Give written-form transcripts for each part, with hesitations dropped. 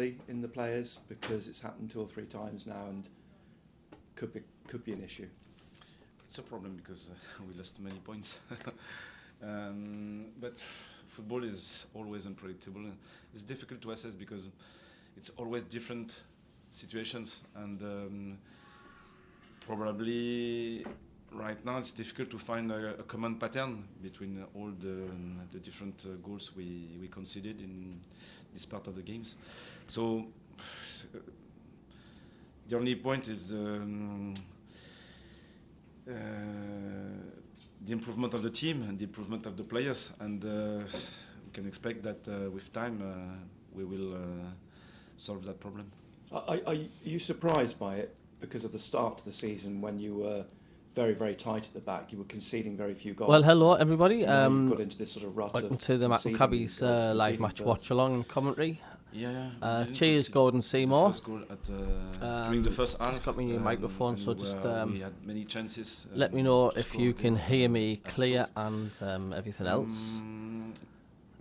in the players, because it's happened 2 or 3 times now and could be an issue? It's a problem because we lost many points. But football is always unpredictable. It's difficult to assess because it's always different situations, and probably right now it's difficult to find a common pattern between all the different goals we conceded in this part of the games. So the only point is the improvement of the team and the improvement of the players, and we can expect that with time we will solve that problem. Are you surprised by it because of the start to the season when you were very, very tight at the back? You were conceding very few goals. Well, hello everybody. You've got into this sort of rut welcome of to the MACKEM CABBIE's live match watch-along and commentary. Cheers, Gordon Seymour. During the first half, just got me a new microphone, so just we had many chances. Let me know if you can hear me clear and everything else.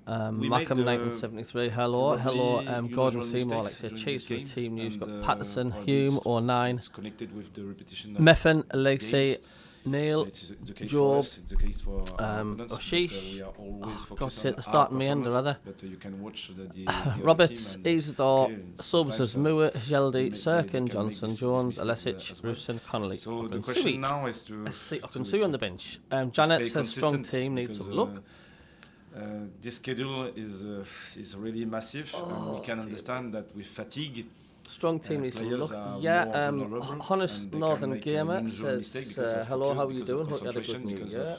MACKEM 1973. Hello, Gordon Seymour. Like I said, cheers for the team news. Got Patterson, Hume, 09, Meffin, Alexei, Neil, Job, Oshish, God's sake, the start and the end, or rather. Roberts, Isidore, Subs as Moore, Geldy, Sirkin, Johnson, Jones, Alesic, Rusin, Connolly. So the question now is to Okunsu on the bench. Janet says strong team needs some look. This schedule is really massive, and we can understand that with fatigue. Strong team needs to look. Yeah, Honest Northern Gamer says, hello, how are you doing? Hope you had a good New Year.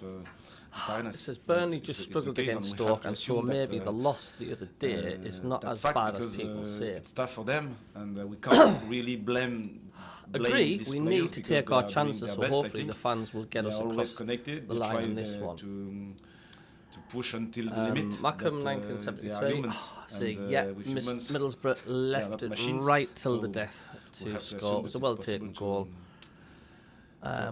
It says Burnley just struggled against Stoke, and so maybe the loss the other day is not as bad as people say. It's tough for them, and we can't really blame. Agree, we need to take our chances, so hopefully the fans will get us across the line in this one. Push until the limit. MACKEM 1973. See, yeah, Middlesbrough left it right till the death to score. It was a well-taken goal. I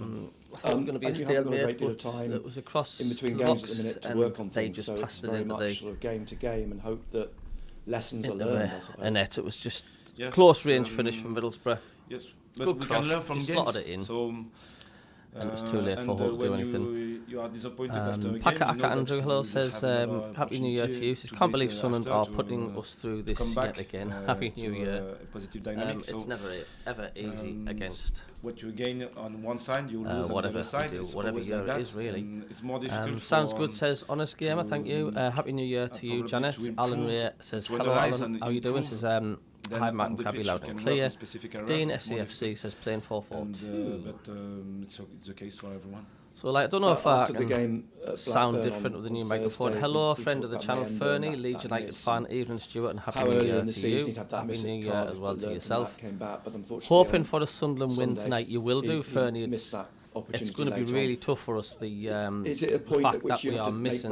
thought it was going to be a stalemate, but it was across in between games at the minute to work on things, so it's very much sort of game to game, and hope that lessons are learned, I suppose. Annette, it was just close range finish from Middlesbrough. Yes, but good we cross, can learn from just games. slotted it in. So, and it was too late for Hull to do anything. You are disappointed after a game. Packer Andrew Hill says, Happy New Year to you. Says, can't believe Sunderland are putting us through this yet again. Happy New Year. Positive dynamic. It's never ever easy against what you gain on one side, you lose on the other side. Whatever year it is, really. It's more difficult. Sounds good, says Honest Gamer. Thank you. Happy New Year to you, Janet. Alan Ray says, hello, Alan. How are you doing? Says, hi, MACKEM CABBIE, loud and clear. Dean SCFC says, playing 4-4-2. But it's the case for everyone. So, like, I don't know if I can sound different with the new microphone. Hello, friend of the channel, Fernie, Leeds United fan, Evelyn Stewart, and Happy New Year to you. Happy New Year as well to yourself. Hoping for a Sunderland win tonight. You will do, Fernie. It's going to be really tough for us. The fact that we are missing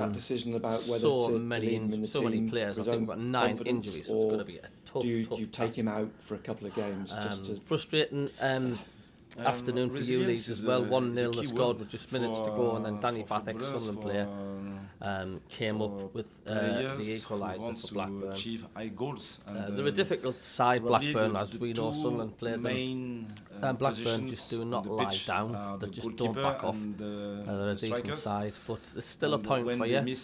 so many players. I think we've got 9 injuries, so it's going to be a tough Do you take him out for a couple of games? Frustrating afternoon for you, Leeds, as well. 1-0, they scored with just minutes to go, and then Danny Bathek, Sunderland player, came up with the equaliser for Blackburn. Achieve high goals. They're a difficult side, Blackburn, as we know. Sunderland played them. Blackburn just do not lie down. They just don't back off. They're a decent side, but it's still a point for you.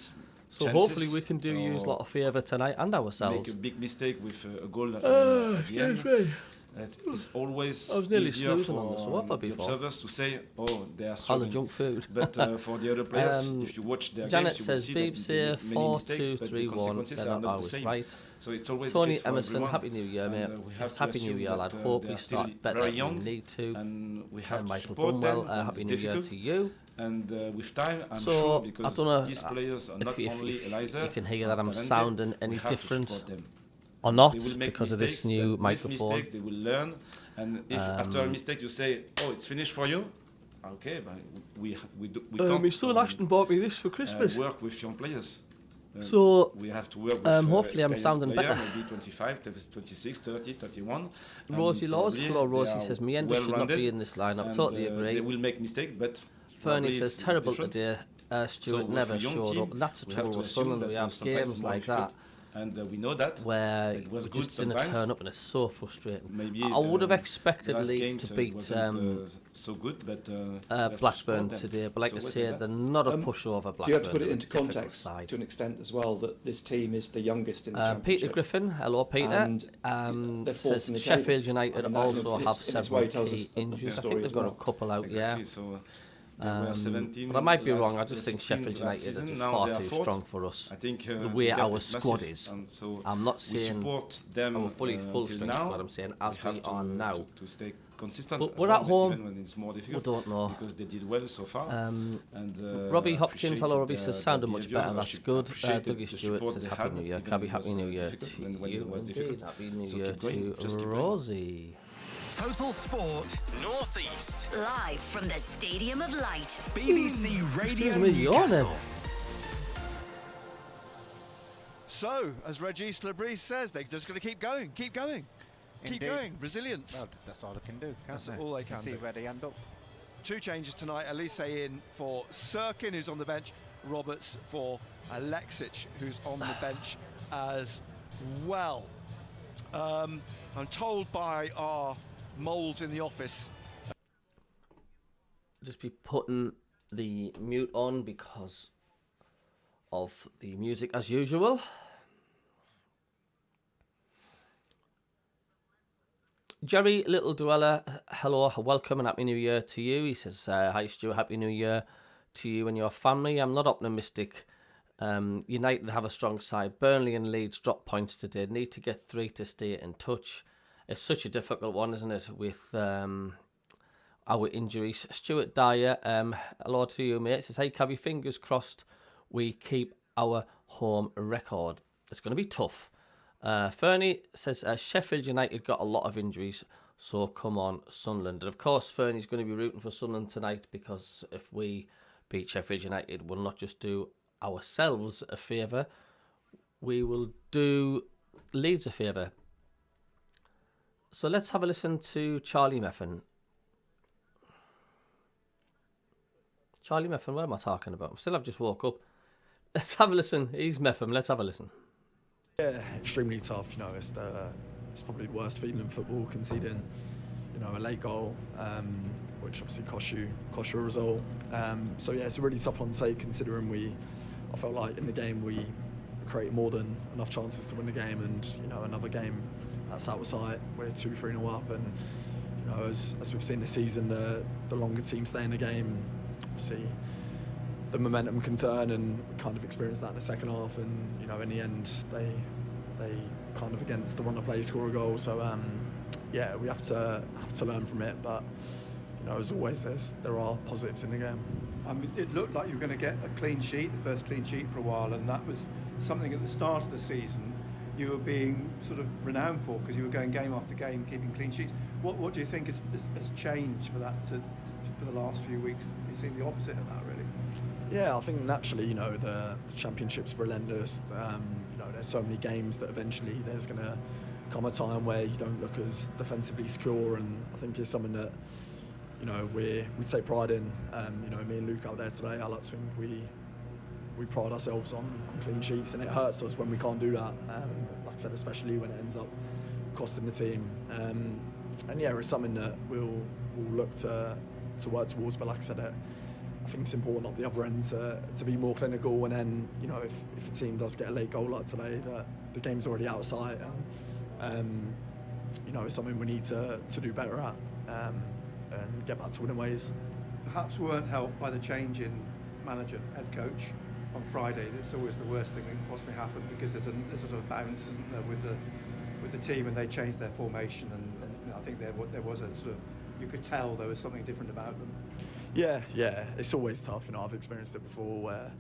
So hopefully we can do you a lot of favour tonight and ourselves. Make a big mistake with a goal at the end. It's always easier for the observers to say, oh, they are struggling. All the junk food. But for the other players, if you watch their Janet games, you will see that many mistakes, but the consequences are not the same. Right. So it's always Tony Emerson, Happy New Year, mate. Happy New Year, lad. Hope we start better than we need to. And we have Michael to support Brumwell, them. Happy New Year to you. And with time, I'm sure, because these players are not only Eliza, you can hear that I'm sounding any different or not because of this new microphone. They will learn, and if after a mistake you say, "Oh, it's finished for you," okay, but we can't. My son Ashton bought me this for Christmas. Work with young players. So we have to work with hopefully I'm sounding better. Maybe 25, 26, 30, 31. Rosie Laws, hello Rosie, says Mienda should not be in this lineup. Totally agree. They will make mistakes, but Fernie says terrible today. Stuart never showed up, and that's the trouble with Sunderland. We have games like that, And we know that. Where it was it good just didn't turn up, and it's so frustrating. Maybe I would have expected Leeds to beat so good, but Blackburn today. But like I say, they're not a pushover. Blackburn. Do you have to put it into context to an extent as well that this team is the youngest in the Championship? Peter Griffin, hello Peter, says Sheffield United also have several key injuries. I think they've got a couple out, exactly, so but I might be wrong. I just think Sheffield United are just far too strong for us. I think the way our squad is. So I'm not saying them our fully full strength squad. I'm saying as we are now. To stay consistent. But we're at home. Even when it's more difficult. We don't know because they did well so far. Robbie Hopkins, hello Robbie, says sounded much better. That's good. Dougie Stewart says Happy New Year. Cabby, Happy New Year to you. Indeed, Happy New Year to Rosie. Total Sport North East. Live from the Stadium of Light. BBC Radio Newcastle. So, as Regis Labrie says, they're just going to keep going, keep going. Indeed. Keep going, resilience. Well, that's all they can do, can't they? That's all they can do. See where they end up. 2 changes tonight. Elise in for Sirkin, who's on the bench. Roberts for Alexic, who's on the bench as well. I'm told by our moles in the office. Just be putting the mute on because of the music as usual. Jerry Little Dweller, hello, welcome and Happy New Year to you. He says, hi Stuart, Happy New Year to you and your family. I'm not optimistic. United have a strong side. Burnley and Leeds drop points today. Need to get 3 to stay in touch. It's such a difficult one, isn't it, with our injuries. Stuart Dyer, hello to you, mate. Says, hey, Cabby, fingers crossed we keep our home record. It's going to be tough. Fernie says, Sheffield United got a lot of injuries, so come on, Sunderland. And of course, Fernie's going to be rooting for Sunderland tonight because if we beat Sheffield United, we'll not just do ourselves a favour, we will do Leeds a favour. So let's have a listen to Charlie Meffin. Charlie Meffin, what am I talking about? I've just woke up. Let's have a listen. He's Meffin. Let's have a listen. Yeah, extremely tough. You know, it's probably the worst feeling in football, conceding, a late goal, which obviously cost you a result. So yeah, it's a really tough one to take, considering I felt like in the game we created more than enough chances to win the game, and another game that's out of sight, we're 2-3-0 up, and as we've seen this season, the longer teams stay in the game, obviously the momentum can turn, and kind of experienced that in the second half, and in the end they kind of against the run of play score a goal. So yeah, we have to learn from it, but as always there are positives in the game. I mean, it looked like you were going to get a clean sheet, the first clean sheet for a while, and that was something at the start of the season you were being sort of renowned for, because you were going game after game keeping clean sheets. What do you think has changed for that for the last few weeks? You've seen the opposite of that, really. Yeah, I think naturally, the Championship's relentless. There's so many games that eventually there's going to come a time where you don't look as defensively secure, and I think it's something that we take pride in. Me and Luke out there today, I like to think we pride ourselves on clean sheets, and it hurts us when we can't do that. Like I said, especially when it ends up costing the team. And yeah, it's something that we'll look to work towards. But like I said, I think it's important at the other end to be more clinical, and then if a team does get a late goal like today, that the game's already out of sight, and it's something we need to do better at, and get back to winning ways. Perhaps weren't helped by the change in manager, head coach on Friday. It's always the worst thing that can possibly happen, because there's a sort of bounce, isn't there, with the team, and they changed their formation, and I think there was a sort of, you could tell there was something different about them. Yeah, it's always tough. I've experienced it before, where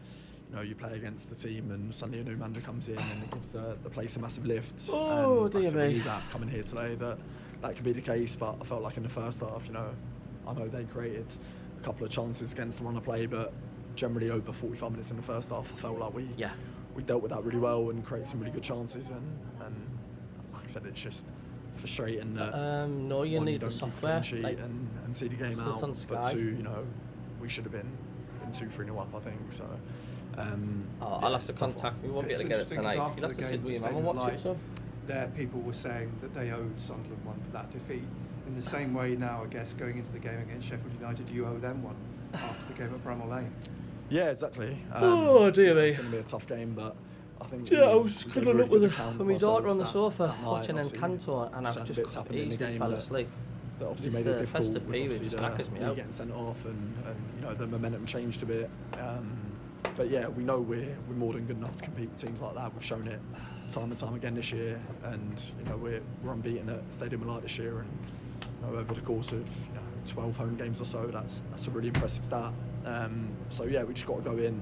you play against the team and suddenly a new manager comes in and it gives the place a massive lift. Oh, dear me. That coming here today, that could be the case, but I felt like in the first half, I know they created a couple of chances against the run of play, but generally over 45 minutes in the first half, I felt like we dealt with that really well and created some really good chances, and like I said, it's just frustrating that no, you need the software and see the game out, but two, we should have been 2-3-0 up, I think. So I'll have to contact me. We won't be able to get it tonight. You'll have to sit with your mum and watch it, son. There, people were saying that they owed Sunderland one for that defeat. In the same way now, I guess, going into the game against Sheffield United, you owe them one after the game at Bramall Lane. Yeah, exactly. Oh dear me. It's going to be a tough game, but I think. Yeah, I was just cuddling up with my daughter on the sofa watching Encanto, and I've just easily fell asleep. That obviously made it difficult. Festive period just knackers me out. Getting sent off, and you know the momentum changed a bit. But yeah, we know we're more than good enough to compete with teams like that. We've shown it time and time again this year, and you know we're unbeaten at Stadium of Light this year, and you know, over the course of 12 home games or so, that's a really impressive start. So yeah, we just got to go in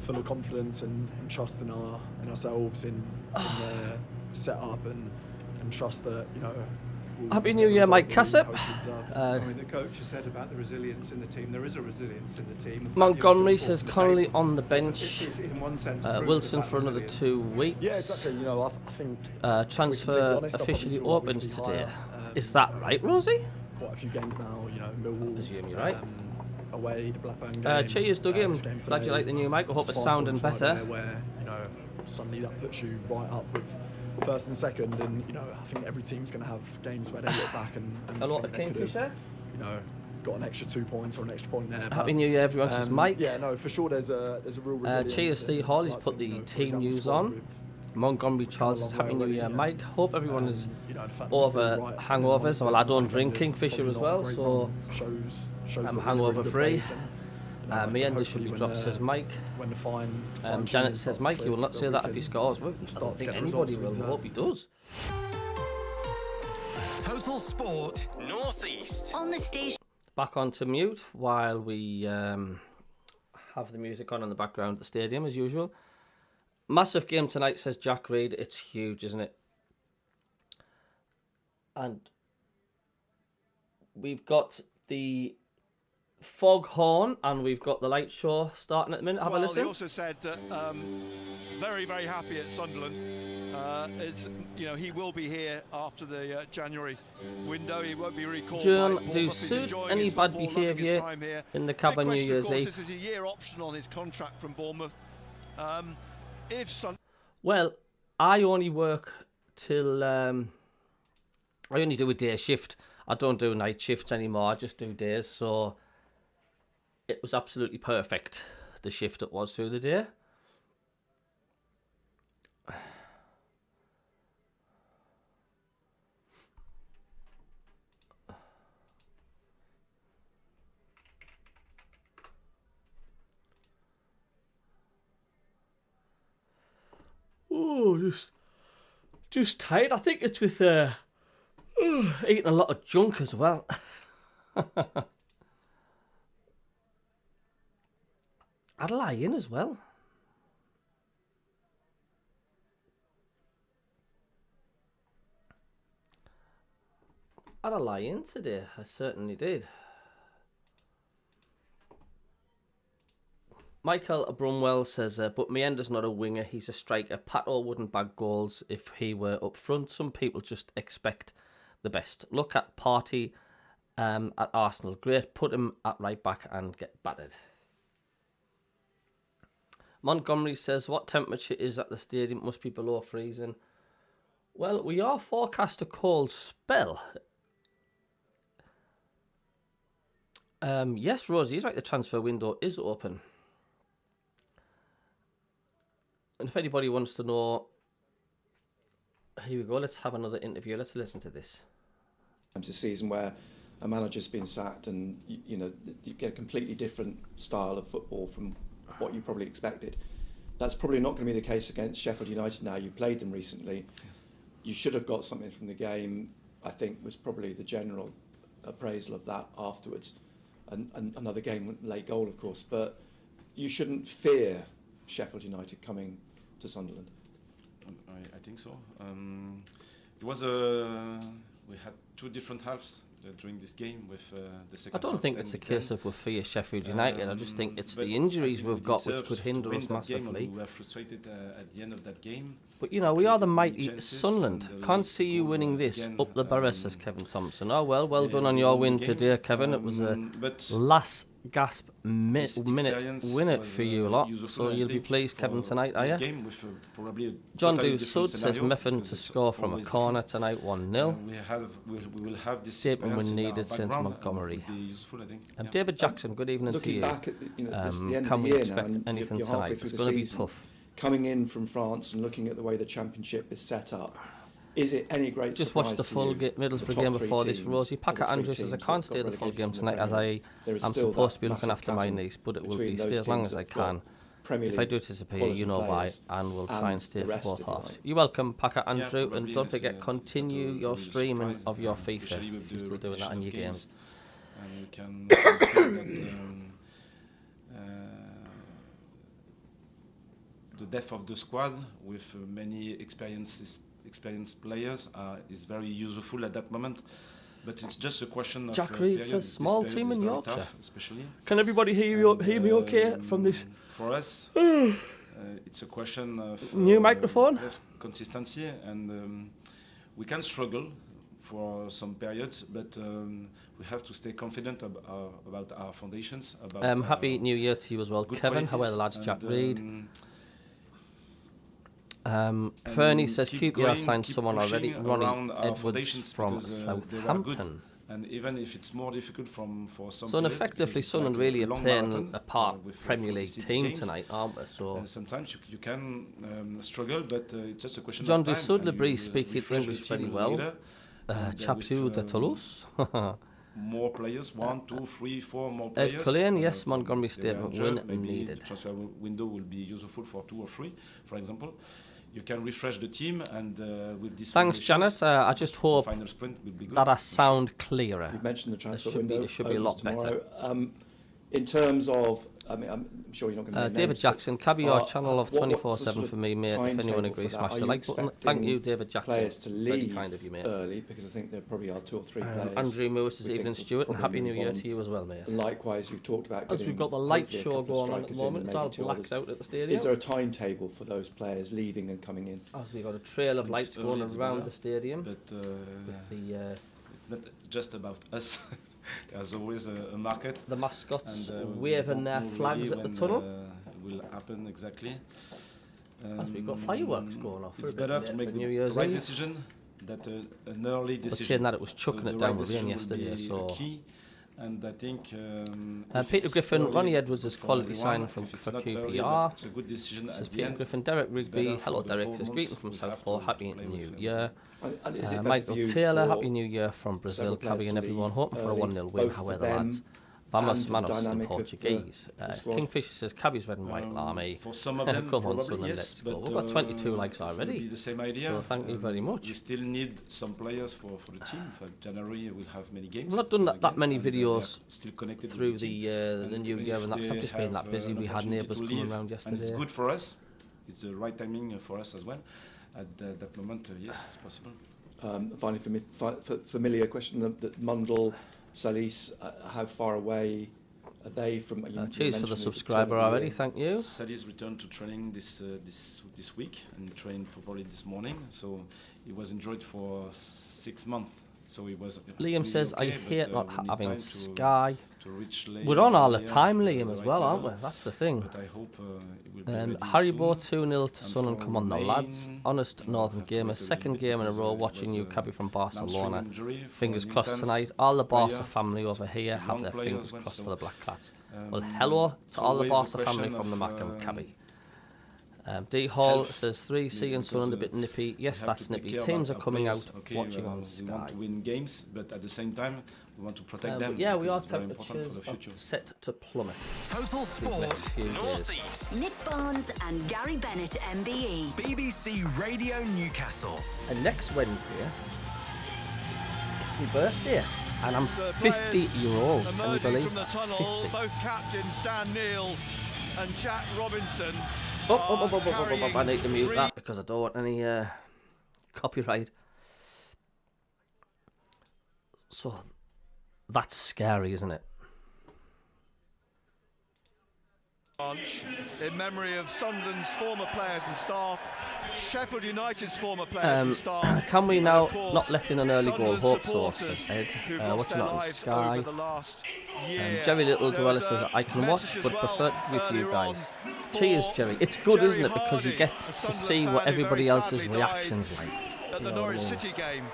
full of confidence and trust in ourselves, in the setup, and trust that Happy New Year, Mike Cassip. I mean, the coach has said about the resilience in the team. There is a resilience in the team. Montgomery says Connolly on the bench. In one sense, Wilson for another 2 weeks. Yeah, exactly. I think transfer officially opens today. Is that right, Rosie? Quite a few games now. Millwall. I presume you're right. Away, the Blackburn game. Cheers, Dougie. Glad you like the new mic. I hope it's sounding better. Where suddenly that puts you right up with first and second, and I think every team's going to have games where they look back and a lot of Kingfisher. Got an extra 2 points or an extra point there. Happy New Year, everyone. Says Mike. Yeah, no, for sure. There's a real resilience. Cheers, Steve Hall. He's put the team news on. Montgomery Charles says Happy New Year, Mike. Hope everyone is over hangovers. Well, I don't drink Kingfisher as well, so I'm hangover free. Meander should be dropped, says Mike. Janet says, Mike, you will not say that if he scores. Well, I don't think anybody will. I hope he does. Total Sport North East. On the station. Back onto mute while we have the music on in the background at the stadium, as usual. Massive game tonight, says Jack Reed. It's huge, isn't it? And we've got the Foghorn and we've got the light show starting at the minute. Have a listen. He also said that very, very happy at Sunderland. He will be here after the January window. He won't be recalled. John, do suit any bad behaviour in the CABBIE New Year's Eve? This is a year option on his contract from Bournemouth. Well, I only work till I only do a day shift. I don't do night shifts anymore. I just do days. So it was absolutely perfect, the shift it was through the day. Oh, just tired. I think it's with eating a lot of junk as well. I'd lie in as well. I'd lie in today. I certainly did. Michael Brumwell says, but Meander's not a winger, he's a striker. Pato wouldn't bag goals if he were up front. Some people just expect the best. Look at Partey at Arsenal. Great, put him at right back and get battered. Montgomery says, what temperature is at the stadium? Must be below freezing. Well, we are forecast a cold spell. Yes, Rosie, he's right, the transfer window is open. And if anybody wants to know, here we go, let's have another interview. Let's listen to this. It's a season where a manager's been sacked and, you get a completely different style of football from what you probably expected. That's probably not going to be the case against Sheffield United now. You played them recently. You should have got something from the game, I think, was probably the general appraisal of that afterwards. And another game, late goal, of course. But you shouldn't fear Sheffield United coming to Sunderland. I think so. It was we had two different halves during this game with the second. I don't think it's a case of we fear Sheffield United. I just think it's the injuries we've got which could hinder us massively. We were frustrated at the end of that game. But we are the mighty Sunderland. Can't see you winning this. Up the Barra, says Kevin Thompson. Oh well done on your win today, Kevin. It was a gasp minute win it for you lot. So you'll be pleased, Kevin, tonight, are you? John Do Sud says Miffin to score from a corner tonight, 1-0. We will have this statement when needed since Montgomery. David Jackson, good evening to you. Back at the end can of the we year expect now, anything you're tonight? through It's the going to be season, tough. Coming in from France and looking at the way the championship is set up, is it any great Just surprise watched the to full you, Middlesbrough the game top three before this. teams, Rosie or the Packer three Andrews says I teams can't that stay got the full relegated game from the tonight as Premier League? There is I'm still supposed to be that looking after massive my chasm niece, but it will between be those stay as long teams as I that have got can. Premier If I League do disappear, quality you know why, players and we'll try and stay the for rest both of the halves. line. You're welcome, Packer Andrew, probably and don't it's, forget, it's continue not a your real streaming surprise, of your especially FIFA. with If you're the still doing that repetition in your of games. And we can feel that the depth of the squad with many experienced players is very useful at that moment. But it's just a question of Jack Reed says small team in Yorkshire. Tough, especially. Can everybody hear me okay from this? For us, it's a question of new microphone. Yes, consistency, and we can struggle for some periods, but we have to stay confident about our foundations. About happy New Year to you as well, Kevin. How are the lads? Jack Reed. Fernie says QPR signed someone already. Ronnie Edwards from Southampton. And even if it's more difficult for some. So effectively, Sunderland really are playing a part Premier League team games, tonight, aren't we? So sometimes you can struggle, but it's just a question John of time. John Du Sud speaking English very well. Chapeau de Toulouse. More players, 1, 2, 3, 4 more players. Ed Cullen, yes, Montgomery statement win needed. The transfer window will be useful for 2 or 3, for example. You can refresh the team, and with this. Thanks, Janet. I just hope that I sound clearer. You mentioned the transfer window. It should be a lot better. In terms of, I mean, I'm sure you're not going to. David Jackson, Cabby your channel of 24/7 for me, mate. If anyone agrees, smash the like button. Thank you, David Jackson. Players to leave very kind of you, mate. Early, because I think there probably are 2 or 3 players. Andrew Moore says evening, Stuart, and happy New Year to you as well, mate. And likewise, you've talked about. As we've got the light show going on at the moment, it's all blacked out at the stadium. Is there a timetable for those players leaving and coming in? As we've got a trail of lights going around the stadium. But it's not just about us. There's always a market. The mascots waving their flags at the tunnel. Will happen exactly. As we've got fireworks going off. It's better to make the right decision than an early decision. But saying that it was chucking it down with rain yesterday, so. Key. And I think Peter Griffin, Ronnie Edwards is quality signing for QPR. It's a good decision. Says Peter Griffin, Derek Rigby, hello Derek, says greeting from Southport, happy New Year. Michael Taylor, happy New Year from Brazil, Cabby and everyone, hoping for a 1-0 win, however lads. Vamos Manos in Portuguese. Kingfisher says Cabby's red and white army. For some of them, come on, son, and let's go. We've got 22 likes already. The same idea. So thank you very much. We still need some players for the team. For January, we'll have many games. We've not done that many videos still connected through the new year, and that's just been that busy. We had neighbours coming around yesterday. And it's good for us. It's the right timing for us as well. At that moment, yes, it's possible. Finally, familiar question: that Mundell, Salis, how far away are they from? Cheers for the subscriber already. Thank you. Salis returned to training this week and trained properly this morning. So he was enjoyed for 6 months. So he was. Liam says, okay, "I hate not having Sky." To We're on all the time, Liam, as well, aren't we? That's the thing. But I hope it will be Haribo 2-0 to Sun and come on the lads. Honest Northern Gamer, second game in a row watching you, Cabby from Barcelona. Fingers crossed tonight. All the Barca family over here have their fingers crossed for the Black Cats. Well, hello to all the Barca family from the MACKEM, Cabby. D Hall says 3C and Sunderland a bit nippy. Yes, that's nippy. Teams are coming out watching on Sky. We want to win games, but at the same time, we want to protect them. Yeah, we are temperatures set to plummet. Total Sport Northeast. Nick Barnes and Gary Bennett MBE. BBC Radio Newcastle. And next Wednesday, it's my birthday. And I'm 50-year-old. Can you believe that? 50. Both captains, Dan Neil and Jack Robinson. I need to mute that because I don't want any copyright. So that's scary, isn't it? lunch in memory of Sunderland's former players and staff, Sheffield United's former players and staff. Can we and now of course, not let in an early goal? Sunderland Hope so, supporters says Ed. who've lost Watching their on lives Sky. over the last year. Jerry Little There Dweller was says, a I can message watch, but as prefer well with you earlier guys. on Cheers, for Jerry. It's good, isn't Jerry it? Because you Harding, get a to Sunderland see fan what who everybody very else's sadly reactions died like. at the Norwich City game,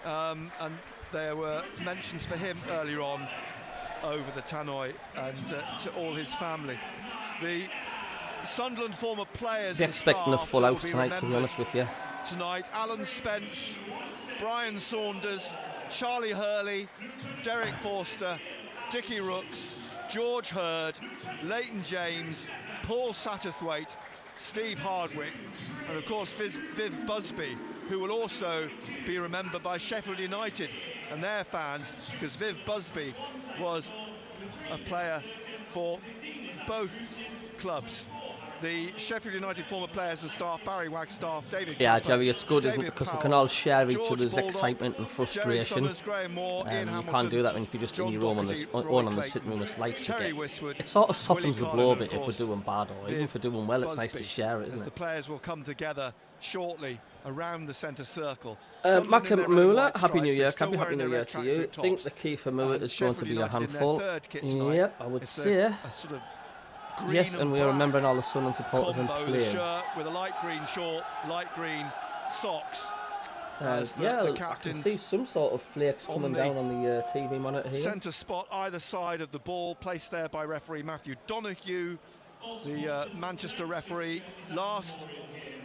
and there were mentions for him earlier on over the tannoy and to all his family. The Sunderland former players. Be expecting a full house tonight, to be honest with you. Tonight, Alan Spence, Brian Saunders, Charlie Hurley, Derek Forster, Dickie Rooks, George Hurd, Leighton James, Paul Satterthwaite, Steve Hardwick, and of course Viv Busby, who will also be remembered by Sheffield United and their fans, because Viv Busby was a player for both clubs. The Sheffield United former players and staff, Barry Wagstaff, David Yeah, Cooper, Jerry, it's good, isn't it? David Because we Powell, can all share each George other's Baldock, excitement and frustration. Jerry Summers, Graham Moore, Ian You Hamilton, can't do that when if you're just in John your room on Doherty, the Roy sitting Clayton, room. It's nice to Terry get. Westwood, It sort of softens Willie the blow a Collin, bit of if course, we're doing bad, or even if we're doing well. It's nice to Busby, share it, isn't as it? the players will come together shortly around the centre circle. Mackem Muller, Happy New Year, Cabby, Happy New Year to you. I think the key for Muller is going to be a handful. Yep, I would say. A sort of yes, and we are remembering all the Sunderland supporters and combo, players. the shirt with a light green short, light green socks. Yeah, I can see some sort of flakes coming down on the TV monitor here. Centre spot either side of the ball, placed there by referee Matthew Donoghue, the Manchester referee, last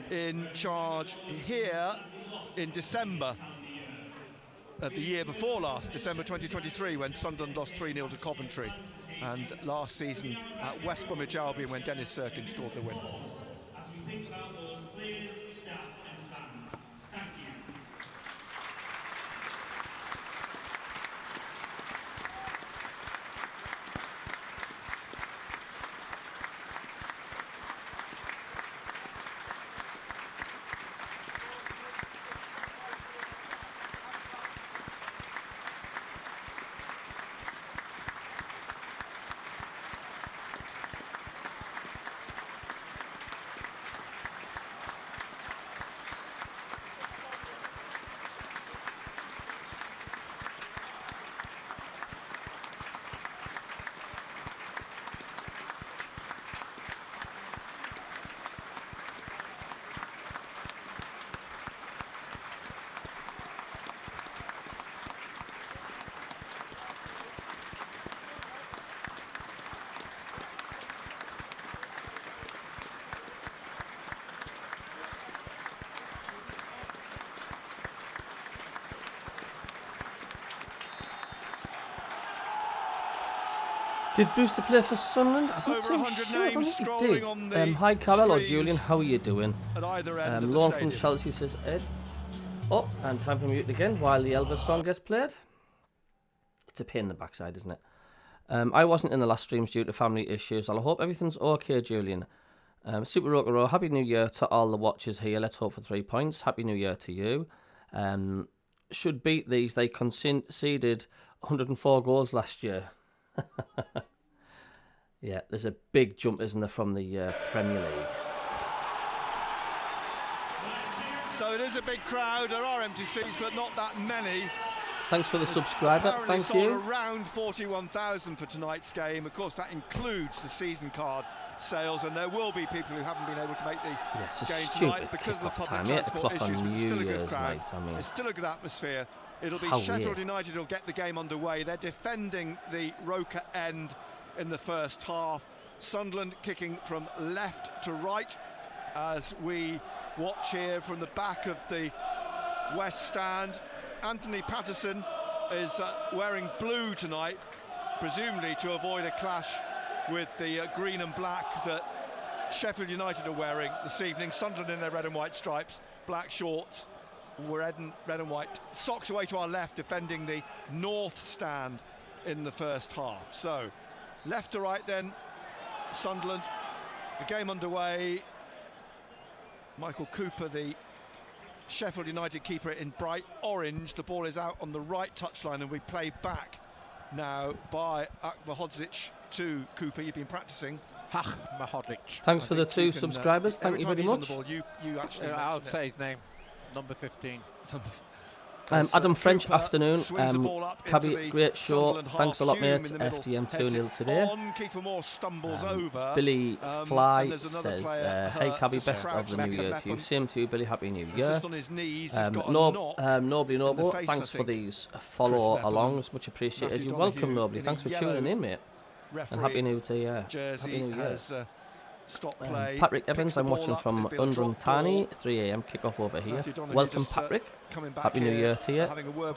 in charge here in December of the year before last, December 2023, when Sunderland lost 3-0 to Coventry, and last season at West Bromwich Albion when Dennis Sirkin scored the win. Did Brewster play for Sunderland? I'm not too sure. I don't think he did. Hi, Carol or Julian. How are you doing? Lauren from Chelsea says, Ed. Oh, and time for mute again while the Elvis song gets played. It's a pain in the backside, isn't it? I wasn't in the last streams due to family issues. I hope everything's okay, Julian. Super Rock Happy New Year to all the watchers here. Let's hope for 3 points. Happy New Year to you. Should beat these. They conceded 104 goals last year. Yeah, there's a big jump, isn't there, from the Premier League. So it is a big crowd. There are empty seats, but not that many. Thanks for the subscriber. Thank you. Around 41,000 for tonight's game. Of course, that includes the season card sales, and there will be people who haven't been able to make the game tonight because of the public transport issues. But it's still a good crowd. It's still a good atmosphere. It'll be Sheffield United who'll get the game underway. They're defending the Roker end in the first half. Sunderland kicking from left to right as we watch here from the back of the West Stand. Anthony Patterson is wearing blue tonight, presumably to avoid a clash with the green and black that Sheffield United are wearing this evening. Sunderland in their red and white stripes, black shorts, red and white socks away to our left, defending the north stand in the first half. So left to right then, Sunderland, the game underway. Michael Cooper, the Sheffield United keeper, in bright orange. The ball is out on the right touchline, and we play back now by Akbahodzic to Cooper. You've been practicing. Thanks for the 2 subscribers. Thank you very much. I'll say his name. Number 15. Adam French, afternoon. Cabbie, great show. Thanks a lot, mate. FDM 2-0 today. Billy Fly says, hey, Cabbie, best of the new year to you. Same to you, Billy. Happy New Year. Nobly Noble, thanks for these follow-alongs. Much appreciated. You're welcome, Nobly. Thanks for tuning in, mate. And Happy New Year. Happy New Year. Patrick Evans, I'm watching from Undrun 3 a.m. kickoff over here. Welcome, Patrick. Happy New Year to you.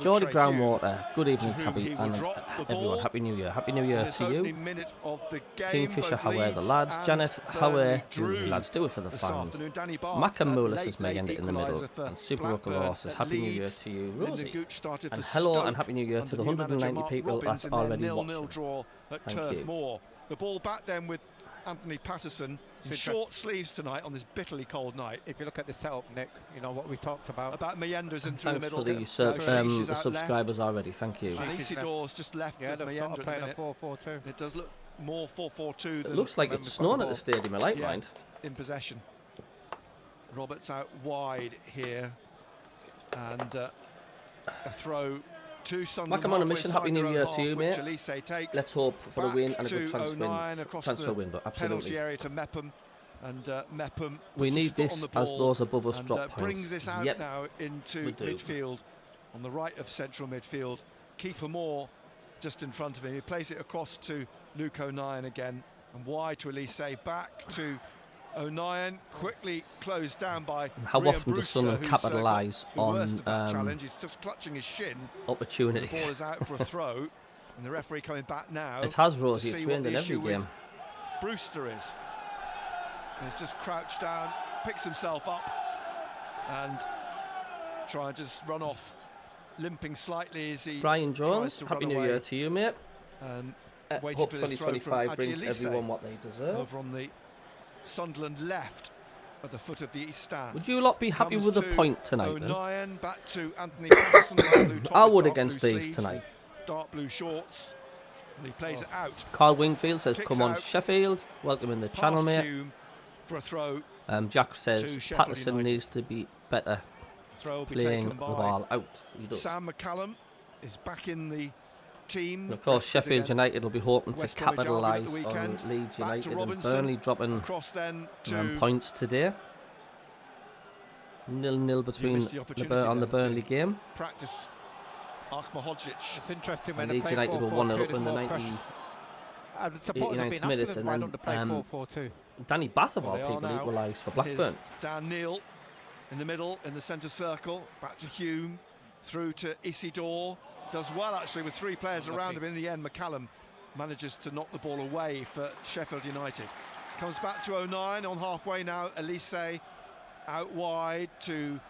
Geordie Groundwater, good evening, Cabbie, and everyone. Happy New Year. Happy New Year to you. Kingfisher, how are the lads? Janet, how are you lads? Do it for the fans. Mackham Moolah says may end it in the middle. And Super Rocker Ross says Happy New Year to you, Rosie. And hello and Happy New Year to the 190 people that's already watching. Thank you. The ball back then with Anthony Patterson in short sleeves tonight on this bitterly cold night. If you look at the setup, Nick, you know what we talked about Meyender's in through the middle. Thanks for the subscribers already. Thank you. And Isidore's just left. Meyender playing a 4-4-2. It does look more 4-4-2. It looks like it's snowing at the stadium. I like mine. In possession. Roberts out wide here, and a throw. Mackham on a mission. Happy New Year to you, mate. Let's hope for a win and a good transfer window. Absolutely. Area to MACKEM, and MACKEM we need this as those above us drop points. Brings this out now into midfield, on the right of central midfield. Kiefer Moore just in front of him. He plays it across to Luke O'Nien again, and wide to Elise. Back to O'Nien, quickly closed down by how often does Sunderland capitalise on challenge? He's just clutching his shin. Opportunities. The ball is out for a throw, and the referee coming back now. It has, Rosie. It's trained in every game. Brewster is. And he's just crouched down, picks himself up, and trying to just run off, limping slightly as he. Brian Jones, Happy New Year to you, mate. Hope 2025 brings everyone what they deserve. Over on the Sunderland left at the foot of the east stand. Would you lot be happy with a point tonight? O'Nien, back to Anthony Patterson. I would against these tonight. Dark blue shorts. And he plays it out. Carl Wingfield says, "Come on, Sheffield. Welcome in the channel, mate." For a throw. Jack says Patterson needs to be better playing the ball out. He does. Sam McCallum is back in the team. And of course, Sheffield United will be hoping to capitalise on Leeds United and Burnley dropping points today. 0-0 between the Burnley game. Practice. It's interesting when Leeds United will 1-0 up in the 89th minute, and then Danny Bath of all people equalised for Blackburn. Dan Neil in the middle, in the centre circle, back to Hume, through to Isidore. Does well actually with 3 players around him. In the end, McCallum manages to knock the ball away for Sheffield United. Comes back to O'Nien on halfway now. Elise out wide to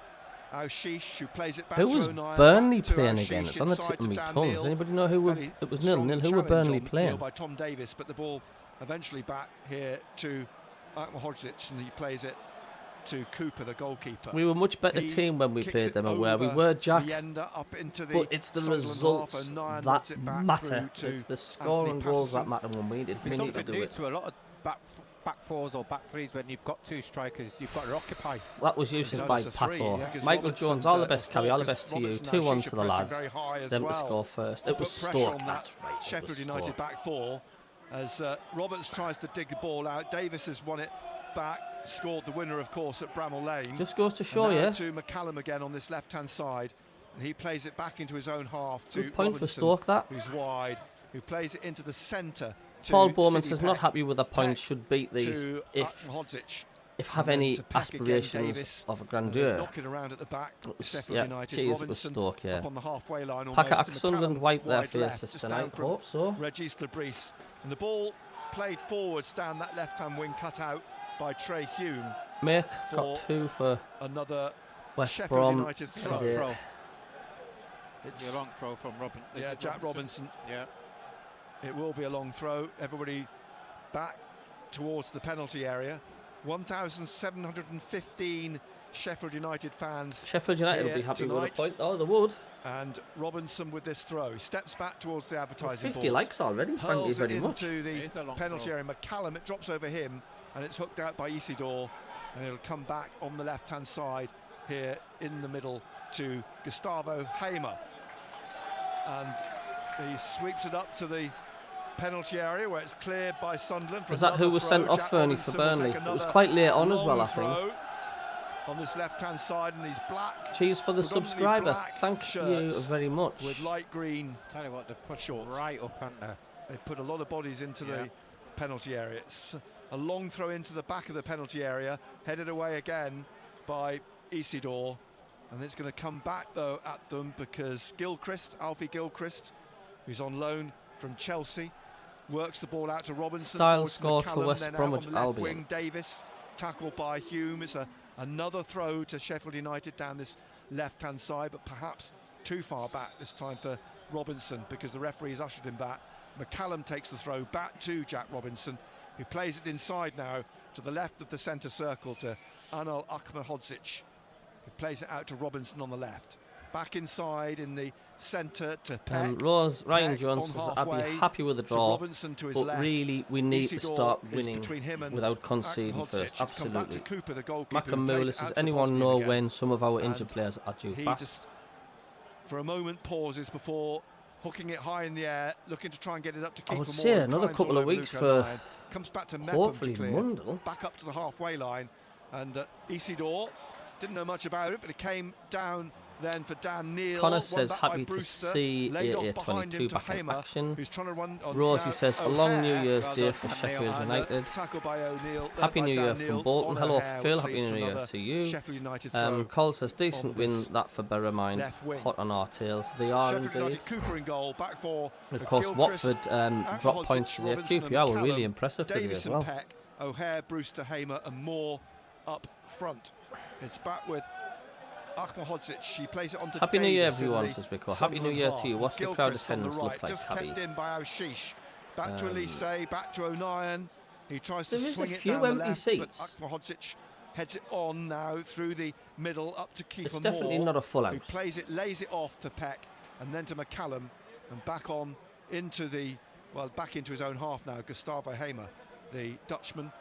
Aushish, who plays it back to O'Nien. Who was Burnley playing again? It's on the tip of my tongue. Does anybody know who it was? 0-0. Who were Burnley playing? By Tom Davis, but the ball eventually back here to Akmahodzic, and he plays it to Cooper, the goalkeeper. We were much better team when we played them away. We were, Jack, but it's the results that matter. It's the scoring goals that matter when we need to do it. To a lot of back fours or back threes when you've got 2 strikers, you've got to occupy. That was useless by Pato. Michael Jones, all the best, Cabbie, all the best to you. 2-1 to the lads. Them to score first. It was Stoke, that's right. Sheffield United back 4 as Roberts tries to dig the ball out. Davis has won it back. Scored the winner, of course, at Bramall Lane. Just goes to show you. To McCallum again on this left-hand side, and he plays it back into his own half to good point Robinson, for Stoke, that. Who's wide, who plays it into the centre. Paul Bowman says not happy with a point, should beat these if have any aspirations of a grandeur. Knocking around at the back. It was Stoke, yeah. Up on the halfway line. Packer Sunderland wipe their faces tonight. Hope so. Regis Labrise, and the ball played forwards down that left-hand wing, cut out by Trey Hume. Mick got 2 for another West Sheffield Brom United throw. It's a long throw from Robinson. Yeah, Jack Robinson. Yeah. It will be a long throw. Everybody back towards the penalty area. 1,715 Sheffield United fans. Sheffield United will be happy with a point. Oh, they would. And Robinson with this throw. He steps back towards the advertising board. 50 likes already. Thank you very much. Into the penalty area. McCallum, it drops over him, and it's hooked out by Isidore, and it'll come back on the left-hand side here in the middle to Gustavo Hamer. And he sweeps it up to the penalty area where it's cleared by Sunderland. Is that who was sent off, Fernie, for Burnley? It was quite late on as well, I think. On this left-hand side, and these black. Cheers for the subscriber. Thank you very much. With light green. Tell you what, they put shorts right up, haven't they? They put a lot of bodies into the penalty area. It's a long throw into the back of the penalty area, headed away again by Isidore, and it's going to come back though at them because Alfie Gilchrist, who's on loan from Chelsea, works the ball out to Robinson. Style scored for McCallum, West Bromwich Albion. Wing, Davis, tackled by Hume. It's another throw to Sheffield United down this left-hand side, but perhaps too far back this time for Robinson because the referee's ushered him back. McCallum takes the throw back to Jack Robinson, who plays it inside now to the left of the centre circle to Anil Ahmedhodzic, who plays it out to Robinson on the left. Back inside in the centre to Peck. Ryan Jones says, I'd be happy with the draw, but really we need to start winning without conceding first. Absolutely. MACKEM Moolah says, anyone know when some of our injured players are due back? Just for a moment pauses before hooking it high in the air, looking to try and get it up to keeper. I would say another couple of weeks for comes back to hopefully Mundell. Back up to the halfway line, and Isidore didn't know much about it, but it came down then for Dan Neal. Connor says happy to see AA22 back in action. Rosie says a long New Year's Day for Sheffield United. Happy New Year from Bolton. Hello Phil, happy New Year to you. Cole says decent win that for Berramind. Hot on our tails. They are indeed. Of course Watford dropped points today. QPR were really impressive today as well. O'Hare, Brewster, Hamer and Moore up front. It's back with Ahmedhodzic. She plays it onto Happy New Year, Davis everyone, says Vico. Happy New Year to you. What's the crowd attendance look like, just Cabby? kept in by Aushish. Back to Elise, back to O'Nien. He tries to swing it down the left, seats. but Ahmedhodzic heads it on now through the middle up to Kiefer Moore. It's definitely not a full house. Who plays it, lays it off to Peck, and then to McCallum, and back on into the, back into his own half now. Gustavo Hamer, the Dutchman,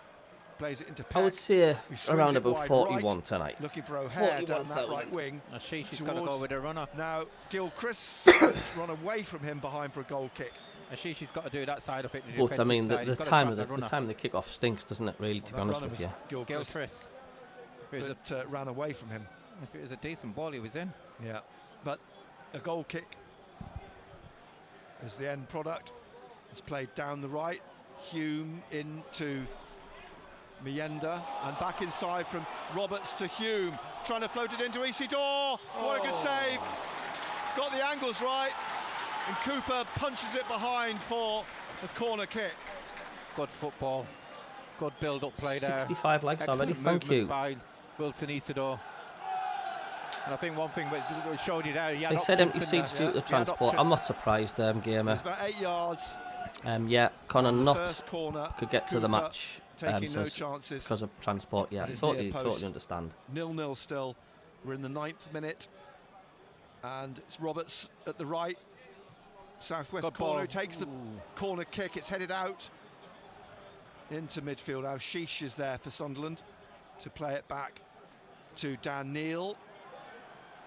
plays it into Peck. I would say around about 41 right, tonight. Looking for O'Hare down that right wing. She's got to go with a runner. Now Gilchrist has run away from him behind for a goal kick. She's got to do that side of it. But I mean, the time of the kick-off stinks, doesn't it? Really, to be honest with you. Gilchrist ran away from him. If it was a decent ball, he was in. Yeah, but a goal kick is the end product. It's played down the right. Hume into Mienda, and back inside from Roberts to Hume, trying to float it into Isidore. What a good save! Got the angles right, and Cooper punches it behind for the corner kick. Good football, good build-up play there. 65 likes already. Thank you. By Wilson Isidore. And I think one thing that showed you there. They said empty seats due to the transport. I'm not surprised, Gamer. It's about 8 yards. Yeah, Connor could get to the match. Taking no chances because of transport. Yeah, totally understand. 0-0 still. We're in the 9th minute, and it's Roberts at the right, southwest corner, who takes the corner kick. It's headed out into midfield. Aushish is there for Sunderland to play it back to Dan Neal.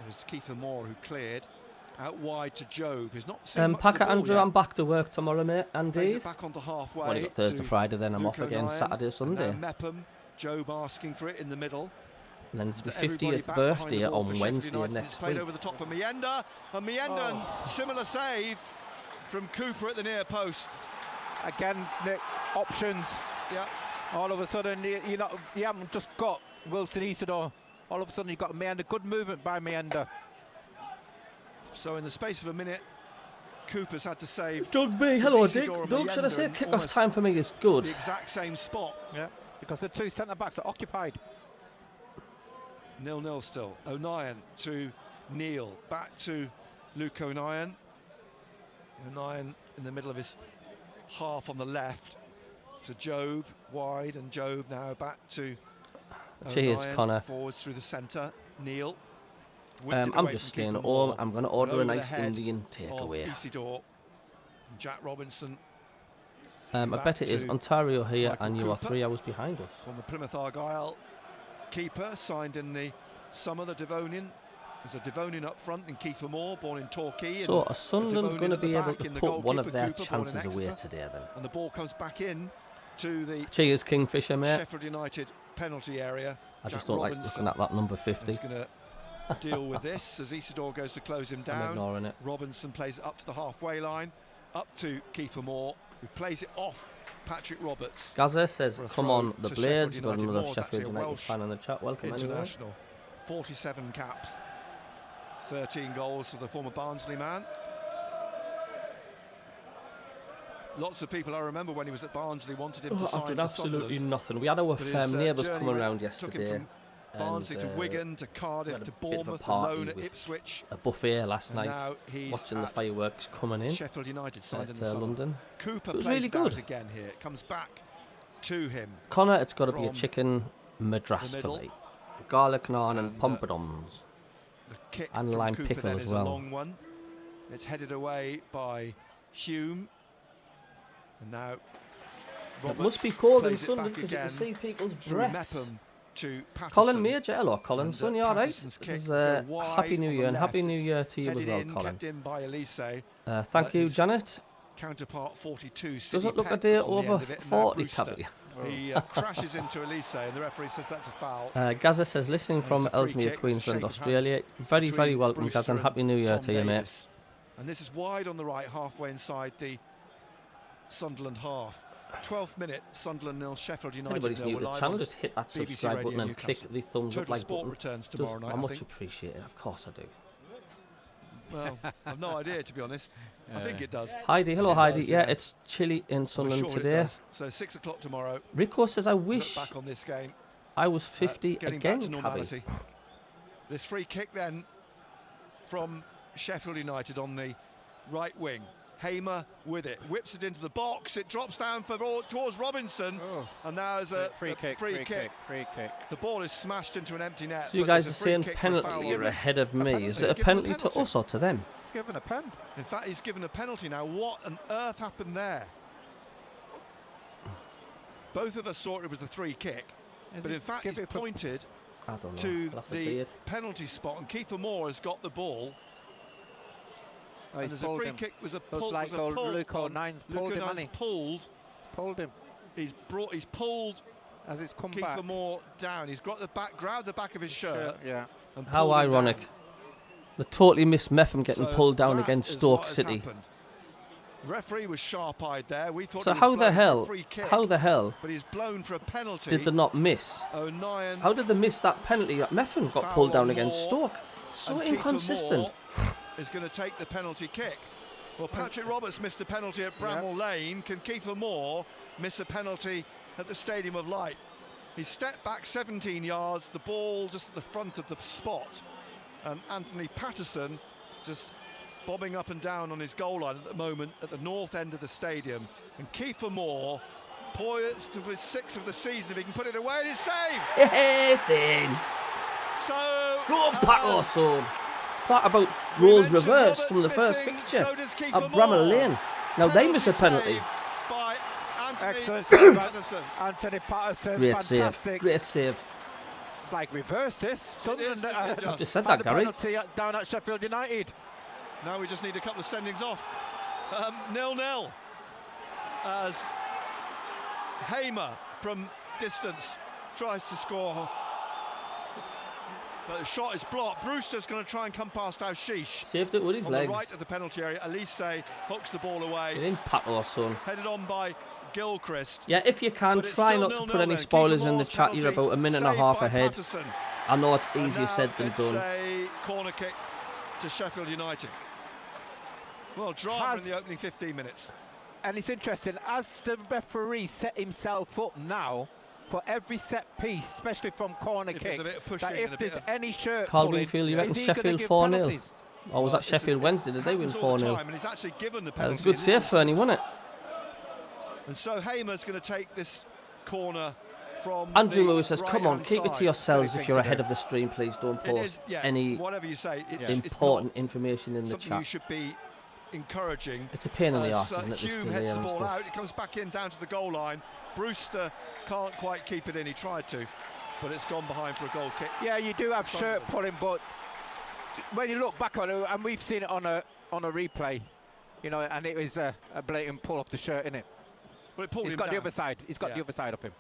It was Kiefer Moore who cleared. Out wide to Job, who's not seen much Packer of the ball Andrew, yet. I'm back to work tomorrow, mate. Indeed. Back onto halfway. Only got Thursday, Friday, then I'm off again. Saturday, Sunday. MACKEM, Job asking for it in the middle. And then it's my 50th birthday on Wednesday next week. Played over the top for Mienda, and Mienda, similar save from Cooper at the near post. Again, Nick, options. Yeah. All of a sudden, you haven't just got Wilson Isidore. All of a sudden, you've got Mienda. Good movement by Mienda. So in the space of a minute, Cooper's had to save. Doug B, hello Dick. Doug, should I say kick-off time for me is good? The exact same spot. Yeah, because the two centre-backs are occupied. 0-0 still. O'Nien to Neal. Back to Luke O'Nien. O'Nien in the middle of his half on the left. To Job, wide, and Job now back to Cheers, O'Nien, Connor. forwards through the centre. Neal. I'm just staying at home. I'm going to order a nice Indian takeaway. Jack Robinson. I bet it is Ontario here, Michael and you Cooper, are 3 hours behind us. From the Plymouth Argyle keeper, signed in the summer, the Devonian. There's a Devonian up front in Kiefer Moore, born in Torquay. So are Sunderland going to be able to put one of their chances away today then? And the ball comes back in to the cheers, Kingfisher, mate. Sheffield United penalty area. I just don't like looking at that number 50. He's going to deal with this as Isidore goes to close him down. I'm ignoring it. Robinson plays it up to the halfway line, up to Kiefer Moore, who plays it off Patrick Roberts. Gaza says, come on, the Blades. Got another Sheffield United fan in the chat. Welcome, international. 47 caps, 13 goals for the former Barnsley man. Lots of people I remember when he was at Barnsley wanted him to sign. I've done absolutely nothing. We had our neighbours coming around yesterday. Barnsley to Wigan, to Cardiff, to Bournemouth, alone at Ipswich. A buffet last night, watching the fireworks coming in. Sheffield United signed in the London. Cooper it was really good. Again here, it comes back to him. Connor, it's got to be a chicken madras fillet, garlic naan and pompadons, and lime pickle as well. A long one. It's headed away by Hume, and now Roberts it must be cold in Sunderland because you can see people's breaths. Colin Major, hello Colin, Son, you alright? This is Happy New Year, and Happy New Year to you as well, Colin. Thank you, Janet. Counterpart 42. Doesn't look a day over 40, Cabby. He crashes into Elise, and the referee says that's a foul. Gaza says, listening from Ellesmere, Queensland, Australia. Very, very welcome, Gaza, and Happy New Year to you, mate. And this is wide on the right, halfway inside the Sunderland half. 12th minute, Sunderland 0, Sheffield United. Anybody's new to the channel, just hit that subscribe button and click the thumbs up like button. Returns tomorrow night, I much appreciate it, of course I do. Well, I've no idea, to be honest. I think it does. Heidi, hello Heidi. Yeah, it's chilly in Sunderland today. So 6 o'clock tomorrow. Rico says, I wish back on this game. I was 50 getting again, back to normality. This free kick then from Sheffield United on the right wing. Hamer with it, whips it into the box, it drops down towards Robinson, and now there's a free kick. The ball is smashed into an empty net. So you guys are saying penalty, you're ahead of me. Is it a penalty to us or to them? He's given a pen. In fact, he's given a penalty now. What on earth happened there? Both of us thought it was the free kick, but in fact he's pointed to the penalty spot, and Kiefer Moore has got the ball. And there's a free kick, was a pull. Like Luke O'Nine's pulled him, pulled him. He's pulled as it's come back. Kiefer Moore down. He's got grabbed the back of his shirt. Yeah. How ironic. They totally missed MACKEM getting pulled down against Stoke City. The referee was sharp-eyed there. We thought. So how the hell? But he's blown for a penalty. Did they not miss? O'Nien. How did they miss that penalty? MACKEM got pulled down against Stoke. So inconsistent. Is going to take the penalty kick. Well, Patrick Roberts missed a penalty at Bramall Lane. Can Kiefer Moore miss a penalty at the Stadium of Light? He stepped back 17 yards, the ball just at the front of the spot, and Anthony Patterson just bobbing up and down on his goal line at the moment at the north end of the stadium. And Kiefer Moore, poised to his 6th of the season, if he can put it away, and it's saved! It's in! So go on, Paco, son! Talk about roles reversed from the first fixture at Bramall Lane. Now they miss a penalty. Excellent, Anthony Patterson. Great save. Great save. It's like reverse this. I've just said that, Gary. Down at Sheffield United. Now we just need a couple of sendings off. 0-0 as Hamer from distance tries to score. But the shot is blocked. Brewster's going to try and come past Aushish. Saved it with his legs. On the right of the penalty area, Elise hooks the ball away. It didn't Pato, son. Headed on by Gilchrist. Yeah, if you can, try not to put any spoilers in the chat. You're about a minute and a half ahead. Patterson. I know it's easier said than done. A corner kick to Sheffield United. Well, drama in the opening 15 minutes. And it's interesting, as the referee set himself up now, for every set piece, especially from corner kicks, that if there's any shirt Carl Wingfield, you reckon Sheffield 4-0? Or was that Sheffield Wednesday? Did they win 4-0? That was a good save, Fernie, wasn't it? And so Hamer's going to take this corner from Andrew the Lewis says, come on, keep it to yourselves if you're ahead do. of the stream, please. Don't post any whatever you say, important information in the something chat. you should be encouraging. It's a pain in the arse, isn't it, this Hume delay heads the and ball stuff. out, it comes back in down to the goal line. Brewster can't quite keep it in, he tried to, but it's gone behind for a goal kick. Yeah, you do have shirt pulling, but when you look back on it, and we've seen it on a replay, you know, and it was a blatant pull off the shirt, innit? Well, it pulled He's him got down. the other side. He's got the other side of him.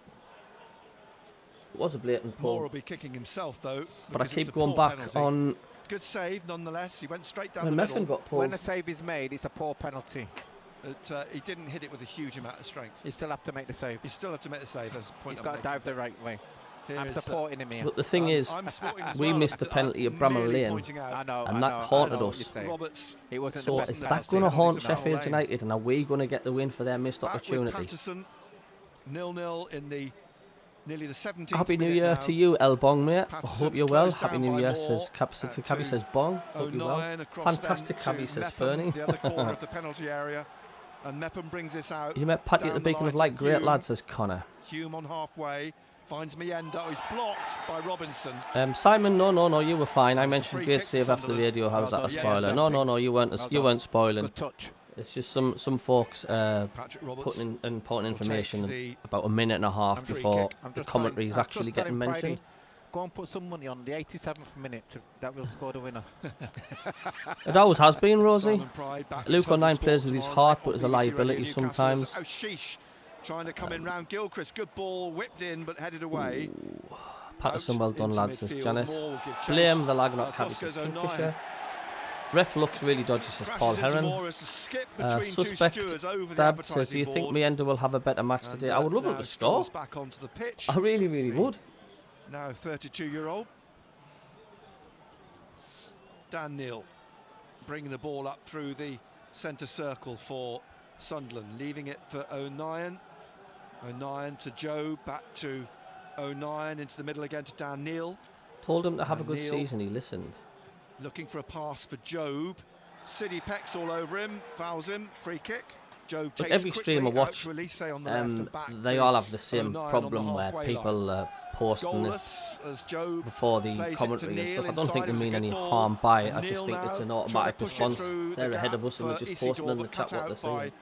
It was a blatant pull. Moore will be kicking himself though. But I keep going back on. Good save, nonetheless. He went straight down when the Meffin middle. got pulled. When a save is made, it's a poor penalty. He didn't hit it with a huge amount of strength. You still have to make the save. You still have to make the save. That's the point. He's got to dive the right way. I'm supporting him here. But the thing is, we missed the penalty at Bramall Lane, and that haunted us. Roberts, it wasn't so is that going to haunt Sheffield United, and are we going to get the win for their missed opportunity? 0-0 in the nearly the 17th. Happy New Year to you, El Bong, mate. I hope you're well. Happy New Year, says Cabby says Bong. Hope you're well. Fantastic, Cabby says Fernie. The other corner of the penalty area, and Mepham brings this out. You met Paddy at the Beacon of Light. Great lad, says Connor. Hume on halfway. Finds Mienda. Oh, he's blocked by Robinson. Simon, no, you were fine. I mentioned great save after the radio. How's that a spoiler? No, you weren't spoiling. Good touch. It's just some folks putting in important information about a minute and a half before the commentary is actually getting mentioned. Go and put some money on the 87th minute that will score the winner. It always has been, Rosie. Luke O'Nine plays with his heart, but is a liability sometimes. Oh, Sheesh. Trying to come in round Gilchrist. Good ball, whipped in, but headed away. Patterson, well done, lad, says Janet. Blame the lag, not Cabby, says Kingfisher. Ref looks really dodgy, says Paul Heron. Suspect Dab says, do you think Mienda will have a better match today? I would love him to score. I really, really would. Now 32-year-old Dan Neal bringing the ball up through the centre circle for Sunderland, leaving it for O'Nien. O'Nien to Joe, back to O'Nien, into the middle again to Dan Neal. Told him to have a good season, he listened. Looking for a pass for Job. City pecks all over him, fouls him, free kick. Job takes every stream I watch, they all have the same problem where people posting it before the commentary and stuff. I don't think they mean any harm by it. I just think it's an automatic response. They're ahead of us and they're just posting in the chat what they're saying.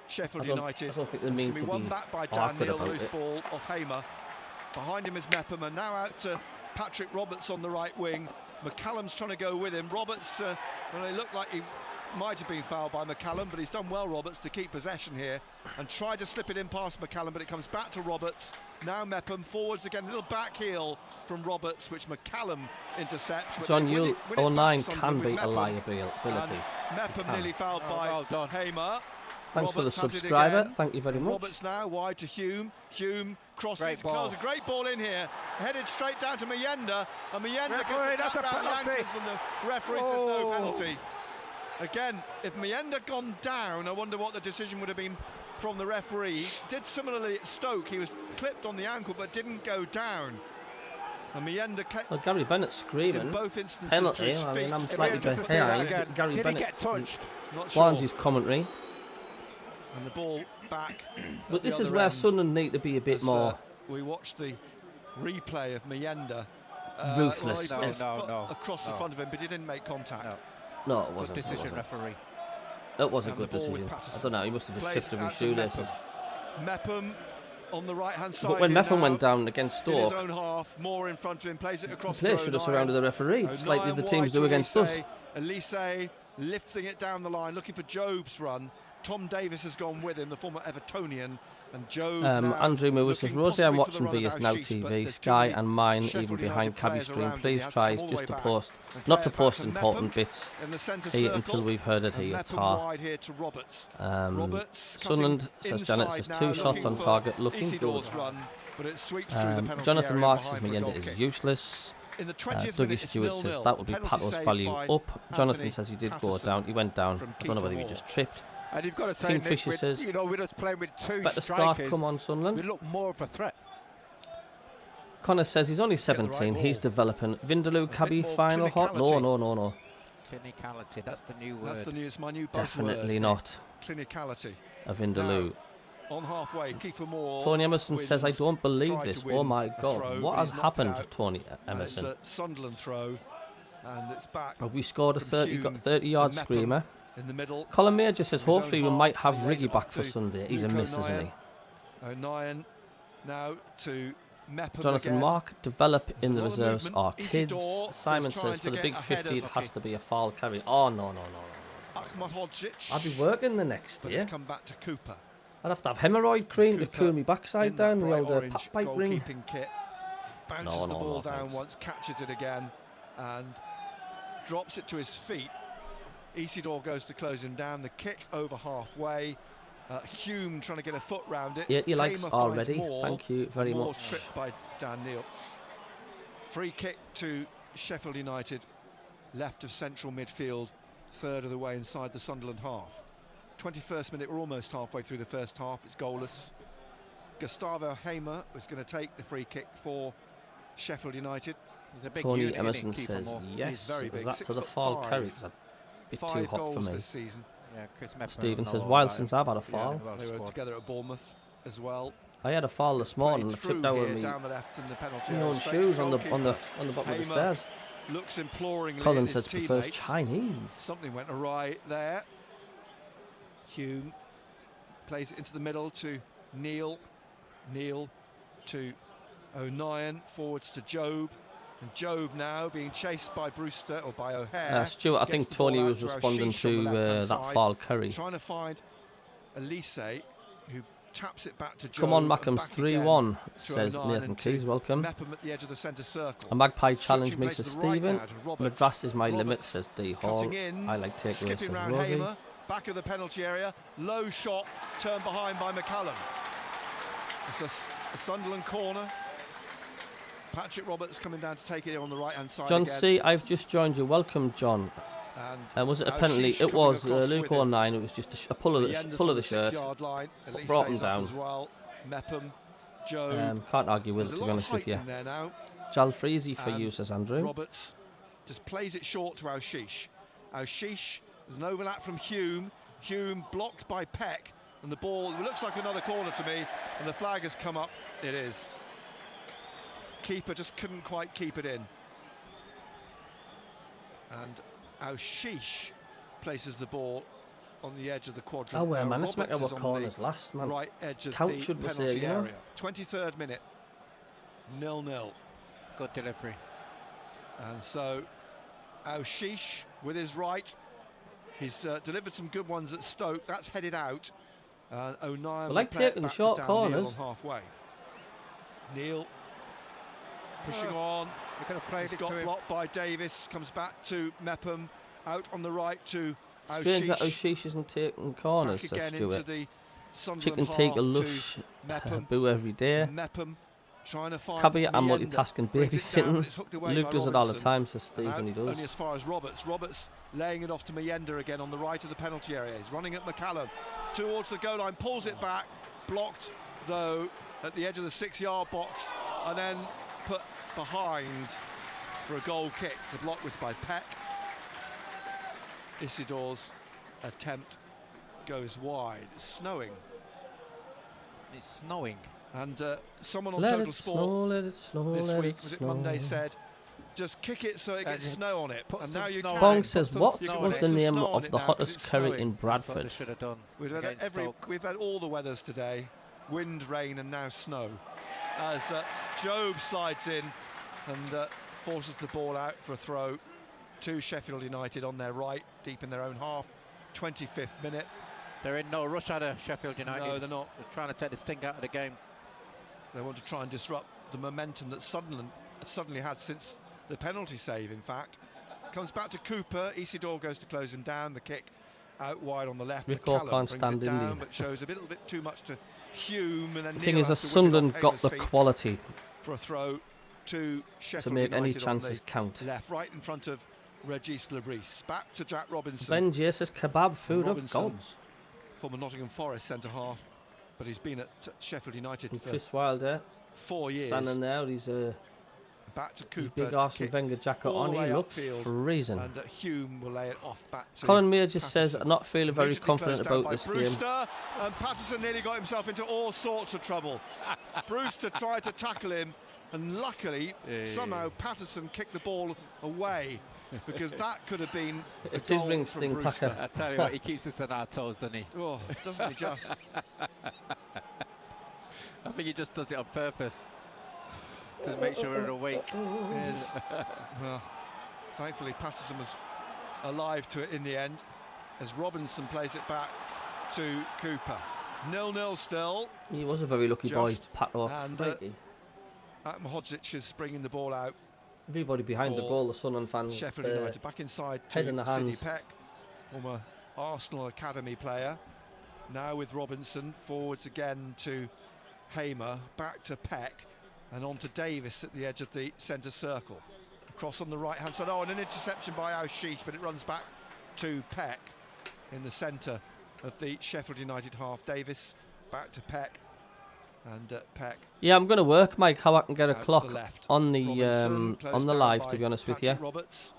Sheffield United. I don't think they mean to be awkward about it. Ball off Hamer. Behind him is Mepham, and now out to Patrick Roberts on the right wing. McCallum's trying to go with him. Roberts, well, it looked like he might have been fouled by McCallum, but he's done well, Roberts, to keep possession here and tried to slip it in past McCallum, but it comes back to Roberts. Now Mepham forwards again, a little back heel from Roberts, which McCallum intercepts. John, you 09 can be a liability. Mepham nearly fouled by Hamer. Thanks for the subscriber. Thank you very much. Roberts now wide to Hume. Hume crosses. Curls a great ball in here. Headed straight down to Mienda. And Mienda gets a tap around the ankles, and the referee says no penalty. Again, if Mienda had gone down, I wonder what the decision would have been from the referee. Did similarly at Stoke. He was clipped on the ankle but didn't go down. And Mienda well, Gary Bennett screaming. In both instances penalty. I mean, I'm slightly behind. Gary Bennett blinds his commentary. And the ball back. But this is where Sunderland need to be a bit more. We watched the replay of Mienda. Ruthless. Across the front of him, but he didn't make contact. No, it wasn't. Good decision, referee. That was a good decision. I don't know, he must have just chipped over his shoelaces. Mepham on the right-hand side. But when Mepham went down against Stoke, in his own half, more in front of him, plays it across the player should have surrounded the referee, just like the teams do against us. Elise lifting it down the line, looking for Job's run. Tom Davis has gone with him, the former Evertonian, and Job. Andrew Moore says, Rosie, I'm watching VS Now TV, Sky and mine, even behind Cabby stream. Please try just to post, not to post important bits here until we've heard it here. It's hard. Sunderland, says Janet, says 2 shots on target, looking good. Jonathan Marks says Mienda is useless. Dougie Stewart says that would be Pato's value up. Jonathan says he did go down, he went down. I don't know whether he just tripped. And you've got to say, Kingfisher says, you know, we're just playing with 2 better strikers. Start, come on, Sunderland. We look more of a threat. Connor says he's only 17, he's developing. Vindaloo, Cabby, final hot? No. Clinicality, that's the new word. That's my new buzzword. Definitely not clinicality. A Vindaloo. on halfway. Kiefer Moore. Tony Emerson says, I don't believe tried this. to win Oh my a God. throw, What but has he's knocked happened, it out. Tony Emerson? It's a Sunderland throw, and it's back. Have we scored a from Hume 30-yard to Mepham screamer? in the middle. Colin Major says, His own hopefully we half, might have he lays Riggy it back up for to Sunday. He's a Luke miss, isn't O'Nien. he? O'Nien now to Mepham Jonathan again. Mark, develop in the There's a lot of reserves movement. are kids. Isidore Simon was trying says, to for the get big ahead 50, it of- has to be a foul carry. Oh, no. Ahmad Hodzic. I'd be working the next But year. it's come back to Cooper. I'd have to have hemorrhoid cream to Cooper cool me backside in down, that the bright old orange pat pipe ring. goalkeeping kit. Bounces the ball down thanks. once, catches it again, and drops it to his feet. Isidore goes to close him down. The kick over halfway. Hume trying to get a foot round it. 80 likes Hamer already. finds Moore. Thank you very Moore much. tripped by Dan Neal. Free kick to Sheffield United, left of central midfield, third of the way inside the Sunderland half. 21st minute, we're almost halfway through the first half. It's goalless. Gustavo Hamer was going to take the free kick for Sheffield United. He's a big Tony unit, Emerson isn't he, Kiefer says Moore? yes. very Is big, that to the foul 6'5". carry? It's a bit too 5 hot for goals me. this season. Yeah, Chris Mepham. Stephen will says, know while all about since it. I've had a foul. well They were scored. together at Bournemouth as well. I had a foul this morning. I Played tripped through over here me down the left in the penalty my area, own straight to shoes on the goalkeeper. bottom of the Hamer stairs. looks imploringly Colin at his says prefers teammates. Chinese. Something went awry there. Hume plays it into the middle to Neal. Neal to O'Nien, forwards to Job. And Job now being chased by Brewster or by O'Hare. Stuart, I Gets think the ball Tony out was to responding Ashish on to the left-hand that side, foul curry. trying to find Elise, who taps it back to Job. Come on, and Mackem's back again 3-1, to says O'Nien Nathan and to Keys. Welcome. Mepham at the edge of the centre circle. A magpie Switching challenged me, plays says to the right Stephen. now to Roberts. Madras is my limit, Roberts says D. Hall. cutting in, I like takeaways, says skipping round Rosie. Hamer, back of the penalty area, low shot, turned behind by McCallum. It's a Sunderland corner. Patrick Roberts coming down to take it on the right-hand side John again. C, I've just joined you. Welcome, John. And Was it a now penalty? Sheesh It was coming across Luke with him. O'Nien. It was just a pull of Leyenda's the on the shirt. 6-yard line. Elise Brought him up down. as well. Mepham, Joe. Can't argue with it, There's to a be lot honest of with height you. in there now. Jalfreezy for And you, says Andrew. Roberts just plays it short to Ashish. Ashish, there's an overlap from Hume. Hume blocked by Peck, and the ball, it looks like another corner to me, and the flag has come up. It is. Keeper just couldn't quite keep it in. And Ashish places the ball on the edge of the quadrant. Oh, well, Now man, let's make Roberts our is on corners the last, man. right edge of Count, the should we say, penalty you know? area. 23rd minute, 0-0. Good delivery. And so Ashish with his right, he's delivered some good ones at Stoke. That's headed out. O'Nien I will like play it taking back to short Dan corners. Neal on halfway. Neal pushing on. They could have played He's it got to him. blocked by Davis. Comes back to Mepham. Out on the right to Strange that Ashish. Oshish isn't taking corners, Back says again into Stuart. the Sunderland Chicken take a half lush to Mepham. boo every day. Mepham trying to find Cabbie, I'm Leander. multitasking, Brings it down, but babysitting. it's hooked away Luke by does it all the Robinson. time, says And Stephen. out He does. Only as far as Roberts. Roberts laying it off to Mayenda again on the right of the penalty area. He's running at McCallum towards the goal line, pulls it back, blocked though at the edge of the 6-yard box, and then put behind for a goal kick. The block was by Peck. Isidore's attempt goes wide. It's snowing. It's snowing. And someone on Let Total it Sport snow, let it snow, this let week, it was it snow. Monday, said, just kick it so it gets snow on it. put And some now you snow can. on Bong it. says, Put some what snow was on the it. name Snow on of it the now 'cause hottest it's curry snowing. in That's what they Bradford? should have done. We've had against Stoke. we've had all the weathers today. Wind, rain and now snow. As Job slides in and forces the ball out for a throw to Sheffield United on their right, deep in their own half. 25th minute. They're in no rush out of Sheffield United. No, they're not. They're trying to take the sting out of the game. They want to try and disrupt the momentum that Sunderland have suddenly had since the penalty save, in fact. Comes back to Cooper. Isidore goes to close him down. The kick out wide on the left. Rico McCallum can't brings stand it down, Indy. but shows a little bit too much to Hume. And then The thing Neal is, has that to whip it off Sunderland got Hamer's the feet quality for a throw to Sheffield to make any United on the chances count. left, right in front of Regis Lebris. Back to Jack Robinson. Ben J says, kebab food of Robinson, gods. former Nottingham Forest centre-half, but he's been at Sheffield United And for Chris Wilder 4 years. standing there, he's Back to Cooper. Big Arsene Wenger jacket on. He looks freezing. And Hume will lay it off back to Colin Meir just Patterson. says, I'm not feeling very confident about this Brewster, game. And Patterson nearly got himself into all sorts of trouble. Brewster tried to tackle him, and luckily, somehow Patterson kicked the ball away, because that could have been It's his ring sting, Packer. I tell you what, he keeps us on our toes, doesn't he? Oh, doesn't he just? I think he just does it on purpose to make sure we're awake. Yes. Well, thankfully Patterson was alive to it in the end, as Robinson plays it back to Cooper. 0-0 still. He was a very lucky boy, Pato. And Hodzic is bringing the ball out. Everybody behind the goal, the Sunderland fans. Sheffield United back inside to head in the hands. Sidney Peck, former Arsenal Academy player. Now with Robinson, forwards again to Hamer, back to Peck, and on to Davis at the edge of the centre circle. Across on the right-hand side. Oh, and an interception by Aushish, but it runs back to Peck in the centre of the Sheffield United half. Davis back to Peck, and Peck. Yeah, I'm going to work, Mike, how I can get a clock on the live, to be honest with you. Roberts,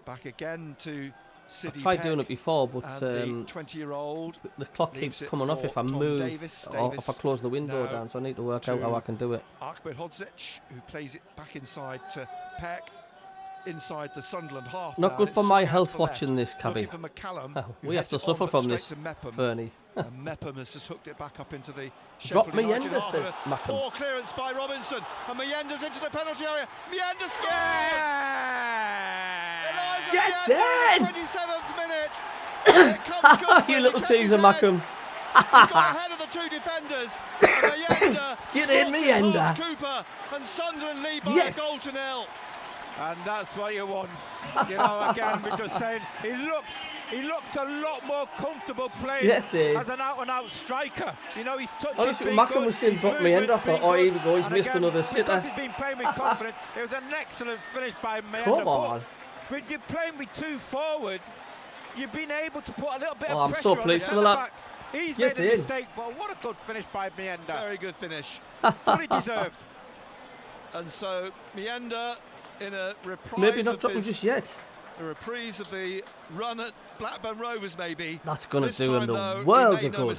back again to Sidney I've tried Peck, doing it before, but the 20-year-old the clock keeps coming off if I move or if I close the window down, so I need to work out how I can do it. Ahmed Hodzic, who plays it back inside to Peck, inside the Sunderland half. Not good for my health watching this, Cabby. We have to suffer from this, Fernie. And Mepham has just hooked it back up into the Drop Meyenda, says MACKEM. Poor clearance by Robinson, and Meyenda's into the penalty area. Meyenda scores! Get in! 27th minute. You little teaser, MACKEM. Ahead of the two defenders. Get in, Meyenda. Cooper, and Sunderland lead by a goal to 0. And that's what you want. You know, again, we're just saying he looks a lot more comfortable playing as an out-and-out striker. You know, he's touching. Honestly, when MACKEM was saying drop Meyenda, I thought, oh, here we go, he's missed another sitter. Because he's been playing with confidence. It was an excellent finish by Meyenda. Come on. When you're playing with two forwards, you've been able to put a little bit of of pressure I'm so pleased for the lad. He's made a mistake, but what a good finish by Meyenda. Very good finish. Fully deserved. And so Meyenda, in a reprise, maybe not dropping just yet. A reprise of the run at Blackburn Rovers, maybe. That's going to do him the world of good.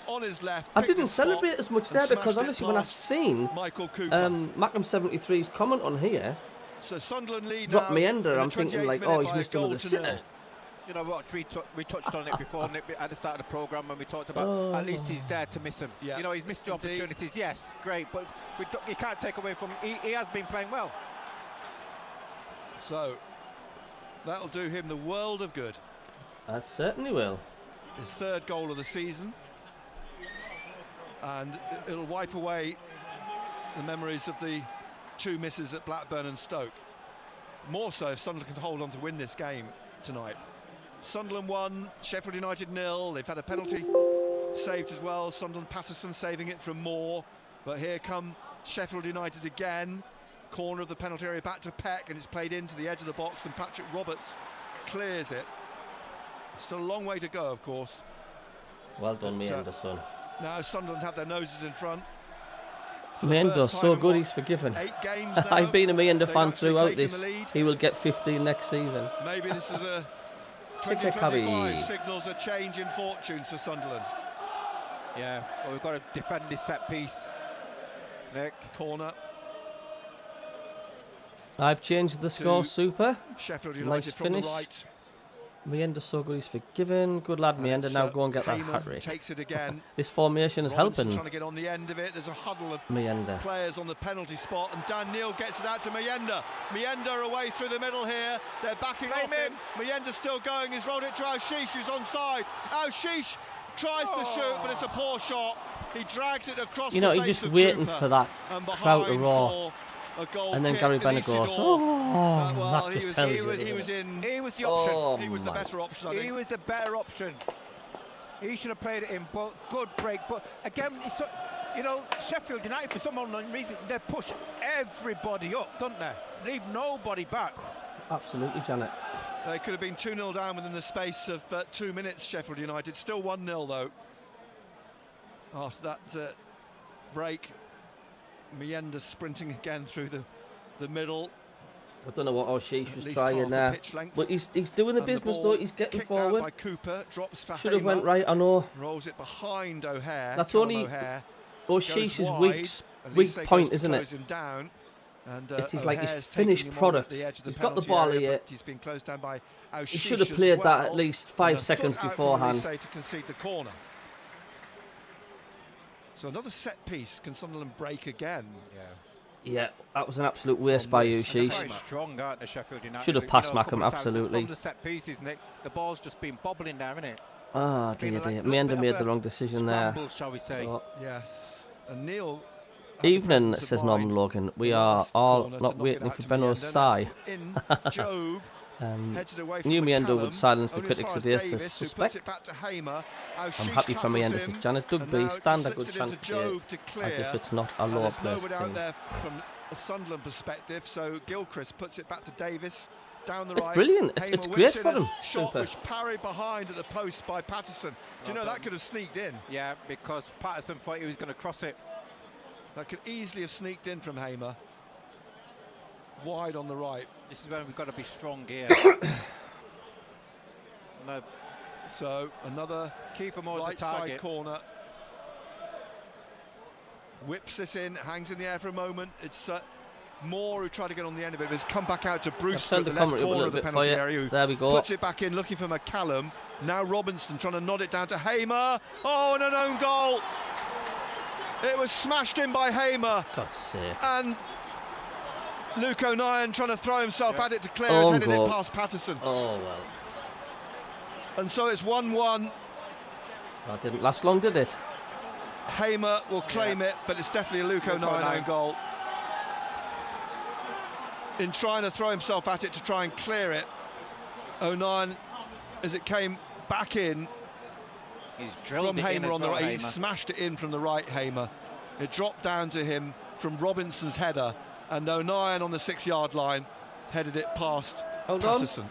On his left, I didn't celebrate as much there because honestly, when I seen MACKEM 73's comment on here, so Sunderland lead drop Meyenda, I'm thinking like, oh, he's missed another sitter. You know what, we touched on it before at the start of the programme when we talked about at least he's there to miss them. Yeah. You know, he's missed the opportunities, yes, great, but you can't take away from him. He has been playing well. So that'll do him the world of good. I certainly will. His third goal of the season, and it'll wipe away the memories of the two misses at Blackburn and Stoke. More so if Sunderland can hold on to win this game tonight. Sunderland 1, Sheffield United 0. They've had a penalty saved as well. Sunderland, Patterson saving it from Moore, but here come Sheffield United again. Corner of the penalty area back to Peck, and it's played into the edge of the box, and Patrick Roberts clears it. Still a long way to go, of course. Well done, Meyenda, son. Now Sunderland have their noses in front. Meyenda, so good, he's forgiven. 8 games now. I've been a Meyenda fan throughout this. He will get 15 next season. Maybe this is a 2025 signals a change in fortunes for Sunderland. Yeah, well, we've got to defend this set piece. Nick. Corner. I've changed the score, super. Sheffield United nice from finish. The right. Meyenda, so good, he's forgiven. Good lad, Meyenda. Now go and get that hat-trick. Takes it again. This formation is helping. Trying to get on the end of it. There's a huddle of Meyenda players on the penalty spot, and Dan Neil gets it out to Meyenda. Meyenda away through the middle here. They're backing off him. Meyenda's still going. He's rolled it to Aushish, who's onside. Aushish tries to shoot, but it's a poor shot. He drags it across. You know, he's just waiting for that crowd to roar. And then Gary Bennett goes, that just tells you. He was the option. Oh, he was the better option, I think. He was the better option. He should have played it in, but good break. But again, you know, Sheffield United, for some unknown reason, they push everybody up, don't they? Leave nobody back. Absolutely, Janet. They could have been 2-0 down within the space of 2 minutes, Sheffield United. Still 1-0, though. After that break, Meyenda sprinting again through the the middle. I don't know what O'Sheesh was trying there. But he's doing the business, though. He's getting forward. By Cooper, drops for Should have Hamer, went right, I know. Rolls it behind O'Hare. That's only O'Sheesh's weak point, isn't it? Down, and, it's like his finished product. He's got the ball here. He's been closed down by he should have played that at least 5 seconds beforehand. To concede the corner. So another set piece. Can Sunderland break again? Yeah, that was an absolute waste by O'Sheesh. Strong, aren't they, Sheffield United? Should have passed MACKEM, absolutely. From the set pieces, Nick, the ball's just been bobbling there, isn't it? Ah, dear. Meander made the wrong decision there. Shall we say? Oh. Yes. And Neil. Evening, says Norman Logan. We are all not waiting for Benno's sigh. New Meander would silence the critics today, says Suspect. I'm happy for Meander, says Janet. Dugby stand a good chance today, as if it's not a lower place team. From a Sunderland perspective, so Gilchrist puts it back to Davis. Down the it's right. Brilliant. It's great for them. Shot which parried behind at the post by Patterson. Do you know that could have sneaked in? Yeah, because Patterson thought he was going to cross it. That could easily have sneaked in from Hamer. Wide on the right. This is where we've got to be strong here. No. So another Kiefer Moore's right the target. Side corner. Whips this in, hangs in the air for a moment. It's Moore who tried to get on the end of it, but has come back out to Brewster at the left corner of the penalty area. There we go. Puts it back in, looking for McCallum. Now Robinson trying to nod it down to Hamer. Oh, and an own goal. It was smashed in by Hamer. God's sake. And Luke O'Nien trying to throw himself at it to clear, has headed it past Patterson. Oh, well. And so it's 1-1. That didn't last long, did it? Hamer will claim it, but it's definitely a Luke O'Nien own goal. In trying to throw himself at it to try and clear it, O'Nien, as it came back in, he's drilled from Hamer on the right. He smashed it in from the right, Hamer. It dropped down to him from Robinson's header, and O'Nien on the 6-yard line headed it past Patterson.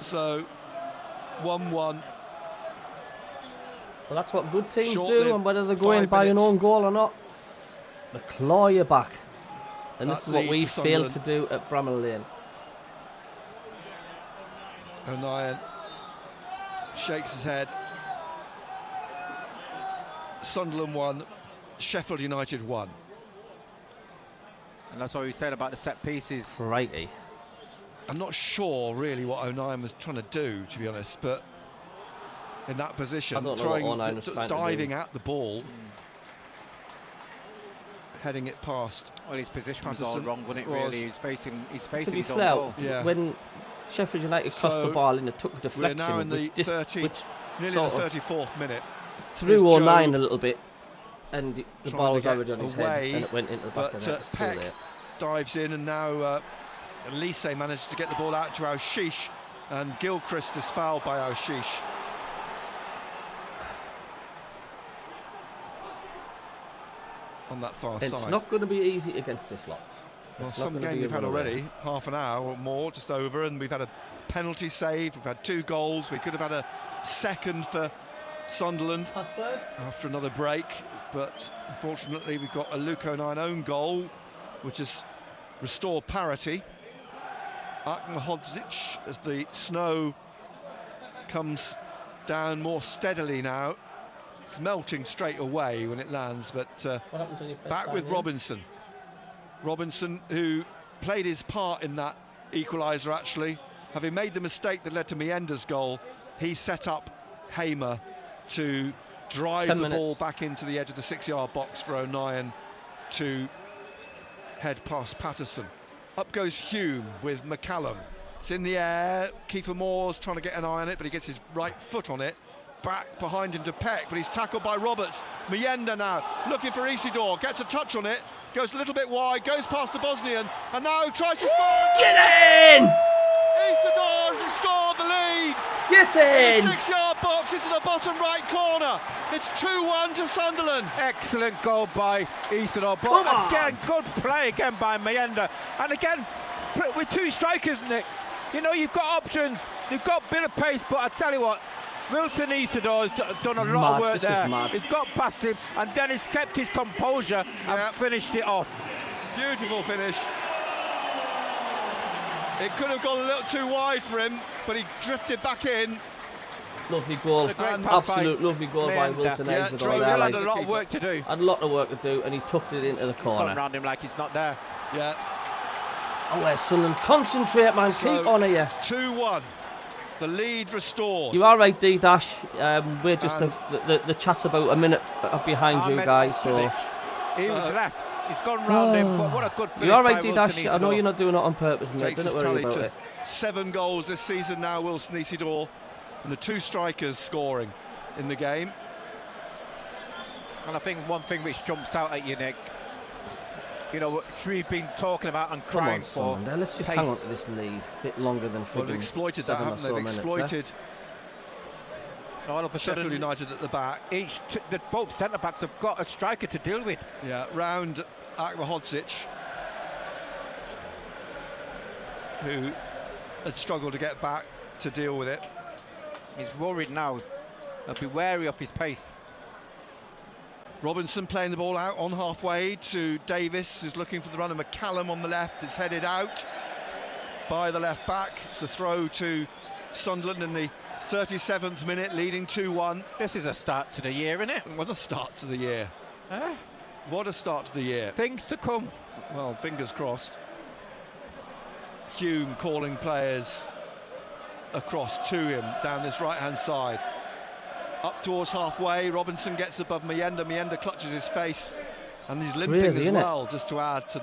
So 1-1. Well, that's what good teams do, and whether they're going by an own goal or not, they claw you back. And this is what we failed to do at Bramall Lane. O'Nien shakes his head. Sunderland 1, Sheffield United 1. And that's what we said about the set pieces. Righty. I'm not sure really what O'Nien was trying to do, to be honest, but in that position, diving at the ball, heading it past. Well, his position was all wrong, wasn't it? Really, he's facing his own goal. Yeah. When Sheffield United crossed the ball and it took a deflection, we're now in the nearly the 34th minute. Threw O'Nien a little bit, and the ball was already on his head, and it went into the back of the net. It was too late. Dives in, and now Elise manages to get the ball out to O'Sheesh, and Gilchrist is fouled by O'Sheesh. On that far side. It's not going to be easy against this lot. Well, some game we've had already, half an hour or more, just over, and we've had a penalty saved, we've had 2 goals, we could have had a second for Sunderland after another break, but unfortunately we've got a Luke O'Nien own goal, which has restored parity. Akmahodzic, as the snow comes down more steadily now. It's melting straight away when it lands, but back with Robinson. Robinson, who played his part in that equaliser, actually. Having made the mistake that led to Meander's goal, he set up Hamer to drive the ball back into the edge of the 6-yard box for O'Nien to head past Patterson. Up goes Hume with McCallum. It's in the air. Kiefer Moore's trying to get an eye on it, but he gets his right foot on it. Back behind him to Peck, but he's tackled by Roberts. Meander now looking for Isidore, gets a touch on it, goes a little bit wide, goes past the Bosnian, and now tries to score. Get in! Isidore has restored the lead. Get in! The 6-yard box into the bottom right corner. It's 2-1 to Sunderland. Excellent goal by Isidore, but again, good play again by Meander. And again, with 2 strikers, Nick, you know, you've got options, you've got a bit of pace, but I tell you what, Wilson Isidore has done a lot of work there. He's got past him, and then he's kept his composure and finished it off. Beautiful finish. It could have gone a little too wide for him, but he drifted back in. Lovely goal, absolute lovely goal by Wilson Isidore there. Had a lot of work to do. Had a lot of work to do, and he tucked it into the corner. He's gone around him like he's not there. Yeah. Oh, where's Sunderland? Concentrate, man. So, keep on here. 2-1. The lead restored. You are right, D-Dash. We're just the chat's about a minute behind you guys. So he was left. He's gone round him. But what a good finish. You are right, D-Dash. I know you're not doing it on purpose, mate. Don't worry about it. 7 goals this season now, Wilson Isidore, and the 2 strikers scoring in the game. And I think one thing which jumps out at you, Nick, you know, what we've been talking about and crying for. Let's just hang on to this lead a bit longer than Well, they've exploited that, haven't they? They've exploited all of a sudden, Sheffield United at the back. Both centre-backs have got a striker to deal with. Yeah, round Akmahodzic, who had struggled to get back to deal with it. He's worried now. He'll be wary of his pace. Robinson playing the ball out on halfway to Davis, who's looking for the run of McCallum on the left. It's headed out by the left back. It's a throw to Sunderland in the 37th minute, leading 2-1. This is a start to the year, isn't it? What a start to the year. What a start to the year. Things to come. Well, fingers crossed. Hume calling players across to him down this right-hand side. Up towards halfway, Robinson gets above Mayenda. Mayenda clutches his face, and he's limping as well, just to add to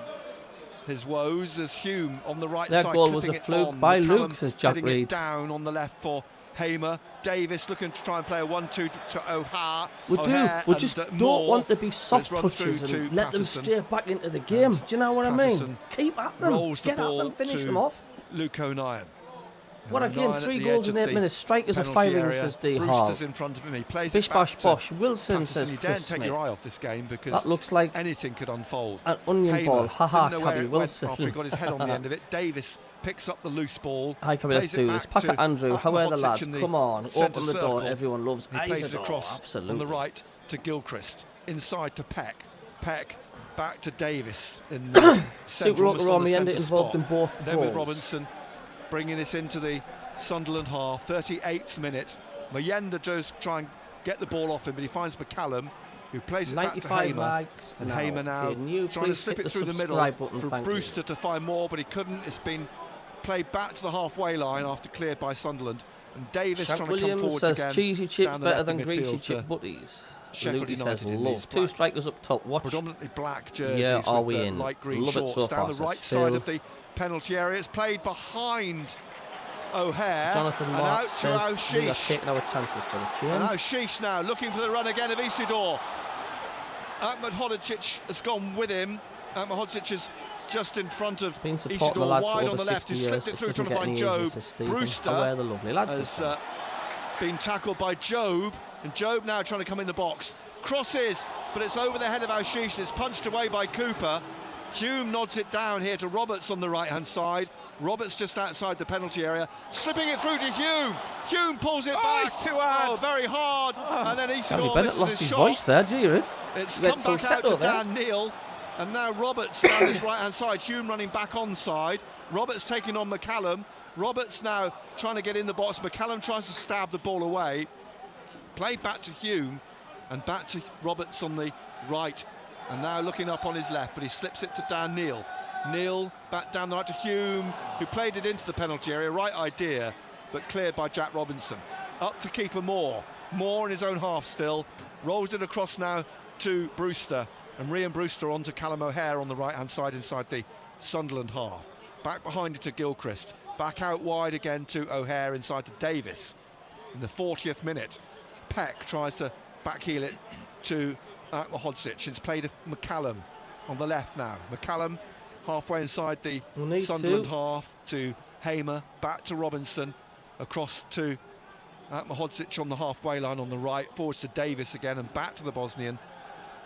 his woes. As Hume on the right side, that goal was a fluke by Luke, says Jack Reed. Down on the left for Hamer. Davis looking to try and play a 1-2 to O'Hare. We just don't want to be soft touches and let them stray back into the game. Do you know what I mean? Keep at them, get at them, finish them off. Luke O'Nien. What a game, 3 goals in 8 minutes. Strikers are firing, says D. Hall. Brewster's in front of him. He plays Bish bash bosh. Wilson, says you Chris Smith. Take your eye off this game because that looks like anything could unfold. An onion Hamer ball. Haha, didn't know where Cabbie it went Wilson. after he got his head on the end of it. Davis picks up the loose ball. Hi, Cabbie, let's do this. Packer Andrew, how are the lads? Come on, open the door. Everyone loves He plays Isidore. across Absolutely. on the right to Gilchrist. Inside to Peck. Peck back to Davis. In Super Romy ended involved in both then with goals. Robinson bringing this into the Sunderland half. 38th minute. Mayenda does try and get the ball off him, but he finds McCallum, who plays it back to Hamer. And Hamer now trying to slip it through the middle for Brewster to find more, but he couldn't. It's been played back to the halfway line after cleared by Sunderland. And Davis Shank trying Williams to come forward says again. cheesy chips better than greasy chip butties. Sheffield United United love. 2 strikers up top. Watch. Predominantly black jerseys. Yeah, are we with in? Light green Love it shorts so down far, the right says Phil. side of the penalty area. It's played behind O'Hare. Jonathan and Mark out says to we are Aushish. taking our chances for the change. And Aushish now looking for the run again of Isidore. Akmahodzic has gone with him. Akmahodzic is just in front of Been supporting Isidore, the lads wide for on over the left. 60 He years. slipped it through Doesn't trying to get find any Job. easier, Brewster where the lovely lads has been tackled by Job, and Job now trying to come in the box. Crosses, but it's over the head of Aushish, and it's punched away by Cooper. Hume nods it down here to Roberts on the right-hand side. Roberts just outside the penalty area, slipping it through to Hume. Hume pulls it back. Too hard. Oh, very hard. And then Isidore Gary Bennett misses lost his his shot. voice there, do you hear it? It's He went come back full out to settle there. Dan Neal, and now Roberts down his right-hand side. Hume running back onside. Roberts taking on McCallum. Roberts now trying to get in the box. McCallum tries to stab the ball away. Played back to Hume, and back to Roberts on the right. And now looking up on his left, but he slips it to Dan Neal. Neal back down the right to Hume, who played it into the penalty area. Right idea, but cleared by Jack Robinson. Up to keeper Moore. Moore in his own half still. Rolls it across now to Brewster. And Rian Brewster on to Callum O'Hare on the right-hand side inside the Sunderland half. Back behind it to Gilchrist. Back out wide again to O'Hare inside to Davis. In the 40th minute, Peck tries to backheel it to Akmahodzic. It's played to McCallum on the left now. McCallum halfway inside the Sunderland half to Hamer, back to Robinson, across to Akmahodzic on the halfway line on the right, forwards to Davis again and back to the Bosnian,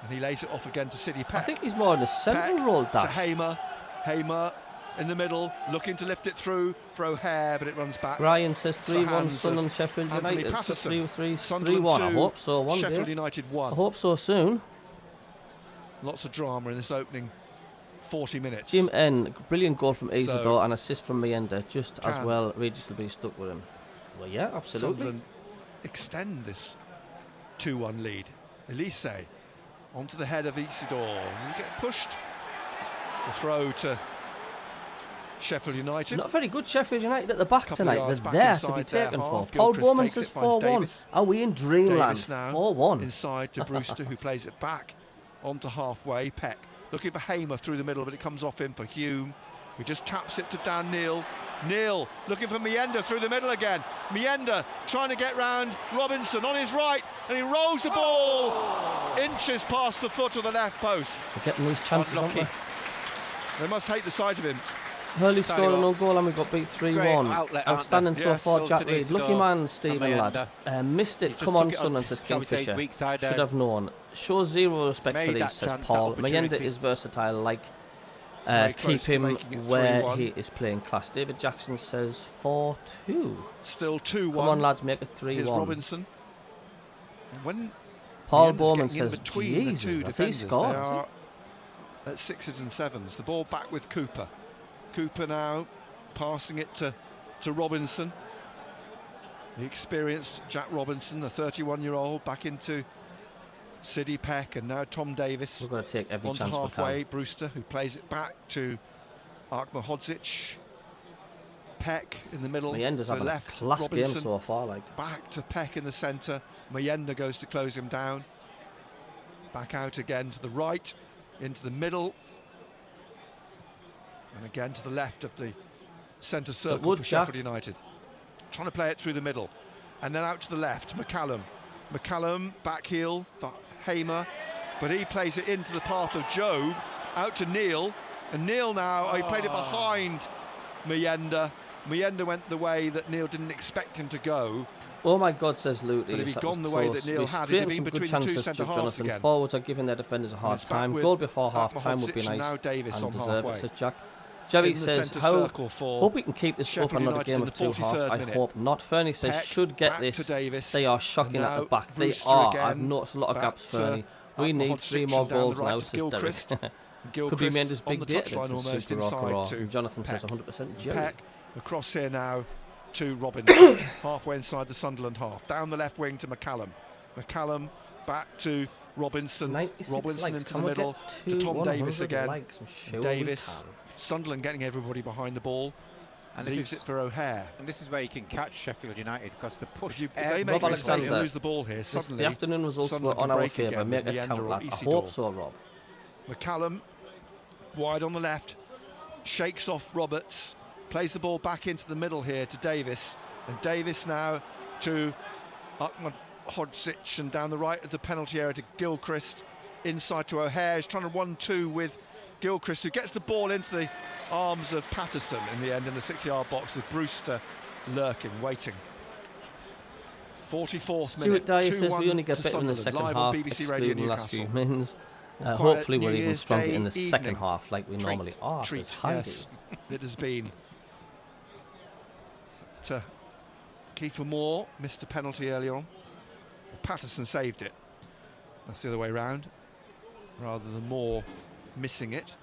and he lays it off again to City Peck. I think he's more in the central role, Dash. To Hamer. Hamer in the middle, looking to lift it through for O'Hare, but it runs back. Ryan says 3-1 Sunderland Sheffield United. 3-1. I hope so. One Sheffield day. United 1. I hope so soon. Lots of drama in this opening 40 minutes. Jim N, brilliant goal from Isidore and assist from Mienda, just as well. Regis will be stuck with him. Well, yeah, absolutely. Sunderland extend this 2-1 lead. Elise onto the head of Isidore. He get pushed. It's a throw to Sheffield United. Not very good Sheffield United at the back tonight. They're there to be taken for. Paul Bowman says 4-1. Are we in dreamland? 4-1. Inside to Brewster, who plays it back onto halfway. Peck looking for Hamer through the middle, but it comes off him for Hume, who just taps it to Dan Neal. Neal looking for Mienda through the middle again. Mienda trying to get round Robinson on his right, and he rolls the ball inches past the foot of the left post. We're getting these chances, aren't we? They must hate the sight of him. Hurley scored an own goal and we got beat 3-1. Outstanding so far, Jack Reed. Lucky man, Stephen Ladd. Missed it. Come on, Sunderland, says Kingfisher. Should have known. Show zero respect for these, says Paul. Mienda is versatile, like keep him where he is playing class. David Jackson says 4-2. Still 2-1. Come on, lads, make it 3-1. Robinson. When Paul Bowman says, Jesus, has he scored? They are at 6s and 7s. The ball back with Cooper. Cooper now passing it to Robinson. The experienced Jack Robinson, the 31-year-old, back into Siddy Peck, and now Tom Davis. We're going to take every chance halfway, we can. Brewster, who plays it back to Akmahodzic. Peck in the middle. Mienda's having a class game so far. Back to Peck in the centre. Mienda goes to close him down. Back out again to the right, into the middle. And again to the left of the centre circle for Sheffield United. Trying to play it through the middle. And then out to the left, McCallum. McCallum, back heel for Hamer. But he plays it into the path of Job. Out to Neal. And Neal now, he played it behind Mienda. Mienda went the way that Neal didn't expect him to go. Oh my God, says Lutey. But if he'd gone the way that Neal had, he'd been between two centre-halves again. Forwards are giving their defenders a hard time. Goal before half-time would be nice now Davis and on deserve it, halfway. says Jack. Jerry says, hope we can keep this up another game of 2 halves. I hope not. Fernie says, Peck, should get this. They are shocking at the back. They are. Again, I've noticed a lot of gaps, Fernie. We need 3 more goals now, says Derek. Could be Mendes' big day against Super Rock. Jonathan says 100% Jerry. Peck across here now to Robinson. Halfway inside the Sunderland half. Down the left wing to McCallum. McCallum back to Robinson. Robinson into the middle to Tom Davis again. Davis. Sunderland getting everybody behind the ball and leaves it for O'Hare. And this is where you can catch Sheffield United, because the push. If they make a mistake and lose the ball here, suddenly the afternoon was also on our favour. Make it count, lads. I hope so, Rob. McCallum wide on the left, shakes off Roberts, plays the ball back into the middle here to Davis, and Davis now to Akmahodzic, and down the right of the penalty area to Gilchrist, inside to O'Hare. He's trying to 1-2 with Gilchrist, who gets the ball into the arms of Patterson in the end in the 6-yard box, with Brewster lurking, waiting. 44th Stuart minute. Dyer says we only get better in the second half, excluding the last few minutes. Hopefully we're even stronger in the second half, like we normally are, says Heidi. Yes, it has been. To Kiefer Moore missed a penalty early on. Patterson saved it. That's the other way round, rather than Moore missing it.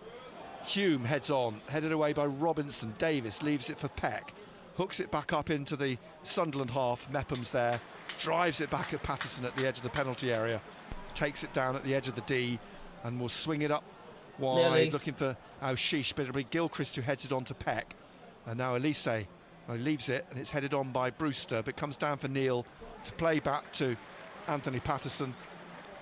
Hume heads on, headed away by Robinson. Davis leaves it for Peck, hooks it back up into the Sunderland half. Mepham's there, drives it back at Patterson at the edge of the penalty area, takes it down at the edge of the D, and will swing it up wide, looking for Aushish, but it'll be Gilchrist who heads it on to Peck. And now Elise leaves it, and it's headed on by Brewster, but comes down for Neal to play back to Anthony Patterson.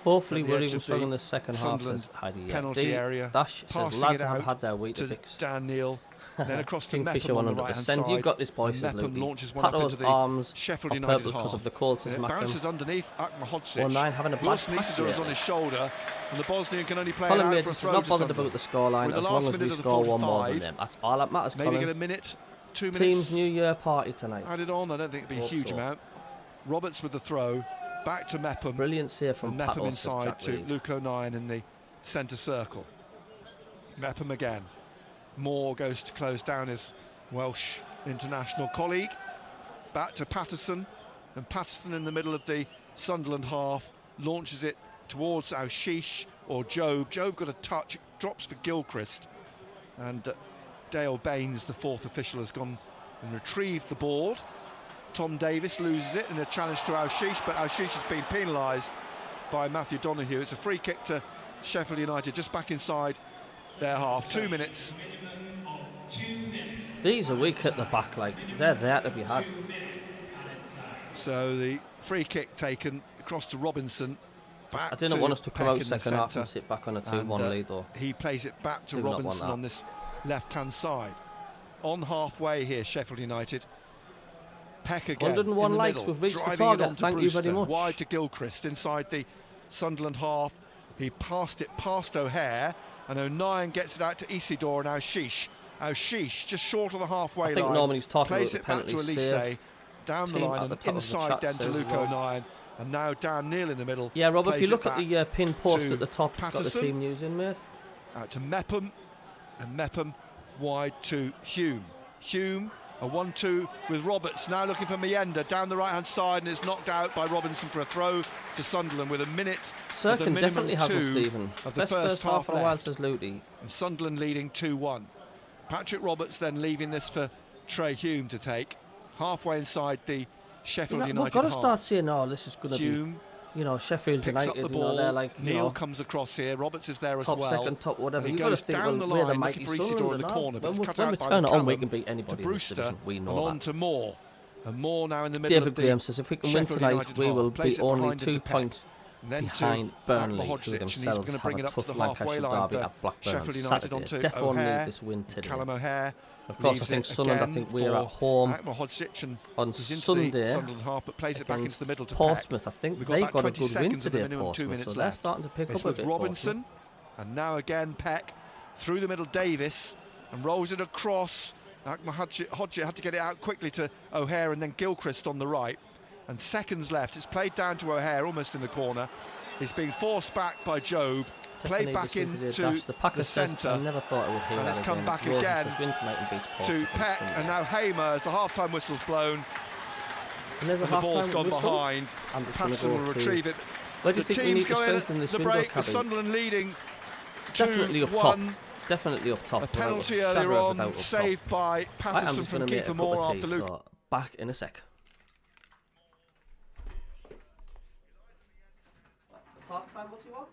Hopefully we're even strong in the second half, says Heidi. Penalty area. Dash says lads have had their week to picks. Dan Neal, then across to Kingfisher Mepham on the right hand side. You got this, boy, says Mepham launches one Pato's up into arms the Sheffield are United purple because half. of the cold, says And it bounces MACKEM. underneath Akmahodzic. 1-9 having a bad Wilson pass Isidore is on his shoulder, and the Bosnian can only play Colin it out Majors for a is throw not to bothered Sunderland. about the scoreline as long as we score one more than them. That's all that matters, Maybe Colin. get a minute, 2 minutes. Team's New Year party tonight. Added on, I don't think it'd be a huge amount. Roberts with the throw, back to Mepham. Brilliant save from Mepham Pato, inside to Luke O'Nien in the centre circle. Mepham again. Moore goes to close down his Welsh international colleague. Back to Patterson, and Patterson in the middle of the Sunderland half launches it towards Aushish or Job. Job got a touch, it drops for Gilchrist, and Dale Baines, the fourth official, has gone and retrieved the board. Tom Davis loses it in a challenge to Aushish, but Aushish has been penalised by Matthew Donoghue. It's a free kick to Sheffield United, just back inside their half. 2 minutes. These are weak at the back, like, they're there to be had. So the free kick taken across to Robinson. I didn't want us to come out second half and sit back on a 2-1 lead, though. He plays it back to Robinson on this left-hand side. On halfway here, Sheffield United. Peck again. 101 likes, we've reached the target. Thank you very much. Wide to Gilchrist inside the Sunderland half. He passed it past O'Hare, and O'Nien gets it out to Isidore and Aushish. Aushish just short of the halfway line. I think Norman's talking plays about the penalty it back to Elise, save. down the line and inside then to Luke O'Nien, and now Dan Neal in the middle. Yeah, Rob, if you look at the pin post at the top, it's got the team news in, mate. Out to Mepham, and Mepham wide to Hume. Hume, a 1-2 with Roberts, now looking for Mienda down the right-hand side, and is knocked out by Robinson for a throw to Sunderland with a minute. Sirkin definitely has a Stephen. Best first half for a while, says Ludi. And Sunderland leading 2-1. Patrick Roberts then leaving this for Trey Hume to take. Halfway inside the Sheffield United We've got to half. start saying, oh, this is going to be, you know, Sheffield picks United, up the ball. they're like, Neil comes across here. Roberts is there as well. Top second, top whatever. You've got to think, down the we're the line mighty looking for Isidore in the corner, but it's cut out by turn it on, we McCallum can beat anybody to in this Brewster, division. We know and that. on to Moore. And Moore now in the middle David of the Graham says, if we can win Sheffield tonight, United we half. will Plays be it only behind 2 into points then behind Burnley, who and he's themselves going to have bring a it up to tough the halfway Lancashire line derby for at Blackburn on Sheffield United onto Saturday. Definitely O'Hare. need this win today. Callum O'Hare. Of course, I think Sunderland, I think we're at home on Sunday plays it back into the middle to Portsmouth. Peck. I think We've they got got a good win seconds today, minimum, 2 Portsmouth, minutes so they're left. starting to pick It's up a with bit. Robinson, and now again Peck through the middle. Davis and rolls it across. Hodgett had to get it out quickly to O'Hare, and then Gilchrist on the right. And seconds left. It's played down to O'Hare, almost in the corner. It's being forced back by Job. Played back into the centre. I never thought I would hear and that it's come again. back Rosen again says win tonight and beats to Portsmouth Peck, on Sunday. and now Hamer as the half-time whistle's blown. And there's a the ball's half-time gone whistle. behind. I'm just Patterson will go retrieve it. Where do you the think we need team's to going strengthen this the window, break with Cabbie? Sunderland leading Definitely up top. 2-1. Definitely up top. A penalty without a earlier shadow of a doubt on, up saved top. by Patterson I'm just from going to make a Keeper cup Moore of after tea, Luke. so back in a sec. It's half-time, what do you want?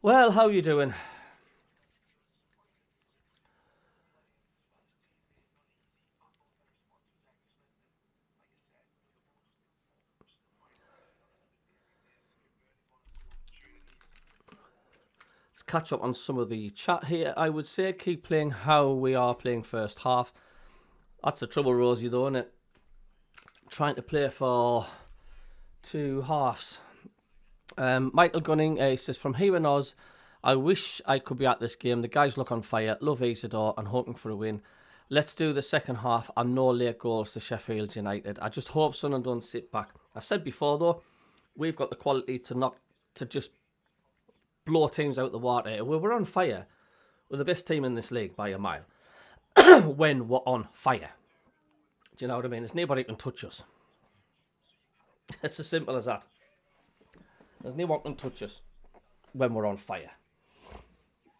Well, how you doing? Let's catch up on some of the chat here. I would say keep playing how we are playing first half. That's the trouble, Rosie, though, isn't it? Trying to play for two halves. Michael Gunning says, from here in Oz, I wish I could be at this game. The guys look on fire. Love Isidore and hoping for a win. Let's do the second half and no late goals to Sheffield United. I just hope Sunderland don't sit back. I've said before, though, we've got the quality to just blow teams out the water. We're on fire. We're the best team in this league by a mile. When we're on fire. Do you know what I mean? There's nobody can touch us. It's as simple as that. There's no one can touch us when we're on fire.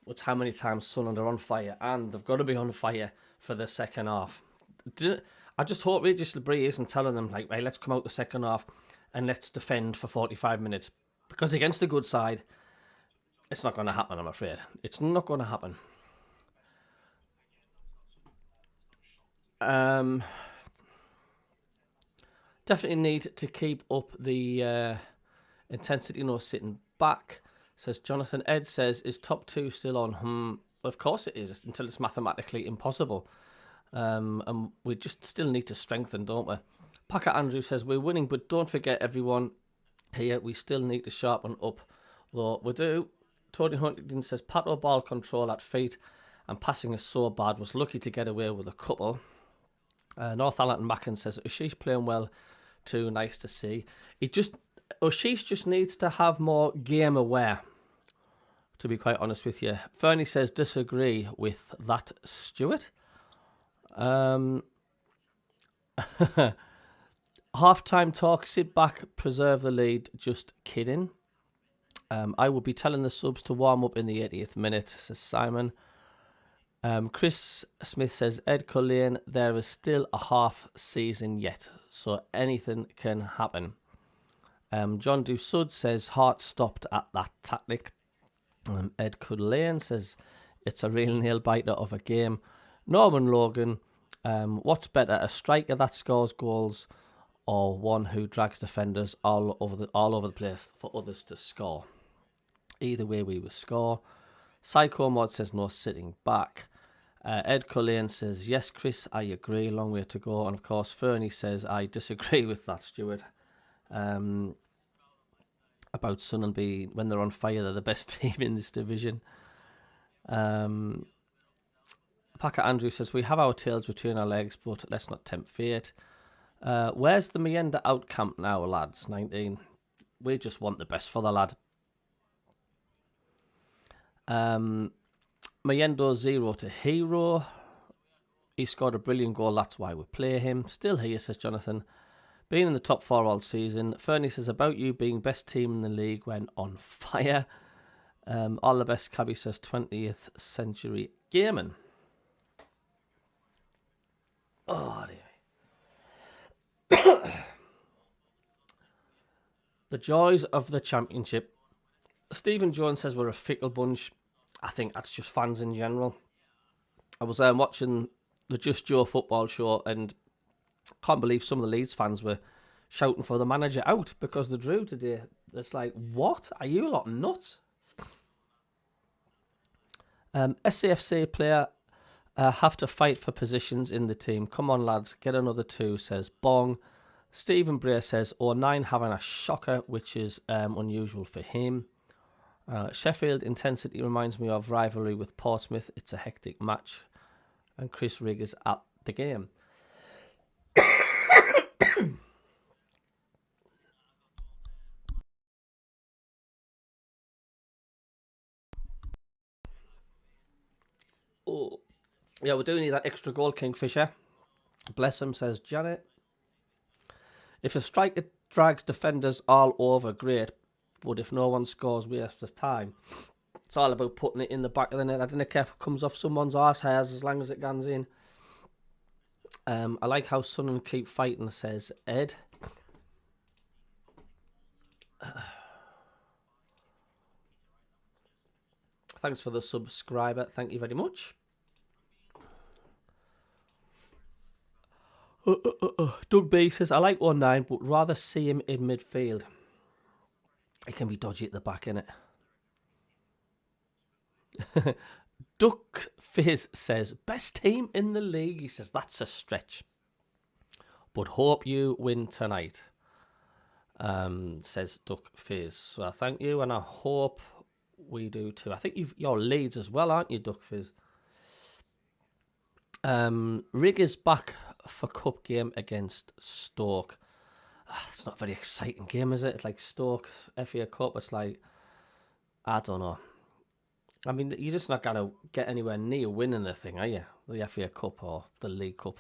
It's how many times Sunderland are on fire, and they've got to be on fire for the second half. I just hope Regis Labrie isn't telling them, like, hey, let's come out the second half and let's defend for 45 minutes. Because against a good side, it's not going to happen, I'm afraid. It's not going to happen. Definitely need to keep up the intensity, no sitting back, says Jonathan. Ed says, is top two still on? Of course it is, until it's mathematically impossible. And we just still need to strengthen, don't we? Packer Andrew says, we're winning, but don't forget everyone here, we still need to sharpen up, though we do. Tony Huntington says, Pato ball control at feet and passing is so bad, was lucky to get away with a couple. Northallerton Mackin says, Ashish playing well too, nice to see. Ashish just needs to have more game aware, to be quite honest with you. Fernie says, disagree with that, Stuart. Half-time talk, sit back, preserve the lead, just kidding. I will be telling the subs to warm up in the 80th minute, says Simon. Chris Smith says, Ed Cullen, there is still a half season yet, so anything can happen. John Dusud says, heart stopped at that tactic. Ed Cullen says, it's a real nail-biter of a game. Norman Logan, what's better, a striker that scores goals or one who drags defenders all over the place for others to score? Either way, we will score. Psycho Mod says, no sitting back. Ed Cullen says, yes, Chris, I agree, long way to go. And of course, Fernie says, I disagree with that, Stuart. About Sunderland being, when they're on fire, they're the best team in this division. Packer Andrew says, we have our tails between our legs, but let's not tempt fate. Where's the Mayenda out camp now, lads? 19. We just want the best for the lad. Mayendo 0 to hero. He scored a brilliant goal, that's why we play him. Still here, says Jonathan. Being in the top 4 all season. Fernie says, about you being best team in the league when on fire. All the best, Cabbie says, 20th century gaming. Oh, dear. The joys of the championship. Stephen Jones says we're a fickle bunch. I think that's just fans in general. I was watching the Just Joe football show and can't believe some of the Leeds fans were shouting for the manager out because they drew today. It's like, what? Are you a lot nuts? SCFC player have to fight for positions in the team. Come on, lads, get another 2, says Bong. Stephen Bray says, 09 having a shocker, which is unusual for him. Sheffield intensity reminds me of rivalry with Portsmouth. It's a hectic match. And Chris Rigg is at the game. Oh, yeah, we do need that extra goal, Kingfisher. Bless him, says Janet. If a striker drags defenders all over, great. But if no one scores, waste of time. It's all about putting it in the back of the net. I don't care if it comes off someone's arse hairs as long as it goes in. I like how Sunderland keep fighting, says Ed. Thanks for the subscriber. Thank you very much. Doug B says, I like 1-9, but rather see him in midfield. It can be dodgy at the back, innit? Duck Fizz says, best team in the league. He says, that's a stretch. But hope you win tonight, says Duck Fizz. So thank you, and I hope we do too. I think you're Leeds as well, aren't you, Duck Fizz? Rig is back for cup game against Stoke. It's not a very exciting game, is it? It's like Stoke, FA Cup. It's like, I don't know. I mean, you're just not going to get anywhere near winning the thing, are you? The FA Cup or the League Cup.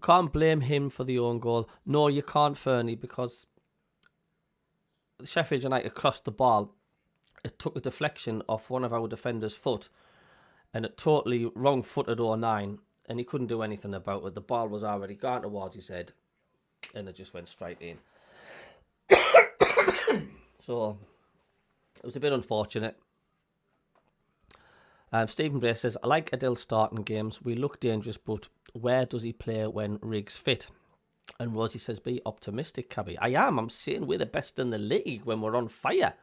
Can't blame him for the own goal. No, you can't, Fernie, because Sheffield United crossed the ball. It took a deflection off one of our defenders' foot, and it totally wrong-footed 09, and he couldn't do anything about it. The ball was already gone towards his head, and it just went straight in. So it was a bit unfortunate. Stephen Bray says, I like Adil starting games. We look dangerous, but where does he play when Riggs fit? And Rosie says, be optimistic, Cabby. I am. I'm saying we're the best in the league when we're on fire.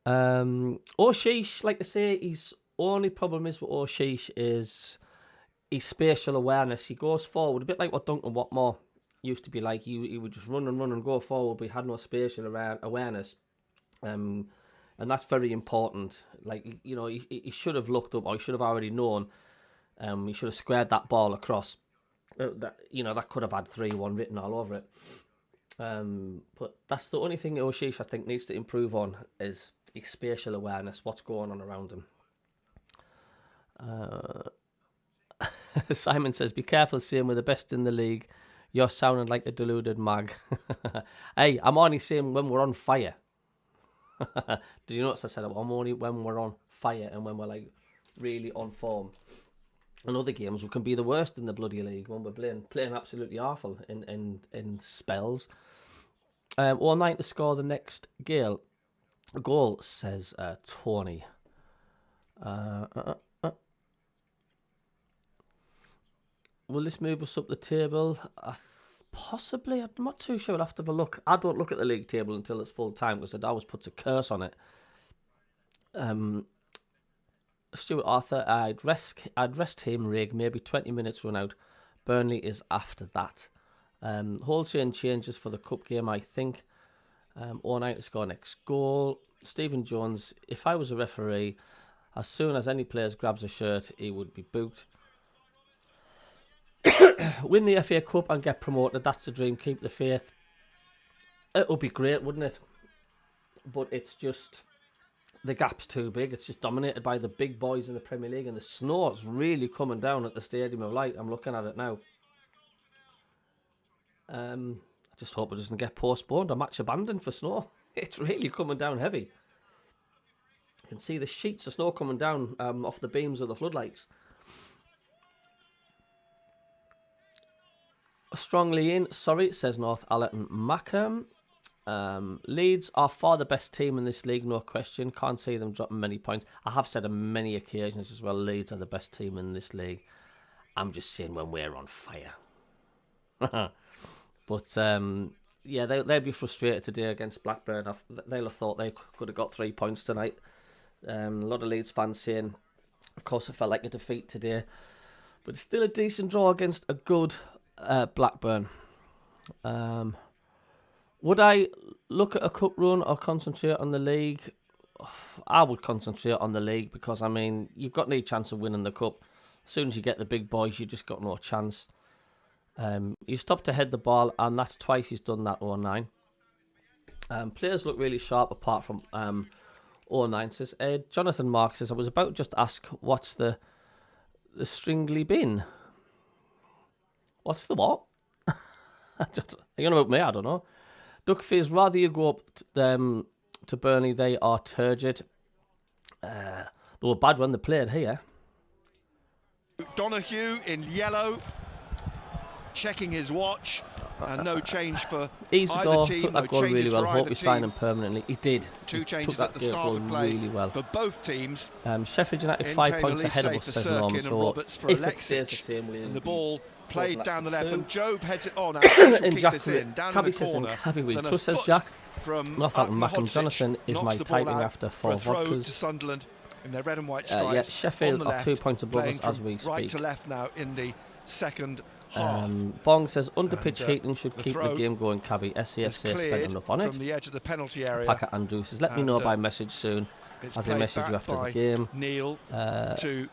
O'Sheesh, like I say, his only problem is with O'Sheesh is his spatial awareness. He goes forward, a bit like what Duncan Watmore used to be like. He would just run and go forward, but he had no spatial awareness. And that's very important. Like, you know, he should have looked up, or he should have already known. He should have squared that ball across. That could have had 3-1 written all over it. But that's the only thing O'Sheesh, I think, needs to improve on, is his spatial awareness, what's going on around him. Simon says, be careful saying we're the best in the league. You're sounding like a deluded mag. Hey, I'm only saying when we're on fire. Did you notice I said I'm only when we're on fire and when we're like really on form? In other games, we can be the worst in the bloody league when we're playing absolutely awful in spells. 1-9 to score the next goal, says Tony. Will this move us up the table? Possibly. I'm not too sure. I'll have to have a look. I don't look at the league table until it's full time because it always puts a curse on it. Stuart Arthur, I'd rest him, Rig. Maybe 20 minutes run out. Burnley is after that. Wholesale changes for the cup game, I think. 0-9 to score next goal. Stephen Jones, if I was a referee, as soon as any player grabs a shirt, he would be booked. Win the FA Cup and get promoted. That's the dream. Keep the faith. It would be great, wouldn't it? But it's just, the gap's too big. It's just dominated by the big boys in the Premier League, and the snow's really coming down at the Stadium of Light. I'm looking at it now. I just hope it doesn't get postponed or match abandoned for snow. It's really coming down heavy. You can see the sheets of snow coming down off the beams of the floodlights. Strongly in, sorry, says North Allerton MACKEM. Leeds are far the best team in this league, no question. Can't see them dropping many points. I have said on many occasions as well, Leeds are the best team in this league. I'm just saying when we're on fire. But yeah, they'll be frustrated today against Blackburn. They'll have thought they could have got 3 points tonight. A lot of Leeds fans saying, of course, it felt like a defeat today, but it's still a decent draw against a good Blackburn. Would I look at a cup run or concentrate on the league? I would concentrate on the league because, I mean, you've got no chance of winning the cup. As soon as you get the big boys, you just got no chance. You stop to head the ball, and that's twice he's done that, 09. Players look really sharp apart from 09. Says Jonathan Mark says, I was about to just ask, what's the stringly bin? What's the what? Are you on about me? I don't know. Duck Fizz, rather you go up to Burnley, they are turgid. They were bad when they played here. Donahue in yellow, checking his watch. And no change for Isidore either team. took that goal really well. Hope we sign him permanently. He did. Two changes at the start of play really well for both teams. Sheffield United 5 points ahead of us, says Norman. So if it stays the same way, and the ball played down the left, and Job heads it on. And Jack, Cabby says in Cabby we trust, says Jack. Northampton MACKEM Jonathan is my typing after 4 vodkas. Sunderland in their red and white stripes. Yeah, Sheffield are 2 points above us as we speak. Right to left now in the second half. Bong says underpitch heating should keep the game going. Cabby, SCFC spent enough on it. From the edge of the penalty area. Packer Andrew says let me know by message soon, as I message you after the game. Neil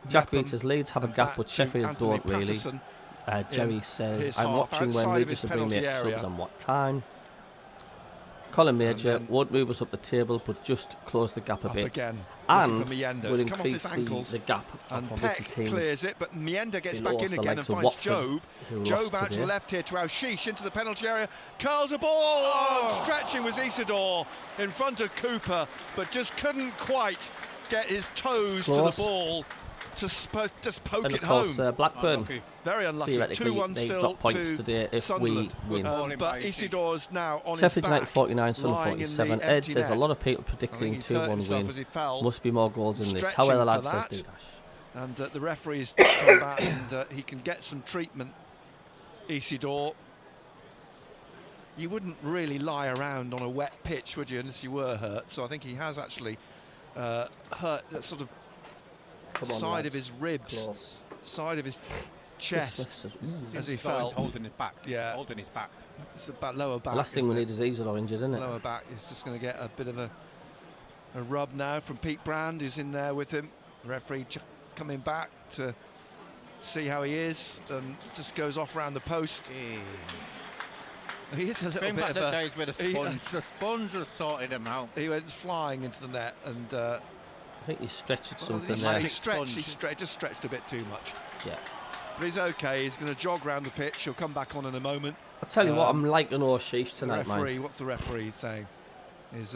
Jack Reed says Leeds have a gap but Sheffield don't really. Jerry says I'm watching when Regis will bring me at subs and what time. Colin Major won't move us up the table but just close the gap a bit and will increase the gap of obviously teams. Clears it, but Mienda gets back in again and finds Job. Job out to the left here to Alshish into the penalty area, curls a ball. Stretching was Isidore in front of Cooper, but just couldn't quite get his toes to the ball to just poke and it of course, home. Blackburn, very unlucky. Theoretically, 2-1 they still drop points today if Sunderland. we win. But Isidore's now on Sheffield his United back, 49, Sunderland 47. Ed says a lot of people predicting 2-1 win. Must be more goals in this. However, lad says D-dash. And the referee's come back and he can get some treatment. Isidore. You wouldn't really lie around on a wet pitch, would you, unless you were hurt? So I think he has actually hurt that sort of side of his ribs, side of his chest, as he fell. Holding his back. Yeah, holding his back. It's the lower back. The last thing we need is Isidore injured, isn't it? Lower back is just going to get a bit of a rub now from Pete Brand, who's in there with him. The referee coming back to see how he is, and just goes off around the post. He is a little bit of a... days with a sponge. The sponge has sorted him out. He went flying into the net, and I think he stretched something there. He just stretched a bit too much. Yeah. But he's okay. He's going to jog around the pitch. He'll come back on in a moment. I'll tell you what, I'm liking O'Sheesh tonight, mate. What's the referee saying? Is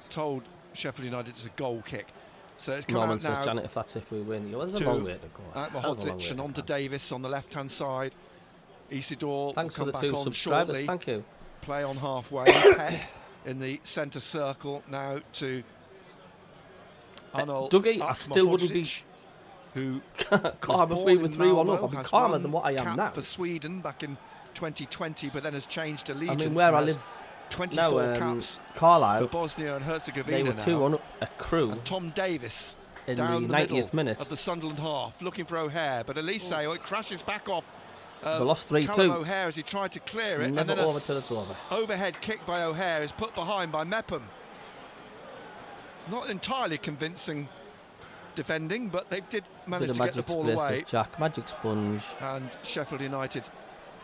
told Sheffield United it's a goal kick. So it's come Norman out says, now. Janet, if that's if we win. There's a long way to go. Mahodzic and on to Davis on the left-hand side. Isidore. Thanks for the 2 subscribers. Shortly. Thank you. Play on halfway. Peck in the centre circle now to Dougie. I still wouldn't be who calm if we were 3-1 up. I'd be calmer than what I am now. For Sweden back in 2020, but then has changed allegiance. I mean, where I live 24 caps Carlisle, for Bosnia and Herzegovina. They were 2-1 up a Crew. And Tom Davis in down the 90th minute of the Sunderland half, looking for O'Hare, but Elise it crashes back off. They lost 3-2. Callum O'Hare as he tried to clear it, never and then over till it's over. Overhead kick by O'Hare is put behind by MACKEM. Not entirely convincing defending, but they did manage to get the ball away. Jack, Magic Sponge. And Sheffield United.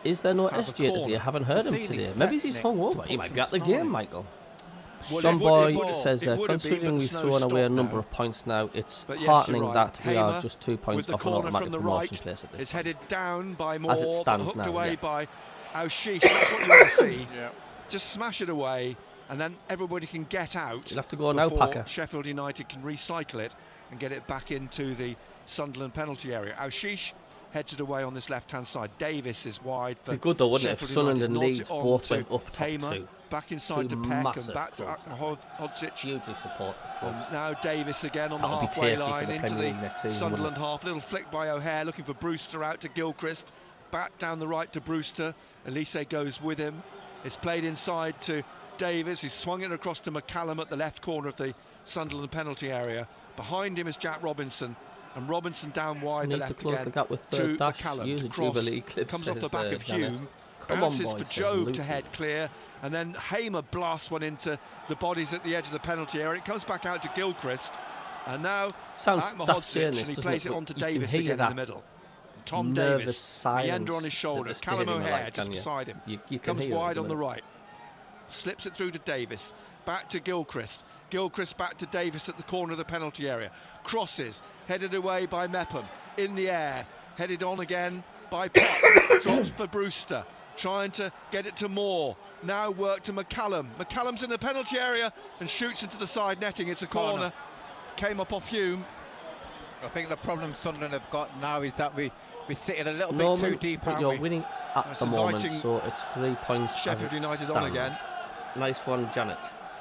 Is there no SJ today? I haven't heard him today. Maybe he's hungover. He might be at the game, Michael. John Boy says, considering we've thrown away a number of points now, it's heartening that we are just 2 points off an automatic promotion place at this It's headed down by Moore, as it stands hooked now, away by Alshish. That's what you want to see. Just smash it away, and then everybody can get out. You'll have to go now, Packer. Sheffield United can recycle it and get it back into the Sunderland penalty area. Alshish heads it away on this left-hand side. Davis is wide. It'd be good though, wouldn't it, if Sunderland and Leeds both went up top two. Back inside to Peck and back to Mahodzic. Hugely support. Now Davis again on the halfway line into the Sunderland half. Little flick by O'Hare, looking for Brewster out to Gilchrist. Back down the right to Brewster. Elise goes with him. It's played inside to Davis. He's swung it across to McCallum at the left corner of the Sunderland penalty area. Behind him is Jack Robinson. And Robinson down wide, the left to close again the gap with third dash. Use a Jubilee clip. Comes off the back of Hume. Bounces for Job to head clear, and then Hamer blasts one into the bodies at the edge of the penalty area. It comes back out to Gilchrist, and now sounds stuff saying this, and he plays it on to Davis again in the middle. Tom nervous Davis, silence on his shoulder. Callum O'Hare just beside him. You comes wide on the right, slips it through to Davis, back to Gilchrist. Gilchrist back to Davis at the corner of the penalty area. Crosses, headed away by MACKEM. In the air, headed on again by Pop. Drops for Brewster, trying to get it to Moore. Now work to McCallum. McCallum's in the penalty area and shoots into the side netting. It's a corner. Came up off Hume. I think the problem Sunderland have got now is that we sit a little bit too deep. But you're winning at the moment, so it's 3 points. Sheffield United on again. Nice one, Janet.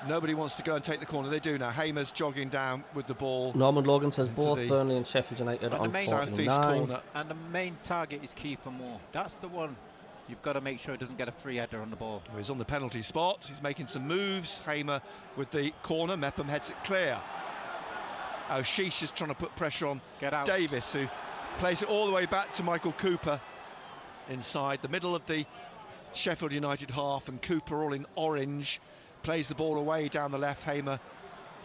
Nobody wants to go and take the corner. They do now. Hamer's jogging down with the ball. Norman Logan says both Burnley and Sheffield United on 49. And the main target is keeper Moore. That's the one. You've got to make sure he doesn't get a free header on the ball. Well, he's on the penalty spot. He's making some moves. Hamer with the corner. Mepham heads it clear. Sheesh is trying to put pressure on Davis, who plays it all the way back to Michael Cooper inside the middle of the Sheffield United half, and Cooper, all in orange, plays the ball away down the left. Hamer,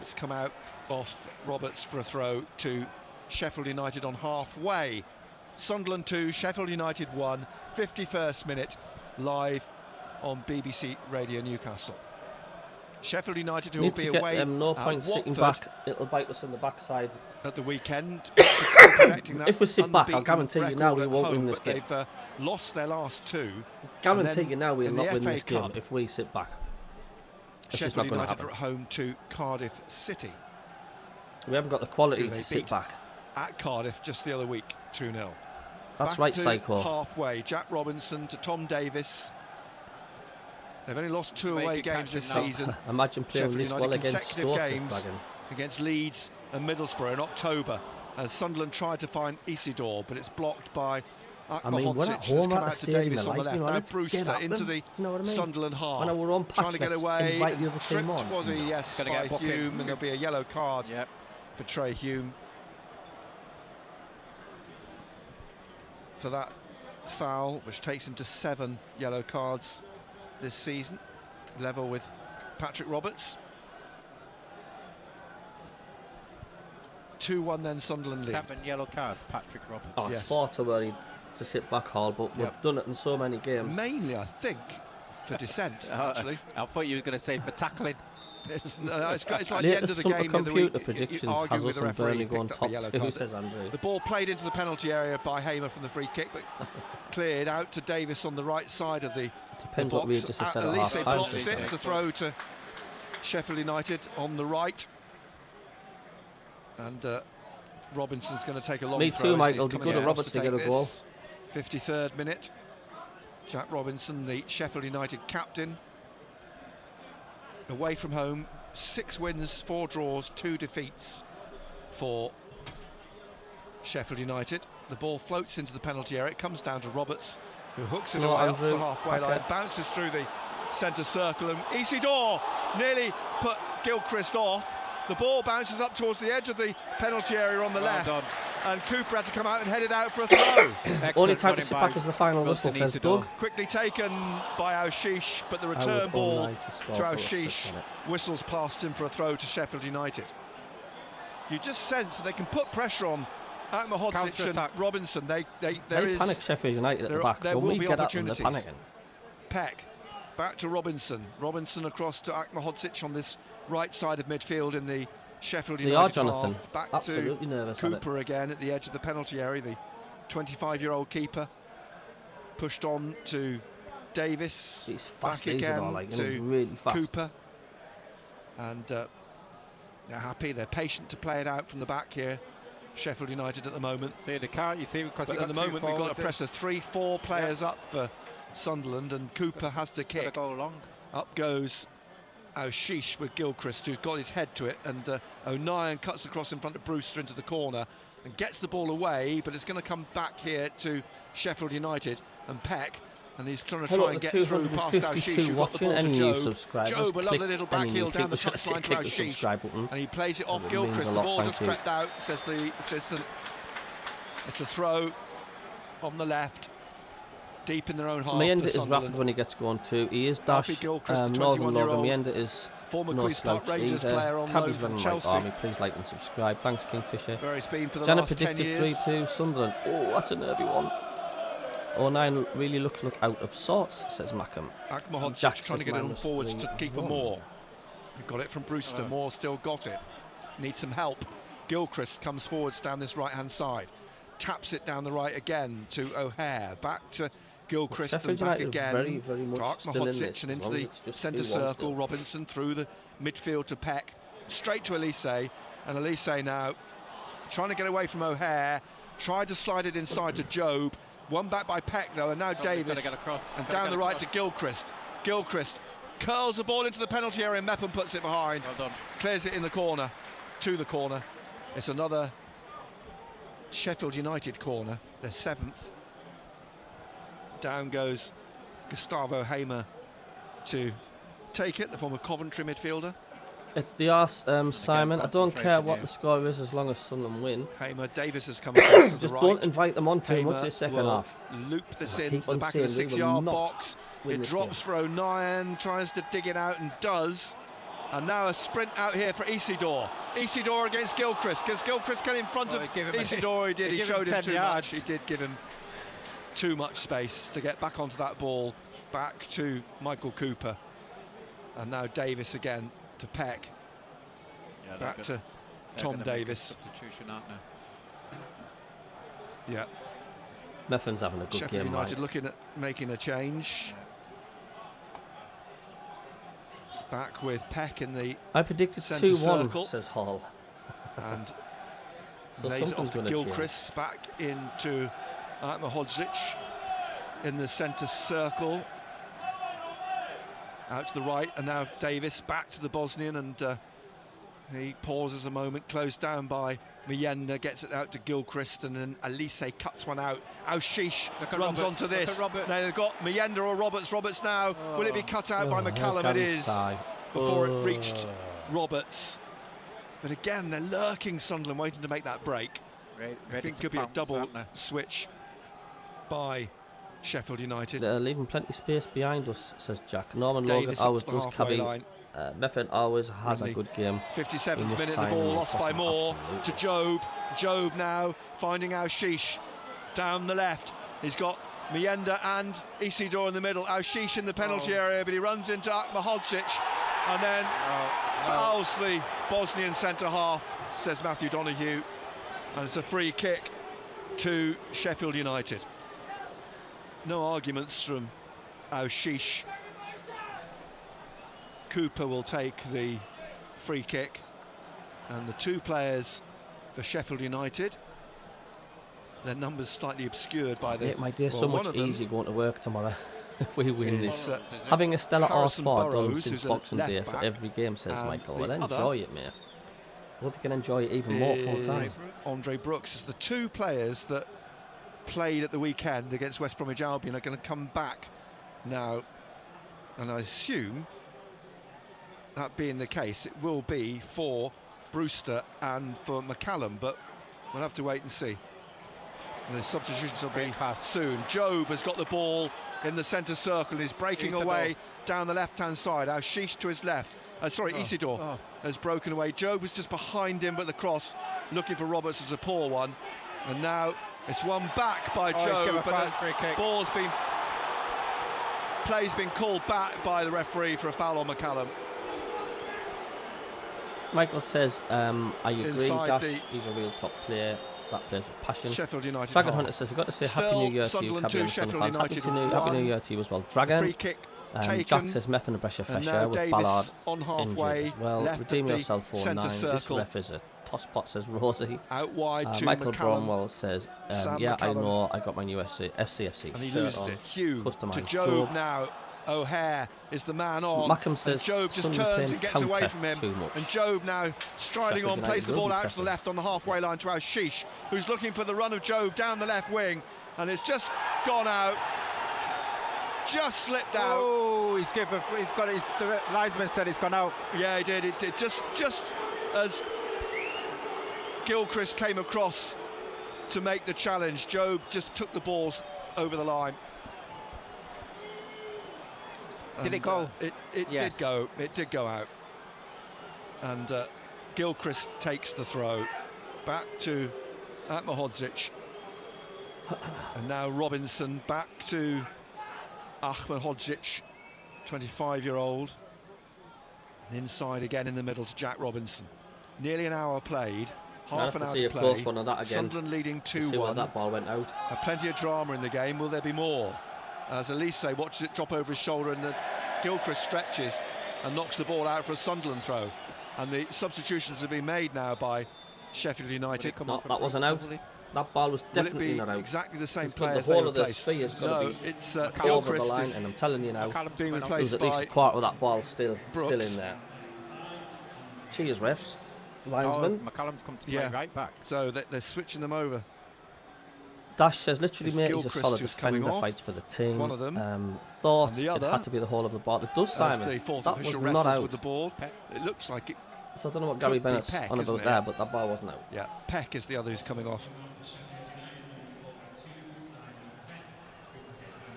it's come out off Roberts for a throw to Sheffield United on halfway. Sunderland 2, Sheffield United 1, 51st minute, live on BBC Radio Newcastle. Sheffield United, who will be away no point sitting back. It'll bite us in the backside at the weekend. If we sit back, I'll guarantee you now we won't win this game. They've lost their last 2. Guarantee you now we'll not win this game if we sit back. It's just not going to happen. Are at home to Cardiff City. We haven't got the quality to sit back. At Cardiff just the other week, 2-0. That's right, Psycho. Halfway, Jack Robinson to Tom Davis. They've only lost 2 away games this season. Imagine playing this well against Stoke against Leeds and Middlesbrough in October, as Sunderland tried to find Isidore, but it's blocked by we're at home at the stadium, Davis on the left. Now Brewster into the Sunderland half. When we're on patch, trying to get away. Invite the other team on. Was he? Yes, by Hume, and there'll be a yellow card for Trey Hume for that foul, which takes him to 7 yellow cards this season, level with Patrick Roberts. 2-1 then Sunderland lead. 7 yellow cards, Patrick Roberts. Oh, it's far too early to sit back, Hall, but we've done it in so many games. Mainly, I think, for dissent, actually. I thought you were going to say for tackling. It's like the end of the game. Computer predictions has us and Burnley going top 2, says Andrew. The ball played into the penalty area by Hamer from the free kick, but cleared out to Davis on the right side of the Depends box. What we just said at half time. It's a throw to Sheffield United on the right. And Robinson's going to take a long throw. Me too, Michael. It'll be good at Roberts to get a goal. 53rd minute. Jack Robinson, the Sheffield United captain. Away from home, 6 wins, 4 draws, 2 defeats for Sheffield United. The ball floats into the penalty area. It comes down to Roberts, who hooks it away up to the halfway line, bounces through the centre circle, and Isidore nearly put Gilchrist off. The ball bounces up towards the edge of the penalty area on the left, and Cooper had to come out and head it out for a throw. Only time to sit back as the final whistle, says Doug. Quickly taken by Sheesh, but the return ball to Sheesh whistles past him for a throw to Sheffield United. You just sense that they can put pressure on Akmahodzic and Robinson. They panic Sheffield United at the back. When we get at them, they're panicking. Peck back to Robinson. Robinson across to Akmahodzic on this right side of midfield in the Sheffield United Jonathan. half. Back Absolutely to nervous Cooper again at the edge of the penalty area. The 25-year-old keeper pushed on to Davis. He's fast, back again to he's really fast. Cooper. And they're happy. They're patient to play it out from the back here. Sheffield United at the moment. See, they can't. You see, because at the moment they've got to press 3-4 players up for Sunderland, and Cooper has to kick. Go long. Up goes Sheesh with Gilchrist, who's got his head to it, and O'Nien cuts across in front of Brewster into the corner and gets the ball away, but it's going to come back here to Sheffield United and Peck, and he's trying to try and get through past Sheesh, who got the ball to Joe. Joe, a lovely little back heel down the touchline to Sheesh, and he plays it off Gilchrist. The ball just crept out, says the assistant. It's a throw on the left, deep in their own half. Mienda is rapid when he gets going too. He is dash. Northern Logan. Mienda is former no Queen's Park Rangers player on Cabbie's loan from running Chelsea. like army. Please like and subscribe. Thanks, Kingfisher. Where he's been for the Janet last 10 years. predicted 3-2 Sunderland. Oh, that's a nervy one. O'Nien really looks out of sorts, says Mackham. Akmahodzic trying to get it on forwards to keeper Moore. He got it from Brewster. Moore still got it. Needs some help. Gilchrist comes forwards down this right-hand side. Taps it down the right again to O'Hare. Back to Gilchrist and back again. Very much still in this, and into the centre circle. Robinson through the midfield to Peck. Straight to Elise. And Elise now trying to get away from O'Hare. Tried to slide it inside to Jobe. One back by Peck though, and now Davis, and down the right to Gilchrist. Gilchrist curls the ball into the penalty area, and MACKEM puts it behind. Well done. Clears it in the corner, to the corner. It's another Sheffield United corner, their 7th. Down goes Gustavo Hamer to take it, the former Coventry midfielder. They asked Simon, I don't care what the score is as long as Sunderland win. Hamer, Davis has come across to the Just right. don't invite them on too Hamer much in the second half. Loop this into the back of the 6-yard box. It drops for O'Nien, tries to dig it out and does. And now a sprint out here for Isidore. Isidore against Gilchrist. Because Gilchrist get in front of Isidore? He did. He showed him too much. He did give him too much space to get back onto that ball. Back to Michael Cooper. And now Davis again to Peck. Yeah, back to Tom Davis. Substitution, aren't they? Yeah. Meffen's having a good Sheffield game. United looking at making a change. It's back with Peck in the I predicted 2-1, says Hall. And so lays it off to Gilchrist, back into Mahodzic in the centre circle. Out to the right, and now Davis back to the Bosnian, and he pauses a moment, closed down by Miyenda, gets it out to Gilchrist, and then Elise cuts one out. Aushish runs onto this. Now they've got Miyenda or Roberts. Roberts now. Will it be cut out by McCallum? It is. Before it reached Roberts. But again, they're lurking, Sunderland, waiting to make that break. I think it could be a double switch by Sheffield United. They're leaving plenty of space behind us, says Jack. Norman Logan always does CABBIE. Meffen always has a good game. 57th minute, the ball lost by Moore to Job. Job now finding Aushish down the left. He's got Miyenda and Isidore in the middle. Aushish in the penalty area, but he runs into Mahodzic and then fouls the Bosnian centre half, says Matthew Donoghue. And it's a free kick to Sheffield United. No arguments from Aushish. Cooper will take the free kick, and the two players for Sheffield United, their numbers slightly obscured by the... Make my day so much easier going to work tomorrow if we win this. Having a stellar R4 done since Boxing Day for every game, says Michael. Well, enjoy it, mate. Hope you can enjoy it even more full time. Andre Brooks. The two players that played at the weekend against West Bromwich Albion are going to come back now, and I assume, that being the case, it will be for Brewster and for McCallum, but we'll have to wait and see. And the substitutions will be soon. Job has got the ball in the centre circle. He's breaking away down the left-hand side. Aushish to his left. Isidore has broken away. Job was just behind him, but the cross looking for Roberts is a poor one. And now it's one back by Job, but the play's been called back by the referee for a foul on McCallum. Michael says, I agree, Dash, he's a real top player that plays with passion. Sheffield United. Dragon Hunter says, we've got to say Happy New Year to you, CABBIE and Sunderland fans. Happy New Year to you as well, Dragon. Jack says, Meffen and Brescia Fesher with Ballard injured as well. Redeem yourself 4-9. This ref is a tosspot, says Rosie. Out wide to Michael Bromwell says, yeah, I know, I got my new FCFC and he shirt loses on. It. Hugh customized to Job now. O'Hare is the man on. MACKEM says Job just turns and gets away from him. And Job now striding on, plays the ball out to the left on the halfway line to Aushish, who's looking for the run of Job down the left wing, and it's just gone out. Just slipped out. Oh, he's got his. The linesman said it's gone out. Yeah, he did. It did. Just as Gilchrist came across to make the challenge, Job just took the balls over the line. Did it go? It did go. It did go out. And Gilchrist takes the throw back to Mahodzic. And now Robinson back to Mahodzic, 25-year-old. And inside again in the middle to Jack Robinson. Nearly an hour played. Half an hour to play. Close one of that again. Sunderland leading 2-1. See where that ball went out. Plenty of drama in the game. Will there be more? As Elise watches it drop over his shoulder, and the Gilchrist stretches and knocks the ball out for a Sunderland throw. And the substitutions have been made now by Sheffield United. No, that wasn't out. That ball was definitely not out. Exactly the same Just player. the whole of the sphere has got to be it's over the line, and I'm telling you now, being replaced there's at least a quarter of that ball still in there. Cheers, refs. Linesman. McCallum's come to play right back. So they're switching them over. Dash says, literally, mate, he's a solid defender, fights for the team. One of them. Thought it had to be the whole of the ball. It does, Simon. That was not out. With the ball. It looks like it. So I don't know what Gary Bennett's on about there, but that ball wasn't out. Yeah, Peck is the other who's coming off.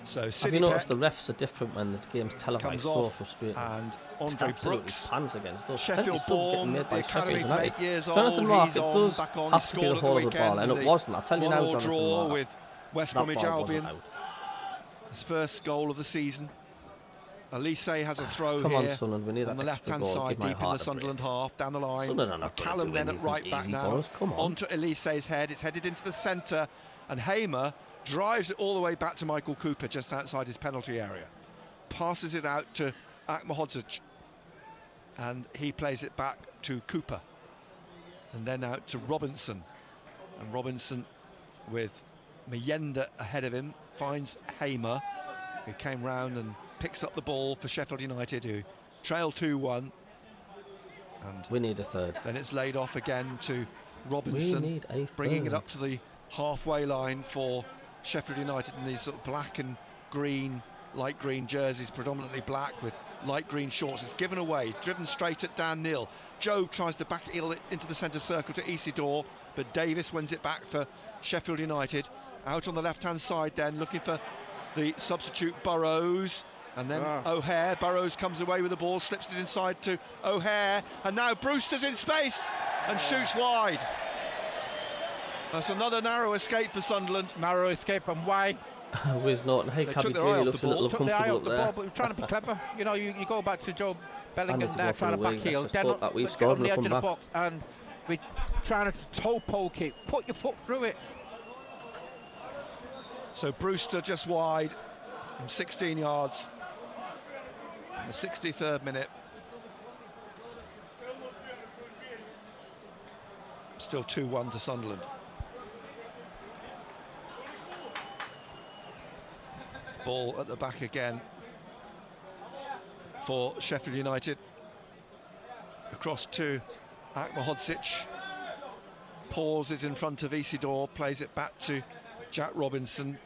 So have you noticed the refs are different when the game's televised? So frustrating. And Andre Brooks pans against us. Sheffield born, made by Sheffield United. Years Jonathan Mark, it does have to be the whole of the ball, and it wasn't. I'll tell you now, Jonathan Mark. With West Bromwich Albion. His first goal of the season. Elise has a throw Come here on, Sunderland, we need on the left-hand side, deep in the Sunderland half, down the line. McCallum then at right back now. Onto Elise's head. It's headed into the centre, and Hamer drives it all the way back to Michael Cooper just outside his penalty area. Passes it out to Akmahodzic, and he plays it back to Cooper. And then out to Robinson. And Robinson, with Mayenda ahead of him, finds Hamer, who came round and picks up the ball for Sheffield United, who trail 2-1. And we need a third. Then it's laid off again to Robinson, we need a third. Bringing it up to the halfway line for Sheffield United in these sort of black and green, light green jerseys, predominantly black with light green shorts. It's given away, driven straight at Dan Neal. Joe tries to back it into the centre circle to Isidore, but Davis wins it back for Sheffield United. Out on the left-hand side then, looking for the substitute Burrows. And then O'Hare, Burrows comes away with the ball, slips it inside to O'Hare, and now Brewster's in space and shoots wide. That's another narrow escape for Sunderland. Narrow escape, and why? Where's Norton? Hey, Cabby G looks a little comfortable up there. But we're trying to be clever. You know, you go back to Joe Bellingham there trying to back heel. Then that we've scored on the edge of the box, and we're trying to toe poke it. Put your foot through it. So Brewster just wide from 16 yards. In the 63rd minute. Still 2-1 to Sunderland. Ball at the back again for Sheffield United. Across to Akmahodzic. Pauses in front of Isidore, plays it back to Jack Robinson.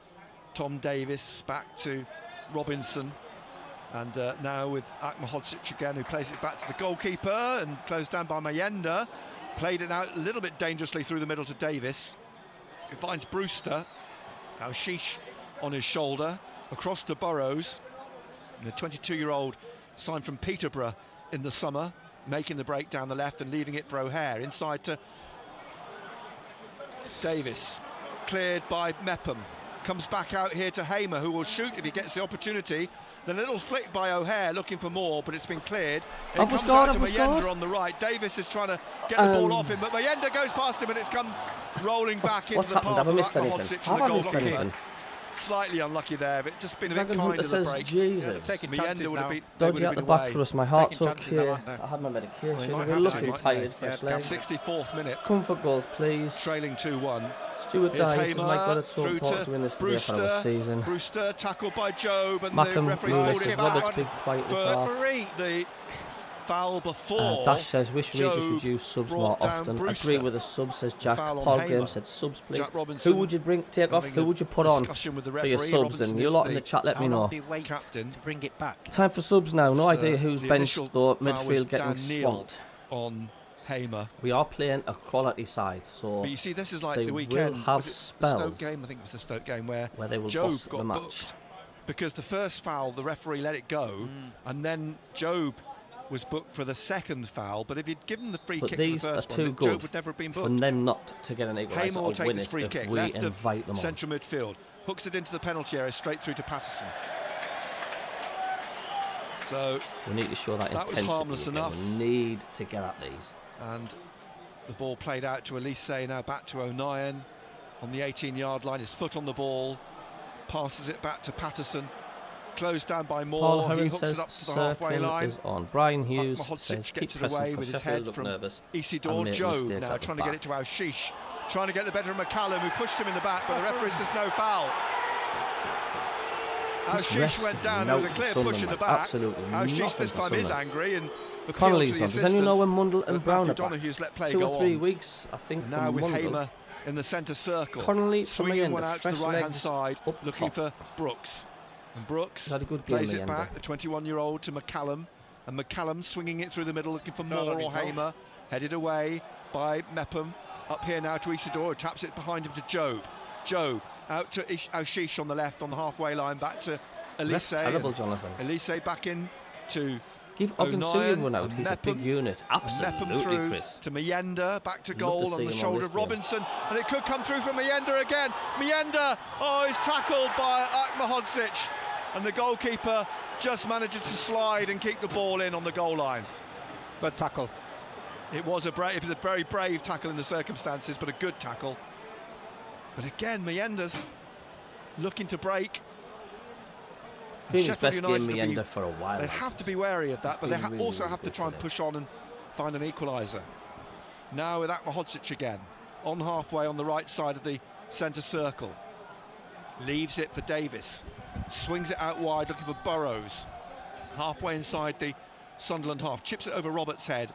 Tom Davis back to Robinson. And now with Akmahodzic again, who plays it back to the goalkeeper and closed down by Mayenda. Played it out a little bit dangerously through the middle to Davis, who finds Brewster. Now Sheesh on his shoulder, across to Burrows. And the 22-year-old signed from Peterborough in the summer, making the break down the left and leaving it for O'Hare. Inside to Davis, cleared by Mepham. Comes back out here to Hamer, who will shoot if he gets the opportunity. The little flick by O'Hare, looking for more, but it's been cleared. It comes out to Mayenda on the right. Davis is trying to get the ball off him, but Mayenda goes past him, and it's come rolling back into the path. Have I missed anything? Have I missed anything? Slightly unlucky there, but just been a bit kind of the break. Jesus. Mayenda would have been dodgy at the back for us. My heart's okay. I had my medication. We're looking tired, fresh legs. 64th minute. Comfort goals, please. Trailing 2-1. Stuart Dice, my God, it's so important to win this today for our season. Brewster tackled by Job, and MACKEM, the referee's pulled it back. Robert's been quiet this half. The foul before. Dash says, wish we just reduce subs more often. Brewster. Agree with the subs, says Jack. Paul Graham said, subs please. Who would you take off? Who would you put on for your subs? And you lot in the chat, let me know. Captain to bring it back. Time for subs now. No idea who's benched though. Midfield getting swamped. On Hamer. We are playing a quality side, so but you see, this is like the will weekend. have spells. The Stoke game, I think it was the Stoke game where they will Job boss got the match booked because the first foul, the referee let it go, and then Job was booked for the second foul. But if he'd given the free kick for the first one, Job would never have been booked. For them not to get an equaliser or win it if we invite them on. Central midfield, hooks it into the penalty area, straight through to Patterson. So we need to show that intensity. Was harmless enough. We need to get at these. And the ball played out to Elise, now back to O'Nien on the 18-yard line. His foot on the ball, passes it back to Patterson. closed down by Moore. Paul Heron he hooks says it up to the halfway Circle line. is on. Brian Hughes says gets keep it pressing away because with his Sheffield head look from nervous. Isidore. Joe now trying to get it to Aushish. Trying to get the better of McCallum, who pushed him in the back, but the referee says no foul. Aushish went down, there was a clear push in the back. Absolutely Aushish this time is angry and Connolly's on. Does anyone know when Mundell and Brown are back? Let play 2 go or 3 on. weeks, I think, now from with Mundell. Hamer in the centre circle. Connolly swinging one out to the fresh right-hand legs side, up looking top. for Brooks. And Brooks Had a good game, plays it Leander. back, the 21-year-old to McCallum. And McCallum swinging it through the middle, looking for Moore or Hamer. Headed away by Mepham. Up here now to Isidore, taps it behind him to Job. Job out to Aushish on the left, on the halfway line, back to Elise. That's terrible, Jonathan. Elise back in to Give Ogunsuyi one out. He's a big unit. Mepham Absolutely, through Chris. to Mayenda, back to Love goal to on see the him on shoulder this of game. Robinson, and it could come through from Mayenda again. Mayenda, oh, he's tackled by Akmahodzic, and the goalkeeper just manages to slide and keep the ball in on the goal line. Good tackle. It was a very brave tackle in the circumstances, but a good tackle. But again, Mayenda's looking to break. Been his best game, Mayenda, for a while. They have to be wary of that, but they really, also really have to good try and today. push on and find an equaliser. Now with Akmahodzic again, on halfway on the right side of the centre circle. Leaves it for Davis. Swings it out wide, looking for Burrows. Halfway inside the Sunderland half. Chips it over Roberts' head.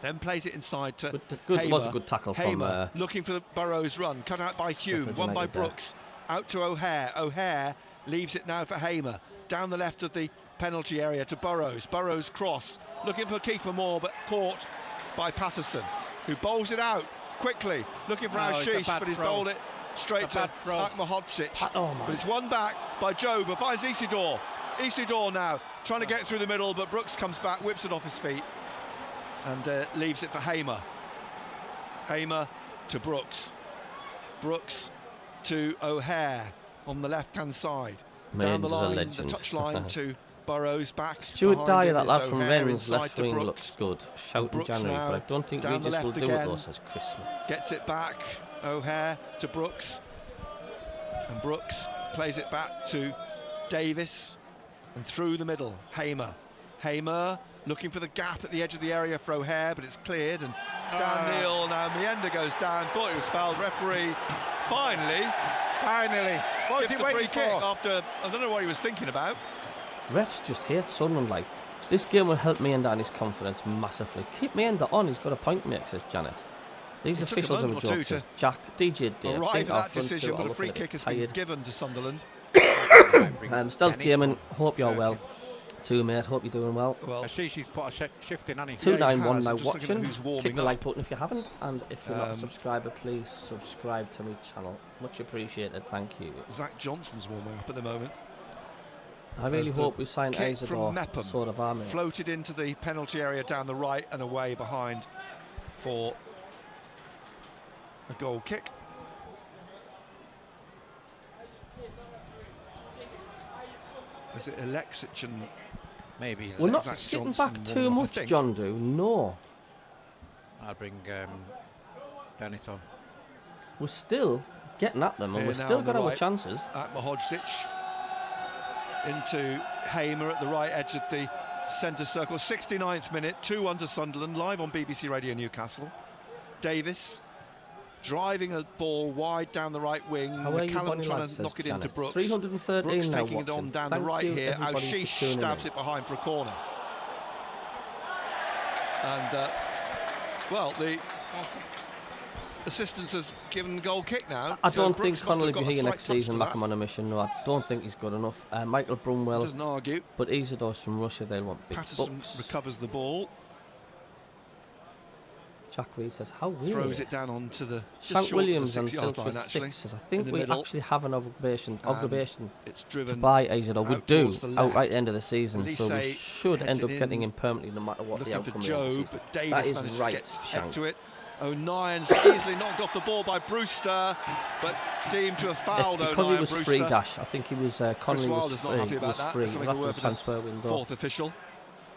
Then plays it inside to Hamer. Was a good tackle Hamer from looking for the Burrows run. Cut out by Hume. Sheffield Won by United there. Brooks. Out to O'Hare. O'Hare leaves it now for Hamer. Down the left of the penalty area to Burrows. Burrows cross. Looking for Kiefer Moore, but caught by Patterson, who bowls it out quickly. Looking for Aushish, but he's bowled it straight to Akmahodzic. But it's won back by Joe, but finds Isidore. Isidore now trying to get through the middle, but Brooks comes back, whips it off his feet, and leaves it for Hamer. Hamer to Brooks. Brooks to O'Hare on the left-hand side. Down the line, the touchline to Burrows back. Stuart Dyer, that lad O'Hare from Rennes, inside left to wing Brooks. looks good. Shout in Brooks January, now but I don't think down the Regis will left do it again. though, says Chris Smith. Gets it back, O'Hare to Brooks. And Brooks plays it back to Davis. And through the middle, Hamer. Hamer looking for the gap at the edge of the area for O'Hare, but it's cleared. And Dan Neal, now Mayenda goes down. Thought he was fouled. Referee finally What was gives he the waiting free kick for? after, I don't know what he was thinking about. Refs just hate Sunderland. Like, this game will help Mayenda and his confidence massively. Keep Mayenda on, he's got a point to make, says Janet. These It took officials a are a moment or joke, two says to Jack. DJ Dave, arrive think at our that front decision, two are but a looking free a bit kick has been tired. given to Sunderland. Stealth Gaming, hope you're well. Too, mate, hope you're doing well. She's put a shift in, hasn't he? 291 has. now I'm just looking at watching. who's warming Click the up. like button if you haven't, and if you're not a subscriber, please subscribe to my channel. Much appreciated, thank you. Zach Johnson's warming up at the moment. I really As the hope we sign kick Isidore, from Mepham sort of army. floated into the penalty area down the right and away behind for a goal kick. Is it Alexic and Maybe. We're not Zach sitting Johnson back too warming up, I much, think. John Do. No. I'll bring Bennett on. We're still getting at them, and Here we've now still on got the our right. chances. Akmahodzic into Hamer at the right edge of the centre circle. 69th minute, 2-1 to Sunderland, live on BBC Radio Newcastle. Davis driving a ball wide down the right wing. How are you, McCallum Bonnie trying lad, to says knock it into Janet. Brooks. 313 Brooks now taking it on watching. down Thank the right you, here. everybody, for Aushish tuning stabs in. it behind for a corner. And, well, the assistance has given the goal kick now. I so don't Brooks think must have Connolly will got be a here slight next touch season. to that. MACKEM on a mission. No, I don't think he's good enough. Michael Brumwell, Doesn't argue. but Isidore's from Russia. They'll want big Patterson bucks. recovers the ball, Jack Reed says, how weird. throws it down onto the Shank short Williams of and the 6-yard Silks line, with actually. 6 says, I in think the we middle. actually have an obligation It's to driven buy Isidore. We out do, towards the out left. right at the end of the season, so we Elise should heads end up it getting in, him permanently no matter what the looking for outcome Joe, is. but Davis That is manages right, to get head Shank. to it. O'Nien's easily knocked off the ball by Brewster, but deemed to have It's fouled because O'Nien. he was free, Dash. I think he was, Connolly was Wilder's not free. happy He about was that. free. Let's It have was a after word the with transfer window. Fourth official.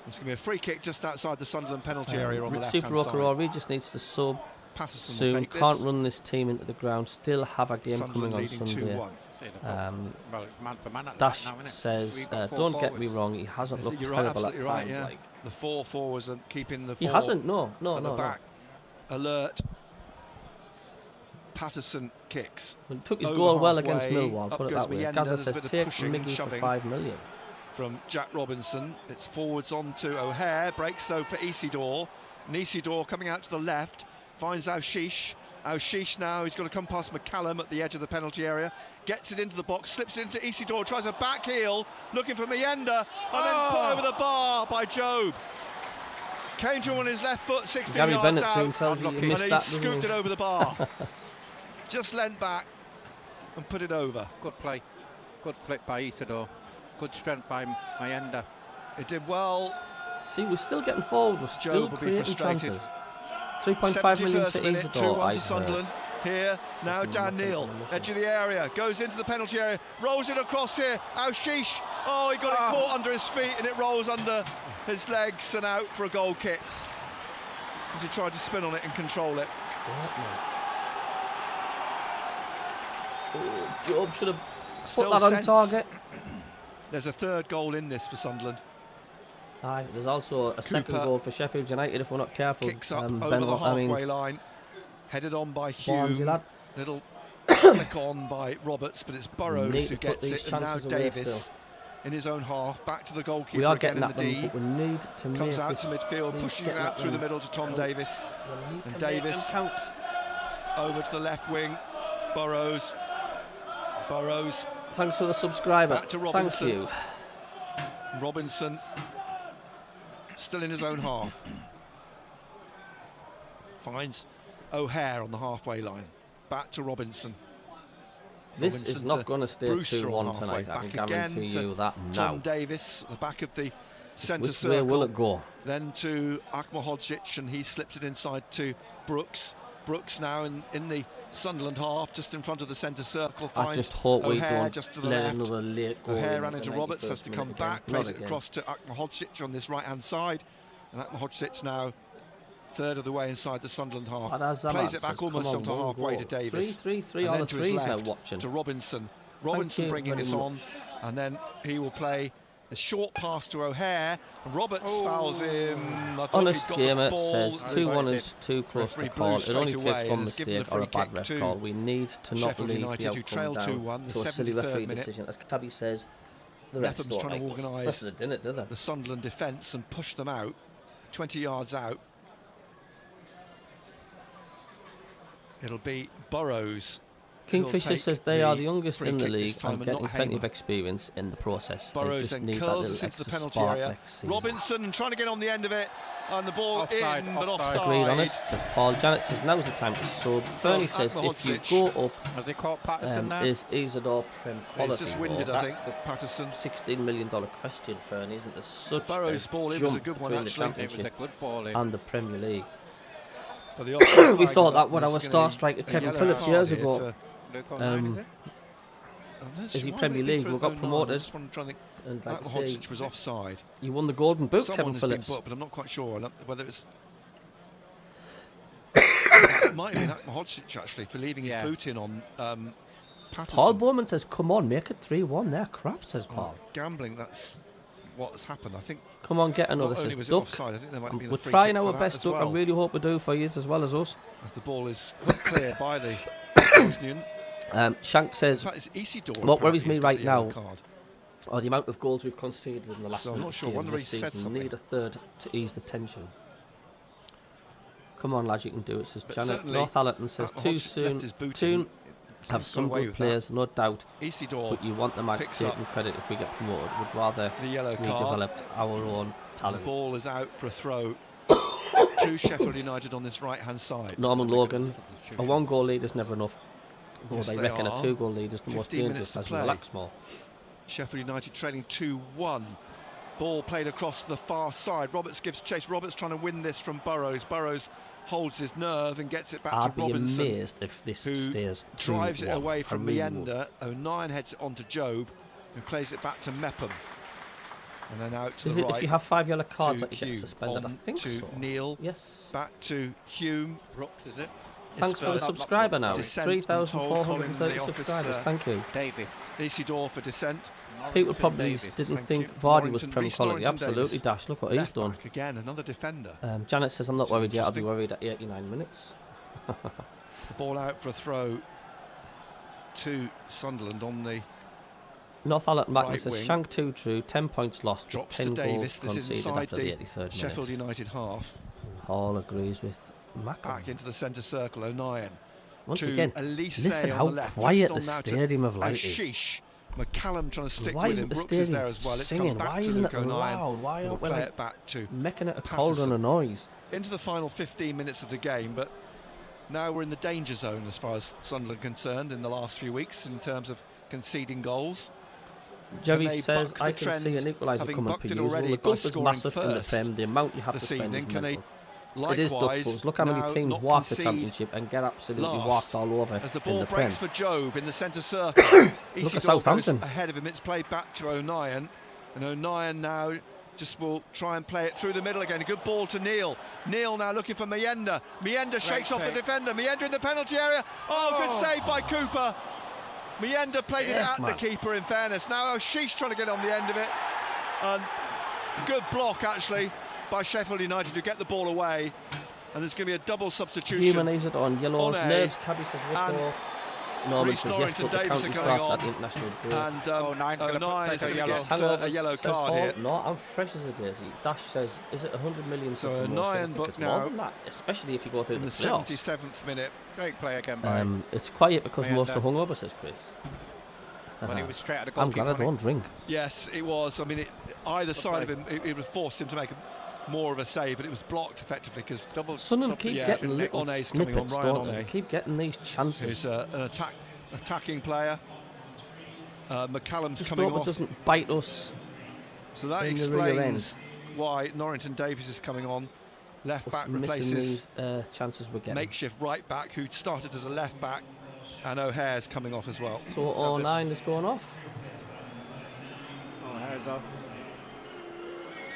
It's going to be a free kick just outside the Sunderland penalty area on the Super left-hand Rocker side. Regis needs to sub. Patterson soon. will take Can't this. run this team into the ground. Still have a game coming on Sunday. Dash says, don't get me wrong, he hasn't looked terrible at times. Right, the 4 forwards and keeping the 4. He hasn't, no. Back. Alert. Patterson kicks. He took his goal well against Millwall, put it that way. Gaza says, take Miggy for 5 million. From Jack Robinson. It's forwards on to O'Hare. Breaks though for Isidore. And Isidore coming out to the left. Finds Aushish. Aushish now, he's got to come past McCallum at the edge of the penalty area. Gets it into the box, slips it into Isidore, tries a back heel, looking for Mayenda, and then put over the bar by Job. Came to him on his left foot, 16 Gary yards Bennett out, soon tells you missed and that, he scooped it over the bar. Just leant back and put it over. Good play. Good flip by Isidore. Good strength by Mayenda. It did well. See, we're still getting forward. We're still creating chances. 3.5 million for Isidore. 2-1 to Sunderland. Here, now Dan Neal, edge of the area, goes into the penalty area, rolls it across here, Aushish, oh, he got it caught under his feet and it rolls under his legs and out for a goal kick. As he tried to spin on it and control it. Oh, Job should have put that on target. There's a third goal in this for Sunderland. Aye, there's also a second goal for Sheffield United if we're not careful. Kicks up over the halfway line. Headed on by Hume. Little flick on by Roberts, but it's Burrows who gets it. And now Davis in his own half. Back to the goalkeeper. We are getting in the D. but we need to make comes out to midfield, pushes it out through the middle to Tom Davis. And Davis over to the left wing. Burrows. Thanks for the subscriber. Back to Robinson. Thank you. Robinson still in his own half. Finds O'Hare on the halfway line. Back to Robinson. This is not going to stay 2-1 tonight. I can guarantee you that now. Tom Davis, the back of the centre circle. Where will it go? Then to Akmahodzic, and he slips it inside to Brooks. Brooks now in the Sunderland half, just in front of the centre circle. I just hope we don't just to the let left. another late goal. O'Hare ran into Roberts, has to come back, plays it across to Akmahodzic on this right-hand side. And Akmahodzic now third of the way inside the Sunderland half. Plays it back almost onto halfway to Davis. 3 on the threes now watching. To Robinson. Robinson bringing this on, and then he will play a short pass to O'Hare, and Roberts fouls him. Honest Gamer says 2-1 is too close to call. It only takes one mistake or a bad ref call. We need to not leave the outcome down to a silly referee decision. As Cabby says, the refs don't trying to organise the Sunderland defence and push them out, 20 yards out. It'll be Burrows. Kingfisher says they are the youngest in the league and getting plenty of experience in the process. Burrows they just then need curls that into the extra penalty spark area. next season. Robinson trying to get on the end of it, and the ball offside, but offside. Agreed on it, says Paul. Janet says now's the time to sub. Fernie says if you go up, has he caught Patterson now? Is Isidore Prem quality? He's just winded, I think. The Patterson. $16 million question, Fernie, isn't there? Such Burrows' ball, it was a good one actually. It was a good ball and the Premier League. We thought that when our star striker Kevin Phillips years ago. Is he Premier League? We got promoted. And like Hodgson was offside. You won the Golden Boot, Kevin Phillips. Booked, but I'm not quite sure whether it's. It might have been Hodgson actually for leaving his boot in on Patterson. Paul Bowman says, "Come on, make it 3-1." They're crap, says Paul. Gambling. That's what's happened. I think. Come on, get another. Says Duck. Offside, I think there might have been we're trying our best, Duck. Well. I really hope we do for you as well as us. As the ball is cleared by the Bosnian. Shank says, what worries me right now are the amount of goals we've conceded in the last minute games this season. We need a third to ease the tension. Come on, lads, you can do it, says Janet. Northallerton says, too soon. Have some good players, no doubt, but you want the man to take credit if we get promoted. We'd rather we developed our own talent. The ball is out for a throw. 2 Sheffield United on this right-hand side. Norman Logan, a 1-goal lead is never enough. Well, they reckon a 2-goal lead is the most dangerous as you relax more. Sheffield United trailing 2-1. Ball played across the far side. Roberts gives chase. Roberts trying to win this from Burrows. Burrows holds his nerve and gets it back to Robinson. I'd be amazed if this stays 2-1. Drives it away from Mayenda. O'Nien heads it on to Job, who plays it back to MACKEM. And then out to Is the it right. if you have 5 yellow cards that you get Hume. suspended? I think to so. Neil. Yes. Back to Hume. Brooks, is it? Thanks for the subscriber now. Descent, 3,430 Colin, subscribers. Thank you. Davis. Isidore for descent. People probably Davis. didn't Thank think you. Vardy was Norrington, Premier Reece quality. Norrington Absolutely, Davis. Dash. Look what he's Left done. back again, another defender. Janet says, I'm not worried yet. I'll be Interesting. worried at 89 minutes. The ball out for a throw to Sunderland on the Northallerton Macklin right says, wing. Shank 2 true, 10 points lost, drops 10 to goals Davis. This is conceded inside after the the 83rd Sheffield minute. United half. Hall agrees with Mackham. Back into the centre circle, O'Nien. Once to again, Elise listen on how the left. quiet the Gets on now to Stadium of Light is. Ashish. McCallum trying to stick Why with him. isn't the Brooks is there stadium as well. It's singing? come back Why to isn't Luke it O'Nien. loud? Why We'll aren't we play like it back to making it a cold and a Patterson. noise? Into the final 15 minutes of the game, but now we're in the danger zone as far as Sunderland are concerned in the last few weeks in terms of conceding goals. Jerry they says, buck the I can see trend, an equaliser having coming bucked per it usual. already The by gulf is scoring massive in the first Prem. The amount you have to this spend evening. is Can mental. they It is likewise duckfuls. Look how many now teams not walk the concede championship and get absolutely last walked all over as the in ball the Prem. breaks for Jobe in the centre circle. Look at Isidore goes Southampton. ahead of him. It's played back to O'Nien, and O'Nien now just will try and play it through the middle again. A good ball to Neil. Neil now looking for Mienda. Mienda shakes off the defender. Mienda in the penalty area. Oh, good save by Cooper. Mienda played it at the keeper, in fairness. Now Ashish trying to get on the end of it. And good block, actually, by Sheffield United to get the ball away. And there's going to be a double substitution. Humanised on yellows. On Nerves, Cabby says, Rico. Norman Reece says, yes, Norrington but the Davis county are starts going at the on. international break. And O'Nien's gonna O'Nien is take a going to yellow. get a yellow says card Hall, here. no, I'm fresh as a daisy. Dash says, is it 100 million So for promotion? I O'Nien think booked it's more now than that, especially if you go through in the the playoffs. 77th minute. Great play again by It's quiet because Mienda. most are hungover, says Chris. when he was straight at the I'm goalkeeper. glad I don't drink. Yes, it was. I mean, either side of him, it would force him to make more of a save, but it was blocked effectively because Sunderland keep getting little One's coming on, snippets, Ryan don't they? One. Keep getting these chances. Who's an attacking player. McCallum's Just coming hope it off. doesn't bite us. So that in the rear end. explains why Norrington Davis is coming on. Left Us back missing replaces these chances we're getting. makeshift right back who started as a left back, and O'Hare's coming off as well. So 09 is going off. Oh, Hare's off.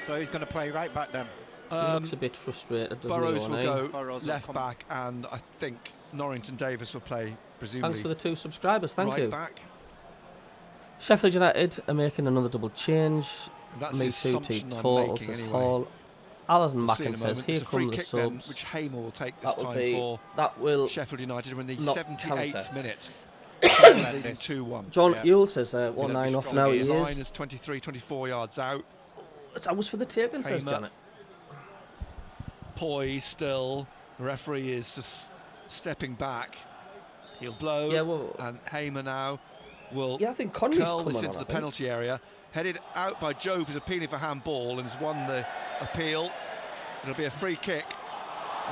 So he's going to play right back then. He looks a bit frustrated, doesn't Burrows he? will 09? go Burrows will left come. back, and I think Norrington Davis will play presumably Thanks for the 2 subscribers, thank right you. back. Sheffield United are making another double change. That's Me the too, assumption I'm total, making says anyway. Hall. Alison We'll see in Mackin a says, moment. here It's a free come the kick then, subs. which Hamer will take this That will time be, for that will Sheffield United. We're in the not 78th counter. minute. 2-1. John Yeah. Ewell says 1-9 off now, he Line is. is 23, 24 yards out. It's ours for the taking, says Hamer. Janet. Poise still. The referee is just stepping back. He'll blow. Yeah, well, And Hamer now will yeah, I think Conley's curl coming this on, into I the think. penalty area. Headed out by Joe, who's appealing for handball and has won the appeal. It'll be a free kick,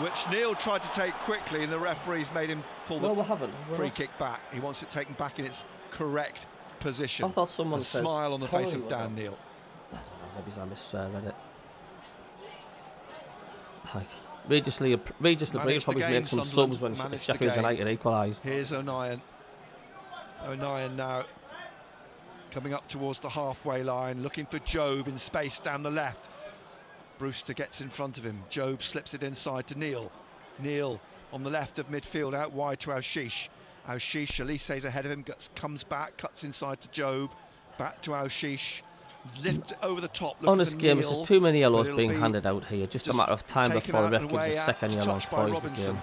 which Neil tried to take quickly, and the referee's made him pull No, the we haven't. We're free off. kick back. He wants it taken back in its correct position. I thought someone a says smile on the face Connolly of was Dan on. Neil. I don't know, maybe I misread it. Regis Lee probably the make game, some Sunderland subs when managed the Sheffield game. United equalise. Here's O'Nien. O'Nien now coming up towards the halfway line, looking for Jobe in space down the left. Brewster gets in front of him. Jobe slips it inside to Neil. Neil on the left of midfield, out wide to Ashish. Ashish, Elise's ahead of him, comes back, cuts inside to Jobe. Back to Ashish. Lift over the top. Honest game, Neil, there's too many yellows but it'll being be handed out here. Just a just matter of time taken before the out ref and gives a way out, second yellow and touched by spoils the Robinson. game.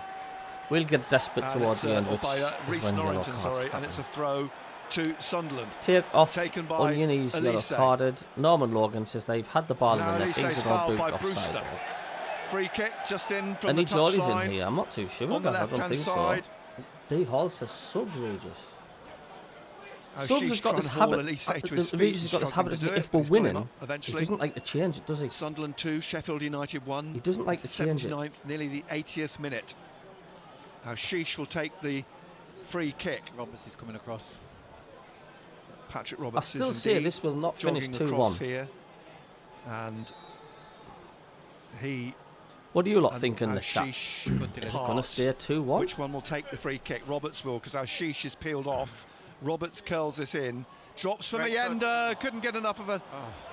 We'll get desperate And towards the it's, end, which by is Reece when yellow Norrington, cards and happen. it's a throw to Sunderland. Take off Taken by Onioni's yellow Elise. carded. Norman Logan says they've had the ball Now in the net. Elise's These are fouled all by booked Brewster. offside. Free kick just in from Any the Geordies touchline. in here? I'm not too sure, On the guys. I don't left-hand think side. so. D Hall says subs Regis. Subs Ashish has got this trying to haul habit. Elise to his Regis feet has and got this habit, struggling doesn't to he? do If it, we're but he's pulling winning, up he eventually. doesn't like to change it, does he? Sunderland 2, Sheffield United 1. He doesn't like to change it. 79th, nearly the 80th minute. Ashish will take the free kick. Roberts is coming across. Patrick I Roberts still is say indeed this will not finish jogging across 2-1. here. And he What do you lot and think in the chat? Ashish Is it going to part. stay 2-1? Which one will take the free kick? Roberts will, because Ashish is peeled off. Roberts curls this in. Drops for Mayenda, couldn't get enough of a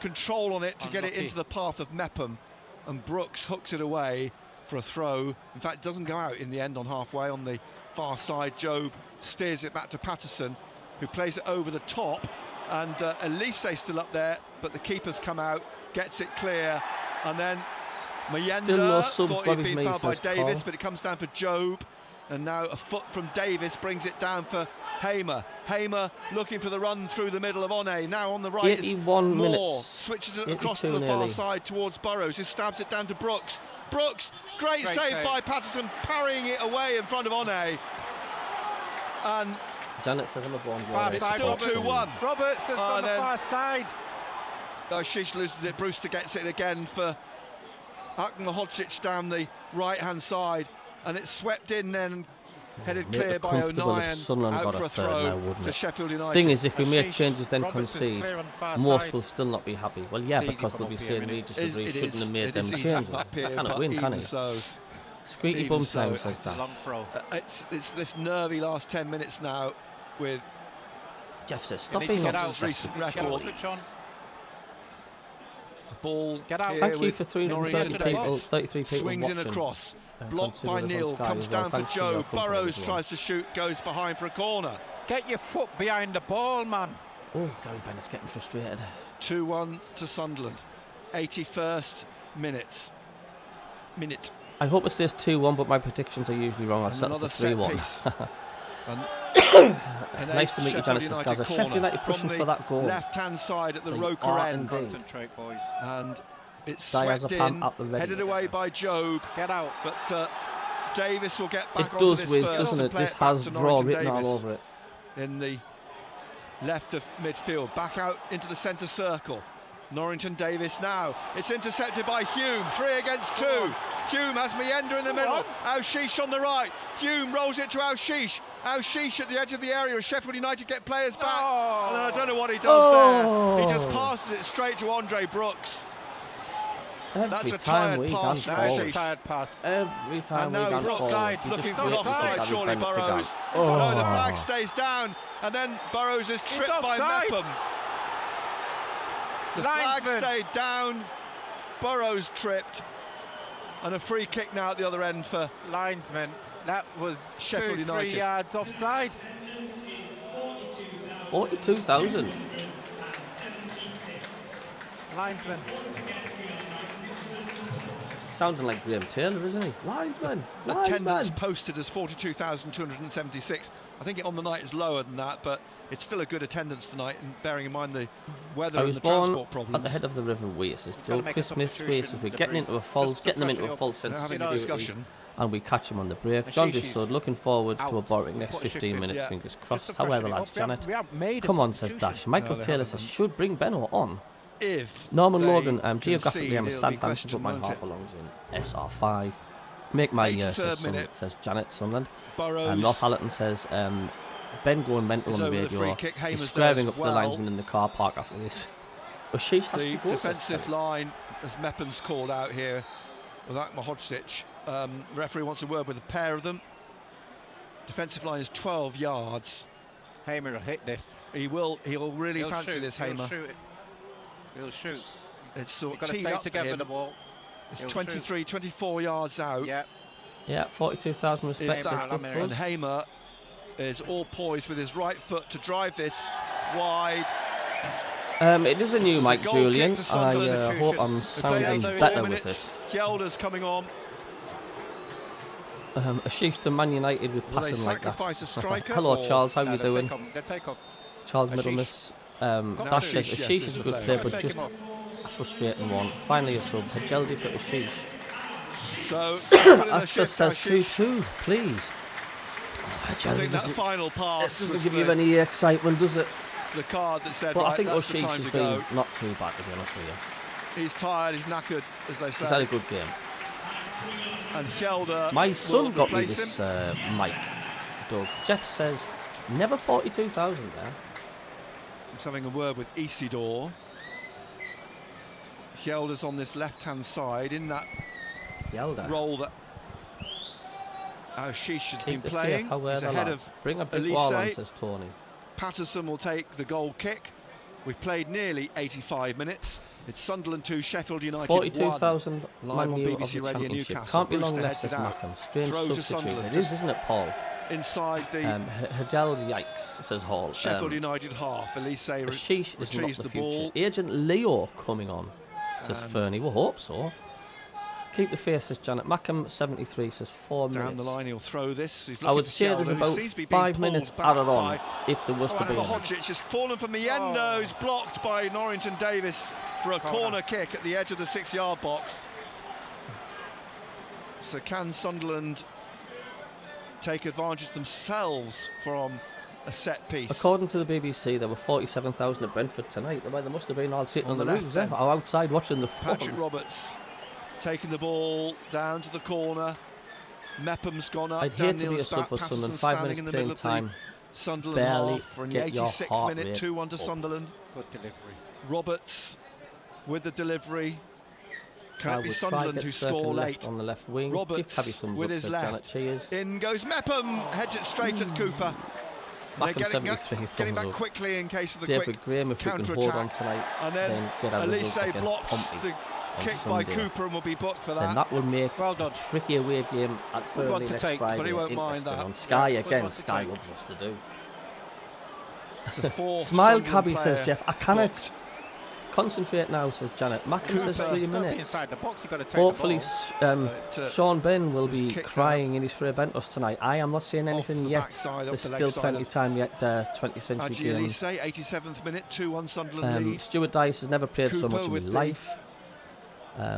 control on it to get it into the path of MACKEM, and Brooks hooks it away for a throw. In fact, it doesn't go out in the end on halfway on the far side. Job steers it back to Patterson, who plays it over the top, and Elise still up there, but the keeper's come out, gets it clear, and then Mayenda thought he'd been fouled by Davis, but it comes down for Job, and now a foot from Davis brings it down for Hamer. Hamer looking for the run through the middle of One. Now on the right is Moore, switches it across to the far side towards Burrows, who stabs it down to Brooks. Brooks, great save by Patterson, parrying it away in front of One. And Janet says I'm a born still 2-1. Robertson's on the far side. Sheesh loses it. Brewster gets it again for Akmahodzic down the right-hand side, and it's swept in then and headed clear by O'Nien out for a throw to Sheffield United. Thing is, if we make changes then concede, most will still not be happy. Well, yeah, because they'll be saying Regis Referee shouldn't have made them changes. Cannot win, can he? Squeaky bum time, says that. It's this nervy last 10 minutes now with Jeff says, stop being obsessive. Ball. Thank you for 330 people, 33 people swings watching. In across, blocked by Neil, comes down for Joe. Burrows tries to shoot, goes behind for a corner. Get your foot behind the ball, man. Oh, Gary Bennett's getting frustrated. 2-1 to Sunderland. 81st minute. I hope it stays 2-1, but my predictions are usually wrong. I'll settle for 3-1. Nice to meet you, Janice Gaza. Sheffield United pushing for that goal. Left-hand side at the Roker end. Concentrate, boys. And it's swept in, headed away by Job. Get out. But Davis will get back onto this first, doesn't it? This has draw written all over it. In the left of midfield, back out into the centre circle. Norrington Davis now. It's intercepted by Hume. 3 against 2. Hume has Mayenda in the middle. Aushish on the right. Hume rolls it to Aushish. Aushish at the edge of the area as Sheffield United get players back. And then I don't know what he does there. He just passes it straight to Andre Brooks. That's a tired pass for Aushish. Every time we go forward. Looking for an offside, surely Burrows. No, the flag stays down. And then Burrows is tripped by MACKEM. The flag stayed down, Burrows tripped, and a free kick now at the other end for linesman. That was Sheffield United. 3 yards offside. 42,000. Linesman. Sounding like Graham Taylor, isn't he? Linesman. Attendance posted as 42,276. I think on the night is lower than that, but it's still a good attendance tonight, and bearing in mind the weather and the transport problems. At the head of the River Waces, Chris Smith's races. We're getting into a false, getting them into a false sense of security, and we catch him on the break. John Dissod looking forwards to a Borwick next 15 minutes, fingers crossed. However, lads, Janet, come on, says Dash. Michael Taylor says, should bring Benno on. Norman Logan, geographically I'm a sad dancer, but my heart belongs in SR5. Make my year, says Janet Sunderland. And Ross Allerton says, Ben going mental on the radio. He's squaring up for the linesman in the car park after this. But she has to go. Defensive line, as Meppem's called out here, with Akmahodzic. Referee wants a word with a pair of them. Defensive line is 12 yards. Hamer will hit this. He'll really fancy this, Hamer. He'll shoot. It's sort of teed up together the ball. It's 23, 24 yards out. Yeah, 42,000 respects. And Hamer is all poised with his right foot to drive this wide. It is a new mic, Julian. I hope I'm sounding better with it. Kjelda's coming on. A shift to Man United with passing like that. Hello, Charles. How you doing? Charles Middlemiss. Dash says Ashish is a good player, but just a frustrating one. Finally a sub. Hajeldi for Ashish. So Access says 2-2, please. Hajeldi doesn't give you any excitement, does it? The card that said, but I think Ashish has been not too bad, to be honest with you. He's tired, he's knackered, as they say. He's had a good game. And Kjelda. My son got me this mic, Doug. Jeff says, never 42,000 there. He's having a word with Isidore. Kjelda's on this left-hand side in that role that Ashish has been playing. He's ahead of Bring a big wall on, says Tony. Patterson will take the goal kick. We've played nearly 85 minutes. It's Sunderland 2, Sheffield United 42,000 live on Man U of BBC the Radio Championship. Newcastle. Can't be long Brewster left, says heads it out. MACKEM. Strange Throw to substitute. Sunderland. It is, isn't it, Paul? Inside the Hidel Yikes, says Hall. Sheffield United half. Elise Ashish is not retrieves the the future. ball. Agent Leo coming on, says Fernie. We'll hope so. Keep the face, says Janet. MACKEM 73 says 4 minutes. Down the line, he'll throw this. He's I would looking say for there's Shelder, who about seems to be 5 being minutes pulled added back on by if there was to be any. Hodgic has fallen for Miendo, who's blocked by Norrington Davis for a corner kick at the edge of the 6-yard box. So can Sunderland take advantage themselves from a set piece? According to the BBC, there were 47,000 at Brentford tonight. Well, they must have been all sitting on the roofs, or outside watching the falls. Patrick Roberts taking the ball down to the corner. Mephem's gone up. I'd hate to be a sub for Sunderland. 5 minutes playing time. Sunderland barely half for the get your 86th heart minute, rate 2-1 to up. Sunderland. Good delivery. Roberts with the delivery. I Can it be would try Sunderland get who Circle score left late? on the left wing. Roberts Give Cabby thumbs with up, his says left. Janet. Cheers. In goes Mepham, heads it straight at Cooper. They're MACKEM 73 getting thumbs back up. quickly in case of the David quick Graham, if we can hold on tonight, and then get a Elise result against blocks Pompey the on kick Sunday. by Cooper and will be booked for Then that. that will make Well done. a tricky away game at Good one Burnley to next take, Friday. but he won't mind Interesting that. on Sky Yeah, good again. one to Sky take. loves us to do. It's a fourth Smile Sunderland Cabby, says player Jeff. I cannot booked. concentrate now, says Janet. MACKEM says Cooper. 3 It's gotta be minutes. inside the box. You've got to take Hopefully, the ball. Sean Ben will was be kicked crying in his Frebentos tonight. I am not saying Off anything the yet. backside, There's off the still leg side plenty of of time yet. 20th century Adji game. Elise, 87th minute, 2-1 Sunderland lead. Stuart Dice has never played so Cooper much in my with the life.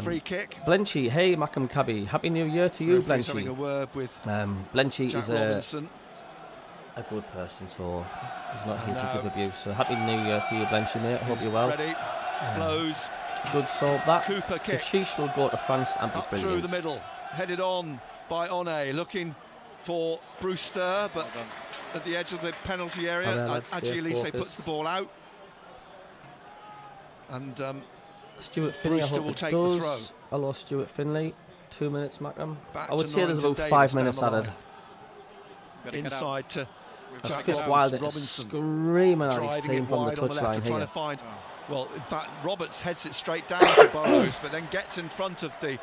Free kick. Blenchy, hey MACKEM Cabby, happy New Year to you, Referee's having a Blenchy. word with Blenchy Jack is Robinson. a good person, so he's not here to No. give abuse. So happy New Year to you, Blenchy, mate. Hope you're well. Ready, blows. Good solve that. Cooper The kicks. Chiefs will go to France and be Up through brilliant. the middle, headed on by One, looking for Brewster, but at the edge of the penalty area, Oh, yeah, let's stay Adji Elise focused. puts the ball out. And Stuart Finley, I Brewster hope will it take the does. throw. Hello, Stuart Finley. 2 minutes, MACKEM. Back I would to say there's Norrington about 5 Davis down minutes the added. line. Inside to That's Jack Chris Robinson. Wilder Robinson screaming at his driving team it from the wide on the left touchline and trying here. to find. Well, in fact, Roberts heads it straight down to Burrows, but then gets in front of the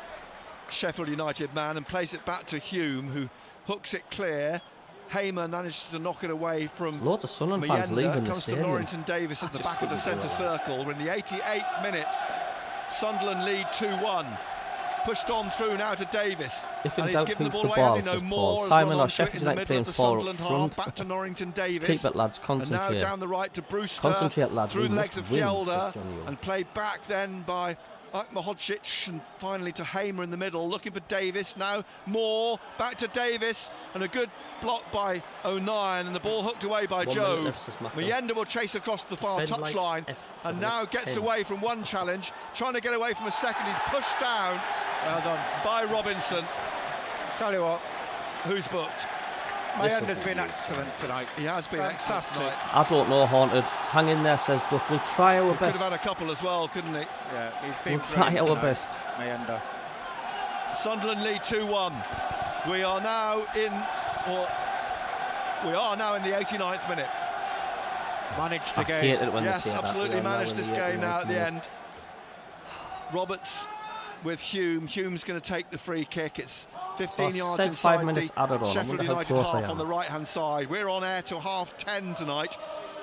Sheffield United man and plays it back to Hume, who hooks it clear. Hamer manages to knock it away from There's loads of Sunderland fans Mienda. leaving the Comes to stadium. Norrington Davis at the just back of the couldn't do centre that. circle. We're in the 88th minute. Sunderland lead 2-1. Pushed on through now to Davis. If in and he's doubt, given the who's ball the away. ball, Has he says no Paul. more? Has Simon gone or on to it Sheffield in the United middle playing of the 4 up Sunderland front. half. Back to Norrington Davis. Keep it, lads. And Concentrate. now down the right to Brewster. Concentrate, lads. Through We the must legs of win, Gelder. says Johnny Young. And played back then by Hodgic, and finally to Hamer in the middle, looking for Davis. Now Moore, back to Davis, and a good block by O'Nien, and the ball hooked away by 1 minute Joe. left, says MACKEM. Mienda will chase across the far Defend like touchline, F for and the now next gets 10. away from one challenge, trying to get away from a second. He's pushed down Well done. by Robinson, Tell you what, who's booked. This'll Mienda's be been used. excellent tonight. He has been excellent Fantastic. tonight. I don't know, Haunted. Hang in there, says Duck. We'll try our Could have best. had a couple as well, couldn't he? Yeah, he's been We'll try brilliant our tonight, best. Mienda. Sunderland lead 2-1. We are now in the 89th minute. Managed I the game. hate it when they Yes, say that. absolutely We are now managed in this the game now 89th at the minute. end. Roberts with Hume. Hume's going to take the free kick. It's 15 So I yards said inside 5 minutes the added on. I Sheffield wonder how United close I half am. on the right-hand side. We're on air till 10:30 tonight.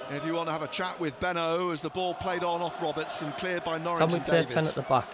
And if you want to have a chat with Benno as the ball played on off Roberts and cleared by Can Norrington we play Davis. 10 at the back?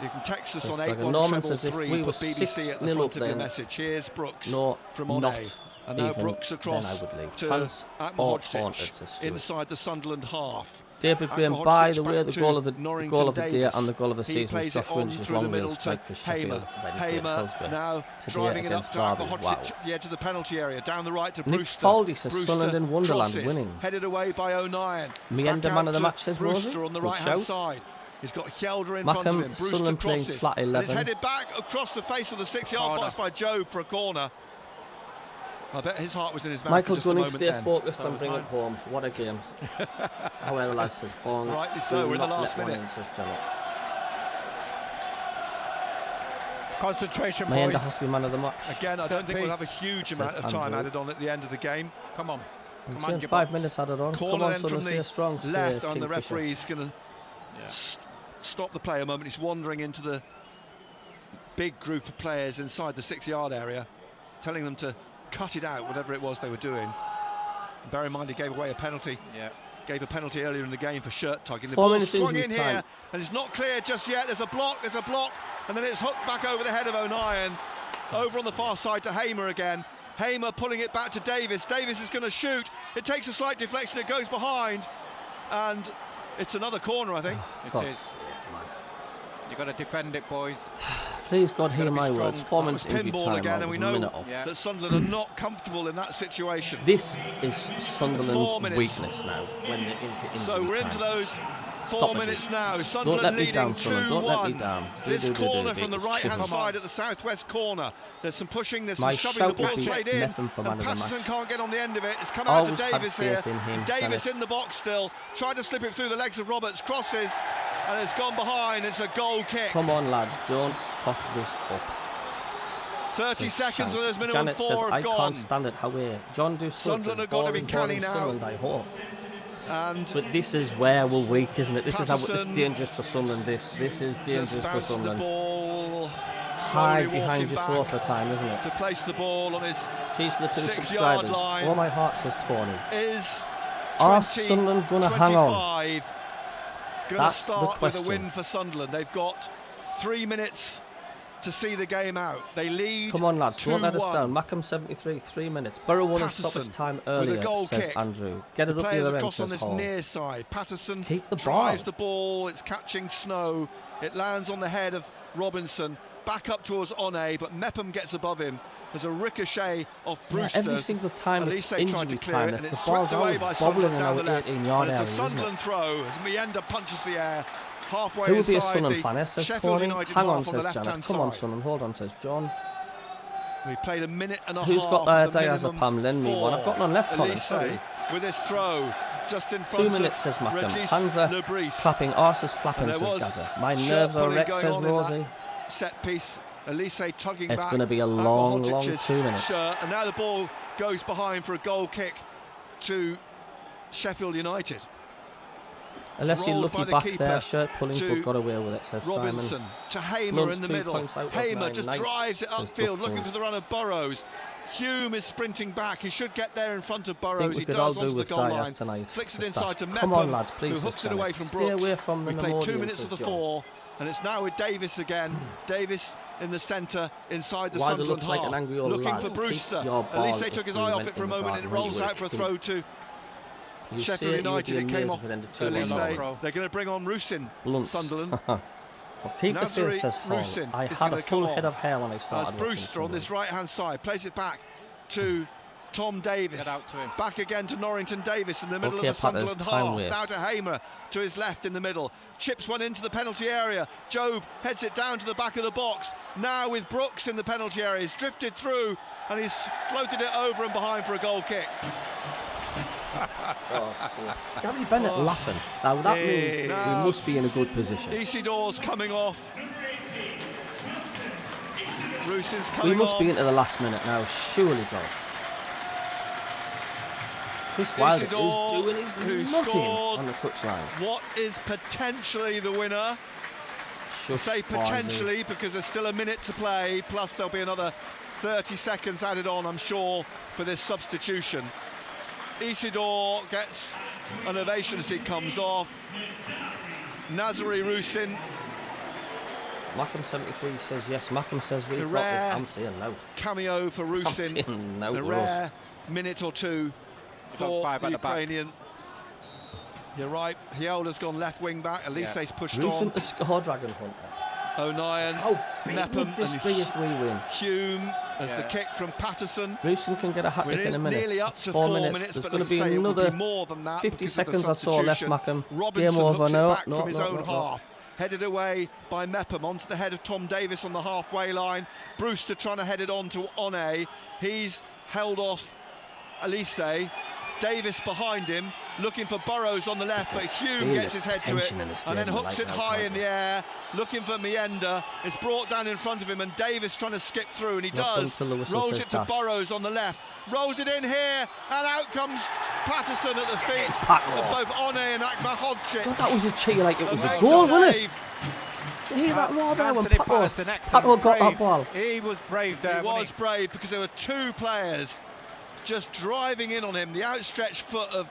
You can text us Says on Dragon. Norman says if 81333, we were put BBC at the 6-0 front up of your then, message. Here's Brooks no, from not One. And now even Brooks then across I would leave. to France or Atma Haunted, says Hodgic Stuart. inside the Sunderland half. David Graham, Atma by Hodgic the way, back the to goal of the Norrington goal of the day Davis. and the goal of the He season was plays Josh it on Winch's through the long middle wheel to strike for Sheffield Hamer. Wednesday at Hamer Hillsborough. now Today driving it up against to Atma Derby. Hodgic Wow. at the edge of the penalty area. Down the right to Nick Brewster. Faldy says Brewster Sunderland in Wonderland crosses, winning. headed away by O'Nien. Mienda, Back man out of the to match, says Rosie. Brewster on the Good right-hand shout. side. He's got Gelder in front of MACKEM, him. Brewster Sunderland playing crosses. flat And 11. it's headed back across the face of the 6-yard box by Joe for a corner. I bet his heart was in his mouth. Michael for just a Gunning, moment stay then. focused and bring it home. What a game. However, lad says Bong. Rightly so, do we're in the not last let one minute. in, says Janet. Concentration, Mienda boys. has to be man of the match. Again, I don't think we'll have a Piece. huge Says amount of time Andrew. added on at the end of the game. Come on. Come on, 5 minutes added on. Corner Come on, then son, from see a strong left, save, and the Kingfisher. referee's going to stop the play a moment. He's wandering into the big group of players inside the 6-yard area, telling them to cut it out, whatever it was they were doing. Bear in mind, he gave away a penalty. Yeah. Gave a penalty earlier in the game for shirt tugging. The 4 ball minutes swung injury in time. here, and it's not clear just yet. There's a block, and then it's hooked back over the head of O'Nien. Over on the far side to Hamer again. Hamer pulling it back to Davis. Davis is going to shoot. It takes a slight deflection. It goes behind, and it's another corner, I think. It is. You've got to defend it, boys. Please, God, hear my words. 4 minutes injury Pinball time. again, and we know minute off. that Sunderland are not comfortable in that situation. This is Sunderland's 4 minutes. weakness now when they're into injury So we're time. into those 4 Stoppages. minutes now. Don't Sunderland let me leading down, Sunderland. Don't let me 2-1. down. This corner do. from the It's right-hand chill. side at the southwest corner. There's some pushing, there's My some shoving. The shout would ball's be played in, Metham for and man of the Patterson match. can't get on the end of it. It's come out to Always had Davis here. faith in him, Davis Janet. in the box still. Tried to slip it through the legs of Roberts. Crosses, and it's gone behind. It's a goal kick. Come on, lads, don't cock this up. 30 seconds, and there's minimum Janet 4 says, have I gone. can't stand it. How John do Sunderland have got to be canny now. Sunderland, I hope. And But this is where we're weak, isn't it? This is Patterson dangerous for Sunderland. This is dangerous just for bounced the Sunderland. ball. Hide slowly behind walking your back sofa time, isn't it? to place the ball on his Cheers for the 2 6-yard subscribers. line. All my heart says Tony. is Are 20, Sunderland going to hang on? 25. Going to That's the start with a question. win for Sunderland. They've got 3 minutes to see the game out. They lead. Come on, lads, don't let us 2-1. down. MACKEM 73, 3 minutes. Borough won in Patterson stoppage time with a earlier, goal says kick. Andrew. Get it The up the players other end, across on says this Hall. near side. Patterson Keep the drives ball. the ball. It's catching snow. It lands on the head of Robinson. Back up towards One, but Mepham gets above him. There's a ricochet off Yeah, Brewster. every single time it's Elise tried injury to clear time, it, and the it's ball's swept away always by bobbling Sunderland in down our the left. 18-yard And area, it's a isn't it? Sunderland throw as Meander punches the air halfway Who would be a inside Sunderland the fan? Says Sheffield Tony. United Hang half on, the says left-hand Janet. Come on, side. Sunderland. Hold on, says John. We played a minute and a Who's half. got of the Diazepam? Lend me one. I've got none left, Colin. Elise Sorry. with this throw just in 2 front minutes, of says MACKEM. Regis Hands are Lebris. clapping, arses flapping, And says there was Gaza. My shirt nerves are pulling wrecked, going says on in that Rosie. Set piece. Elise tugging It's back. gonna be a at long, long Mohocic's 2 minutes. shirt, and now the ball goes behind for a goal kick to Sheffield United. Unless you Rolled by lucky the back keeper there, shirt pulling, to but got away with it, says Robinson Simon. to Hamer Blunt's in the 2 middle. points out of Hamer 9. just Nice, drives it says upfield, Duck looking Fools. for the run of Burrows. Hume is sprinting back. He should get there in front of I Burrows. think we He could all does do onto the with goal Diaz line. tonight. Flicks it says inside Dash. to Come on, Mepham, lads, please, who says hooks it Janet. away from Stay Brooks. away from the We played 2 Nemodians, minutes says of the John. 4, and it's now with Davis again. Davis in the centre inside the Why do Sunderland looks like an half. angry old Looking lad? for Keep Brewster. your ball Elise if took his we eye off went it for a in the moment, and it garden, rolls you out for a kid. throw to You say Sheffield it, you'd United. be It came amazed off if it ended 2-1 Elise. all. They're going to bring on Rusin, Blunts. Sunderland. Well, keep the Nazari faith, says Hall. Rusin I is had gonna a full come head on. of hair when I As started watching Brewster on this Sunderland. right-hand side plays it back to Tom Davis. Get out to him. Back again to Norrington Davis in the middle Okay, of the Patters, Sunderland time half. waste. Now to Hamer to his left in the middle. Chips one into the penalty area. Job heads it down to the back of the box. Now with Brooks in the penalty area. He's drifted through and he's floated it over and behind for a goal kick. Gary Bennett laughing. Now that means we Now must be in a good position. Isidore's coming off. Rusin's coming We must on. be into the last minute now, surely, God. Chris Wilder is Isidore, doing who his nutting scored on the touchline. What is potentially the winner? I Shush, say Barnsley. potentially because there's still a minute to play, plus there'll be another 30 seconds added on, I'm sure, for this substitution. Isidore gets an ovation as he comes off. Nazari Rusin, MACKEM 73 says yes. MACKEM says we've The got rare this. I'm saying no. cameo for I'm Rusin. saying no. A to us. rare minute or two for five the at the back. Ukrainian. You're right, Hiola's gone left wing back, Elise's pushed Rusin on. to score, Dragon Hunter. O'Nien, How big Mepham would this and be if we win? Hume as the kick from Patterson. Rusin can get a hat-trick We're in a minute. nearly up It's to 4 4 minutes. minutes, There's but going to as be I say, it will another be more than that 50 because of the seconds I saw left, substitution. MACKEM. Robinson Game over. hooks it No, back no, from his no, own no, no. half. Headed away by Mepham onto the head of Tom Davis on the halfway line. Brewster trying to head it on to One. He's held off Elise. Davis behind him, looking for Burrows on the left, but Hume gets his head to it and then hooks it high in the air, looking for Meander. It's brought down in front of him, and Davis trying to skip through, and he does. Rolls it to Burrows on the left. rolls it in here, and out comes Patterson at the feet of both One and Akmahodžić. God, that was a cheer like it was a goal, wasn't it? Did you hear that roar there when Pato got that ball? He was brave there. He was brave because there were two players just driving in on him. The outstretched foot of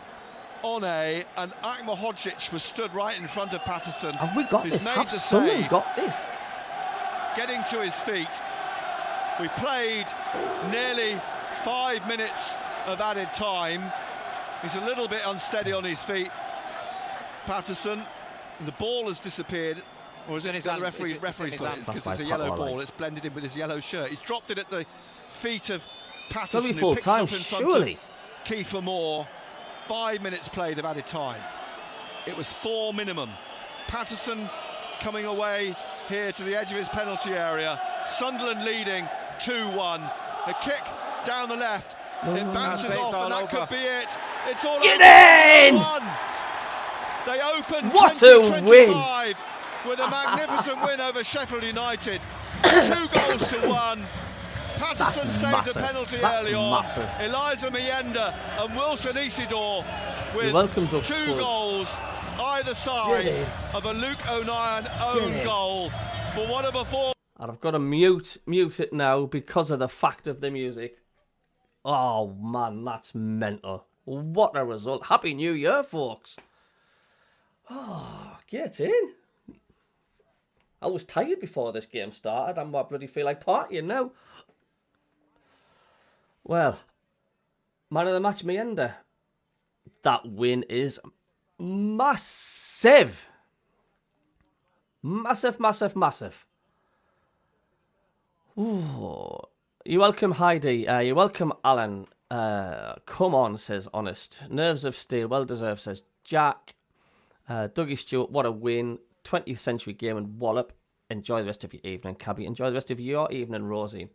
One and Akmahodžić was stood right in front of Patterson. Have we got this? Have someone got this? Getting to his feet. We played nearly 5 minutes of added time. He's a little bit unsteady on his feet, Patterson. The ball has disappeared. Or is it in his hand? Referee's got it because it's a yellow ball. It's blended in with his yellow shirt. He's dropped it at the feet of Patterson. It's full time, surely. Kiefer Moore. 5 minutes played of added time. It was 4 minimum. Patterson coming away here to the edge of his penalty area. Sunderland leading 2-1. A kick down the left. It bounces off, and that could be it. It's all Get over. in! They opened what a win! With a magnificent win over Sheffield United. 2-1. Patterson saved the penalty early on. Eliza Mienda and Wilson Isidore with two goals either side of a Luke O'Nien own goal. For what a performance. And I've got to mute it now because of the fact of the music. Oh man, that's mental. What a result. Happy New Year, folks. Oh, get in. I was tired before this game started. I bloody feel like partying now. Well, man of the match, Mienda. That win is massive. Massive. Ooh. You're welcome, Heidi. You're welcome, Alan. Come on, says Honest. Nerves of steel, well deserved, says Jack. Dougie Stewart, what a win. 20th century game and wallop. Enjoy the rest of your evening, Cabbie. Enjoy the rest of your evening, Rosie.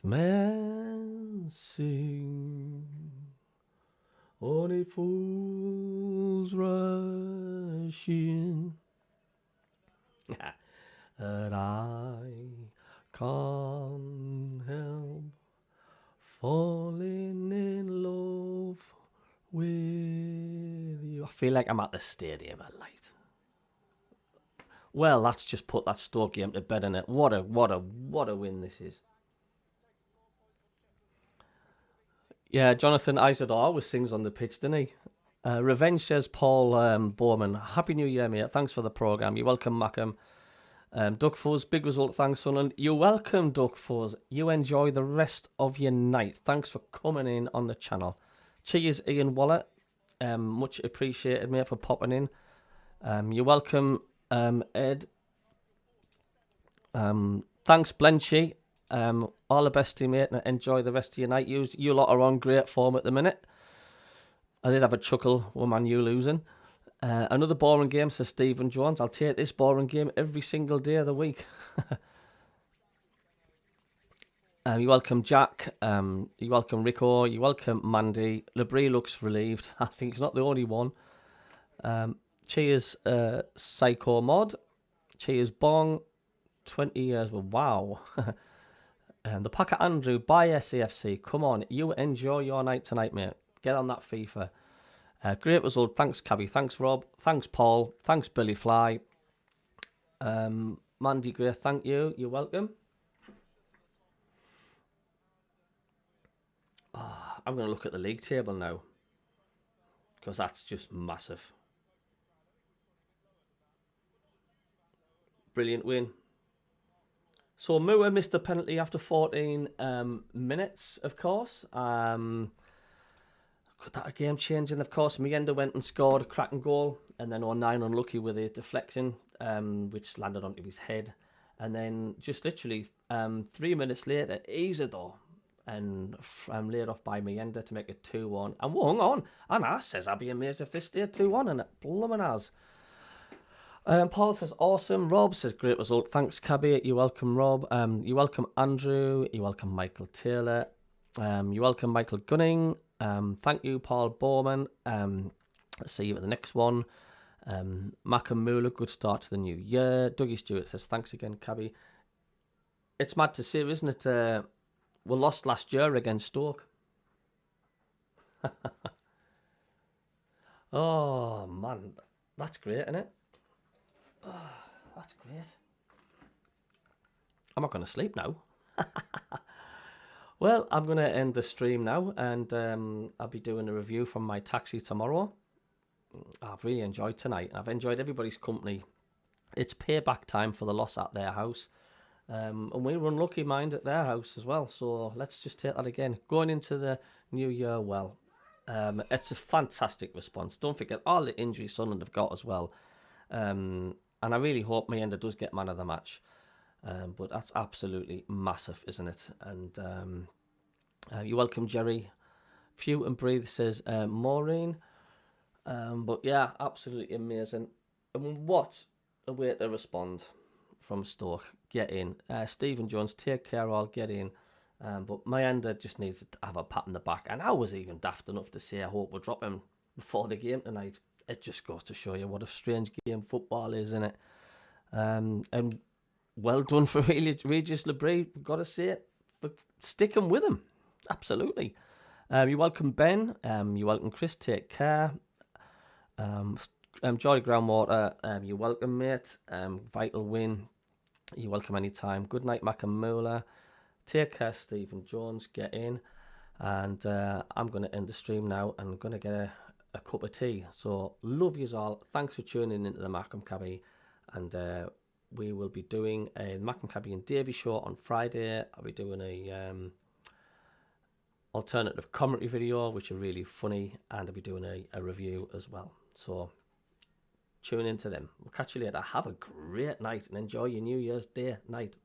Man sing, only fools rush in, and I can't help falling in love with you. I feel like I'm at the stadium at night. Well, that's just put that Stoke game to bed, innit? What a win this is. Yeah, Jonathan Isidore always sings on the pitch, doesn't he? Revenge, says Paul Bowman. Happy New Year, mate. Thanks for the programme. You're welcome, Mackem. Duck Fuzz, big result. Thanks, Sunderland. You're welcome, Duck Fuzz. You enjoy the rest of your night. Thanks for coming in on the channel. Cheers, Ian Waller. Much appreciated, mate, for popping in. You're welcome, Ed. Thanks, Blenchy. All the best to you, mate, and enjoy the rest of your night. You lot are on great form at the minute. I did have a chuckle with Man U losing. Another boring game, says Stephen Jones. I'll take this boring game every single day of the week. You welcome, Jack. You welcome, Rico. You welcome, Mandy. Labrie looks relieved. I think he's not the only one. Cheers, Psycho Mod. Cheers, Bong. 20 years. Well, wow. The Packer Andrew by SAFC. Come on, you enjoy your night tonight, mate. Get on that FIFA. Great result. Thanks, Cabbie. Thanks, Rob. Thanks, Paul. Thanks, Billy Fly. Mandy Gray, thank you. You're welcome. Oh, I'm going to look at the league table now, because that's just massive. Brilliant win. So Mua missed the penalty after 14 minutes, of course. Could that a game changing? Of course, Mienda went and scored a cracking goal, and then 09 unlucky with a deflection, which landed onto his head. And then just literally 3 minutes later, Isidore and laid off by Mienda to make it 2-1. And we hung on. And I says I'd be amazed if this stayed 2-1, and it blooming has. Paul says, awesome. Rob says, great result. Thanks, Cabbie. You're welcome, Rob. You're welcome, Andrew. You're welcome, Michael Taylor. You're welcome, Michael Gunning. Thank you, Paul Bowman. Let's see you at the next one. Mackem Moolah, good start to the new year. Dougie Stewart says, thanks again, Cabbie. It's mad to see, isn't it? we lost last year against Stoke. Oh, man. That's great, isn't it? Oh, that's great. I'm not going to sleep now. Well, I'm going to end the stream now, and I'll be doing a review from my taxi tomorrow. I've really enjoyed tonight. I've enjoyed everybody's company. It's payback time for the loss at their house. And we were unlucky, mind, at their house as well. So let's just take that again. Going into the new year well. It's a fantastic response. Don't forget all the injuries Sunderland have got as well. And I really hope Mayenda does get man of the match. But that's absolutely massive, isn't it? And you're welcome, Jerry. Few and Breathe says Maureen. But yeah, absolutely amazing. And what a way to respond from Stoke. Get in. Stephen Jones, take care, I'll get in. But Mayenda just needs to have a pat on the back. And I was even daft enough to say I hope we'll drop him before the game tonight. It just goes to show you what a strange game football is, isn't it? And well done for Regis Labrie, got to say it, for sticking with him. Absolutely. You're welcome, Ben. You're welcome, Chris. Take care. Jolly Groundwater, you're welcome, mate. Vital Win, you're welcome anytime. Good night, MACKEM. Take care, Stephen Jones. Get in. And I'm going to end the stream now, and I'm going to get a cup of tea. So, love yous all. Thanks for tuning into the MACKEM Cabbie. And we will be doing a MACKEM Cabbie and Davey show on Friday. I'll be doing a alternative commentary video, which are really funny, and I'll be doing a review as well. So tune into them. We'll catch you later. Have a great night and enjoy your New Year's Day night.